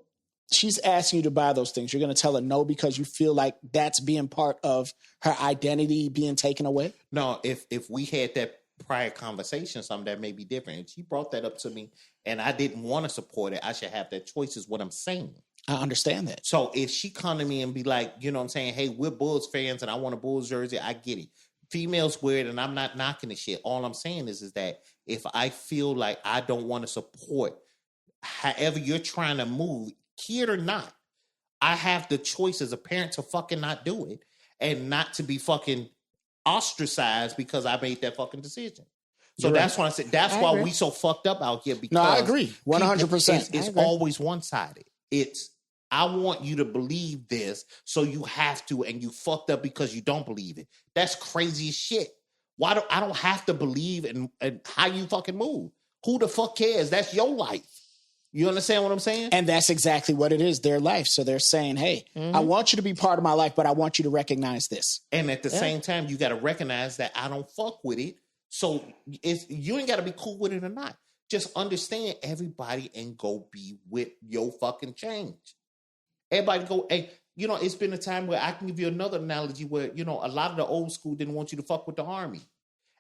she's asking you to buy those things. You're going to tell her no because you feel like that's being part of her identity being taken away? No, if we had that prior conversation, something that may be different. And she brought that up to me and I didn't want to support it. I should have that choice is what I'm saying. I understand that. So if she come to me and be like, you know what I'm saying? Hey, we're Bulls fans and I want a Bulls jersey. I get it. Females wear it and I'm not knocking the shit. All I'm saying is that if I feel like I don't want to support however you're trying to move, kid or not, I have the choice as a parent to fucking not do it and not to be fucking ostracized because I made that fucking decision. So You're that's right. why I said that's why we so fucked up out here. Because no, I agree, 100%. It's always one sided. It's I want you to believe this, so you have to, and you fucked up because you don't believe it. That's crazy as shit. Why do I don't have to believe in how you fucking move? Who the fuck cares? That's your life. You understand what I'm saying? And that's exactly what it is, their life. So they're saying, hey, I want you to be part of my life, but I want you to recognize this. And at the same time, you got to recognize that I don't fuck with it. So you ain't got to be cool with it or not. Just understand everybody and go be with your fucking change. Everybody go, hey, you know, it's been a time where I can give you another analogy where, you know, a lot of the old school didn't want you to fuck with the army.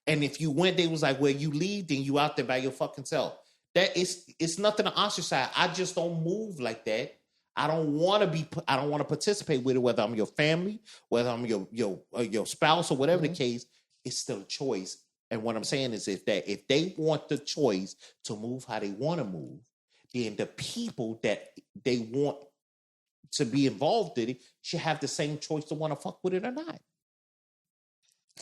And if you went, they was like, well, you leave, then you out there by your fucking self. That it's nothing to ostracize. I just don't move like that. I don't want to participate with it, whether I'm your family, whether I'm your spouse or whatever the case, it's still a choice. And what I'm saying is if they want the choice to move how they want to move, then the people that they want to be involved in it should have the same choice to want to fuck with it or not.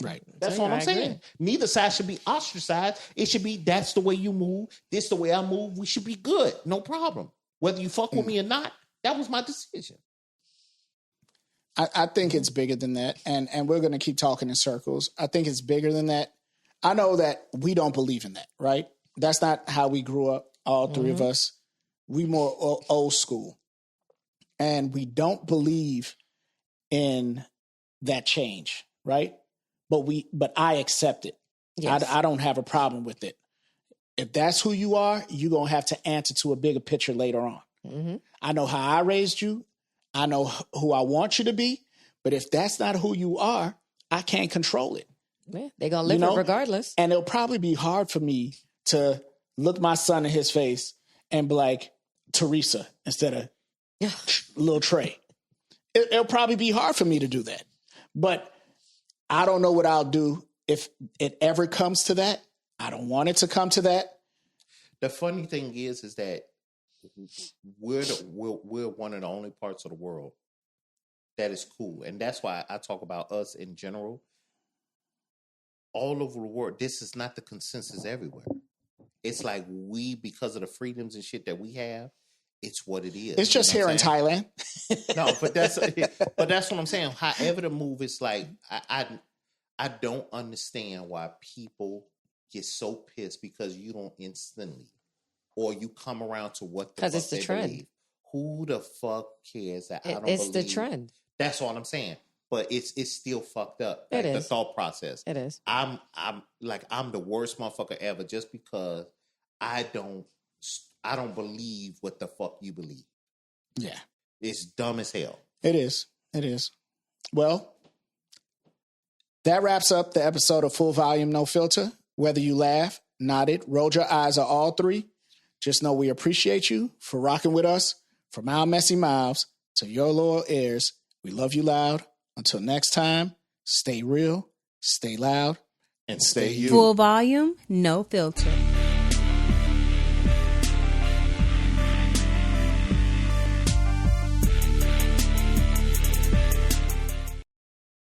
Right. That's what I'm saying. Neither side should be ostracized. It should be, that's the way you move. This the way I move. We should be good. No problem. Whether you fuck with me or not, that was my decision. I think it's bigger than that. And we're going to keep talking in circles. I think it's bigger than that. I know that we don't believe in that, right? That's not how we grew up, all three of us. We more old school. And we don't believe in that change, right? But I accept it. Yes. I don't have a problem with it. If that's who you are, you're going to have to answer to a bigger picture later on. Mm-hmm. I know how I raised you. I know who I want you to be. But if that's not who you are, I can't control it. Yeah, they're going to live it regardless. And it'll probably be hard for me to look my son in his face and be like, Teresa, instead of little Trey. It'll probably be hard for me to do that. But I don't know what I'll do if it ever comes to that. I don't want it to come to that. The funny thing is that we're one of the only parts of the world that is cool. And that's why I talk about us in general. All over the world, this is not the consensus everywhere. It's like because of the freedoms and shit that we have, it's what it is. It's just here in Thailand. No, but that's what I'm saying. However the move is like, I don't understand why people get so pissed because you don't instantly, or you come around to what the fuck it's the they trend. believe. Who the fuck cares that I don't It's believe? the trend. That's all I'm saying. But it's still fucked up. It is. The thought process. It is. I'm the worst motherfucker ever just because I don't believe what the fuck you believe. Yeah. It's dumb as hell. It is. It is. Well, that wraps up the episode of Full Volume, No Filter. Whether you laugh, nodded, rolled your eyes, or all three, just know we appreciate you for rocking with us. From our messy mouths to your loyal ears, we love you loud. Until next time, stay real, stay loud, and stay you. Full Volume, No Filter.